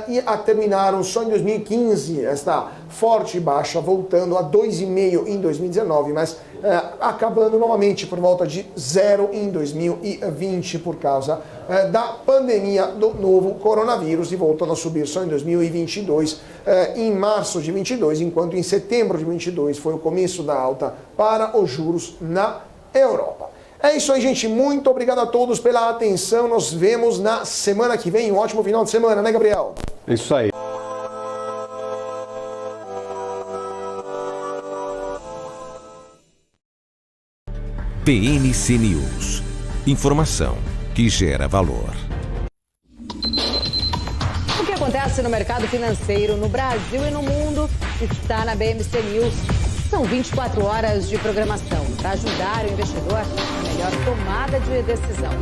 e terminaram só em 2015 esta forte baixa, voltando a 2,5% em 2019, mas acabando novamente por volta de 0% em 2020 por causa da pandemia do novo coronavírus, e voltando a subir só em 2022, em março de 22, enquanto em setembro de 22 foi o começo da alta para os juros na Europa. É isso aí, gente. Muito obrigado a todos pela atenção. Nos vemos na semana que vem. Um ótimo final de semana, né, Gabriel? Isso aí. PNC News. Informação que gera valor. O que acontece no mercado financeiro no Brasil e no mundo está na BMC News. São 24 horas de programação para ajudar o investidor na melhor tomada de decisão.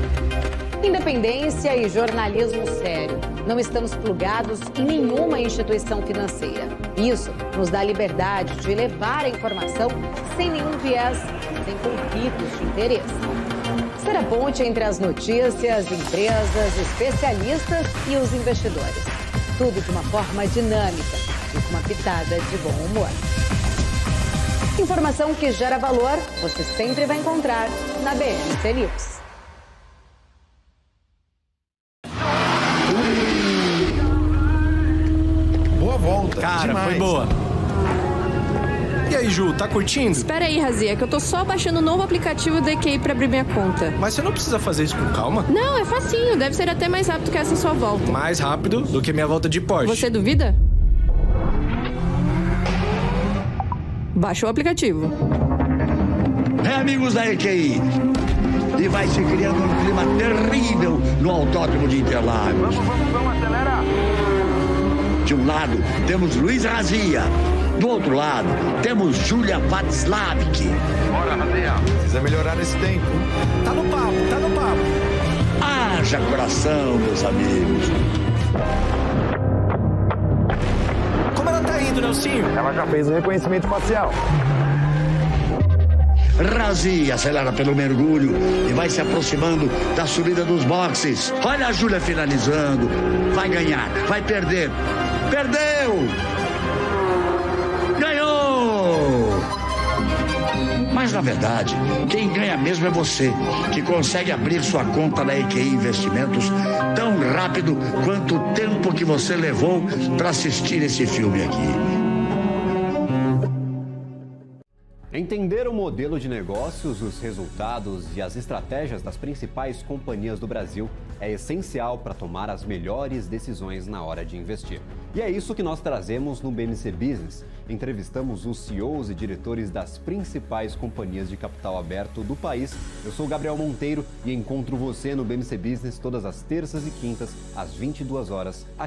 Independência e jornalismo sério. Não estamos plugados em nenhuma instituição financeira. Isso nos dá liberdade de levar a informação sem nenhum viés, sem conflitos de interesse. Ser a ponte entre as notícias, empresas, especialistas e os investidores. Tudo de uma forma dinâmica e com uma pitada de bom humor. Informação que gera valor, você sempre vai encontrar na BMC News. Boa volta. Cara, demais. foi boa. E aí, Ju, tá curtindo? Espera aí, Razia, que eu tô só baixando o novo aplicativo do EQI pra abrir minha conta. Mas você não precisa fazer isso com calma? Não, é facinho. Deve ser até mais rápido que essa sua volta. Mais rápido do que minha volta de Porsche. Você duvida? Baixa o aplicativo. Amigos da EQI, e vai se criando um clima terrível no Autódromo de Interlagos. Vamos, acelera! De um lado, temos Luiz Razia. Do outro lado, temos Júlia Václavik. Bora, Razia. Precisa melhorar esse tempo. Tá no papo, tá no papo. Haja coração, meus amigos. Como ela tá indo, Nelsinho? Ela já fez o reconhecimento facial. Razia acelera pelo mergulho e vai se aproximando da subida dos boxes. Olha a Júlia finalizando. Vai ganhar, vai perder. Perdeu! Ganhou! Mas, na verdade, quem ganha mesmo é você, que consegue abrir sua conta na EQI Investimentos tão rápido quanto o tempo que você levou para assistir esse filme aqui. Entender o modelo de negócios, os resultados e as estratégias das principais companhias do Brasil é essencial para tomar as melhores decisões na hora de investir. E é isso que nós trazemos no BMC Business. Entrevistamos os CEOs e diretores das principais companhias de capital aberto do país. Eu sou Gabriel Monteiro e encontro você no BMC Business todas as terças e quintas, às 22 horas, aqui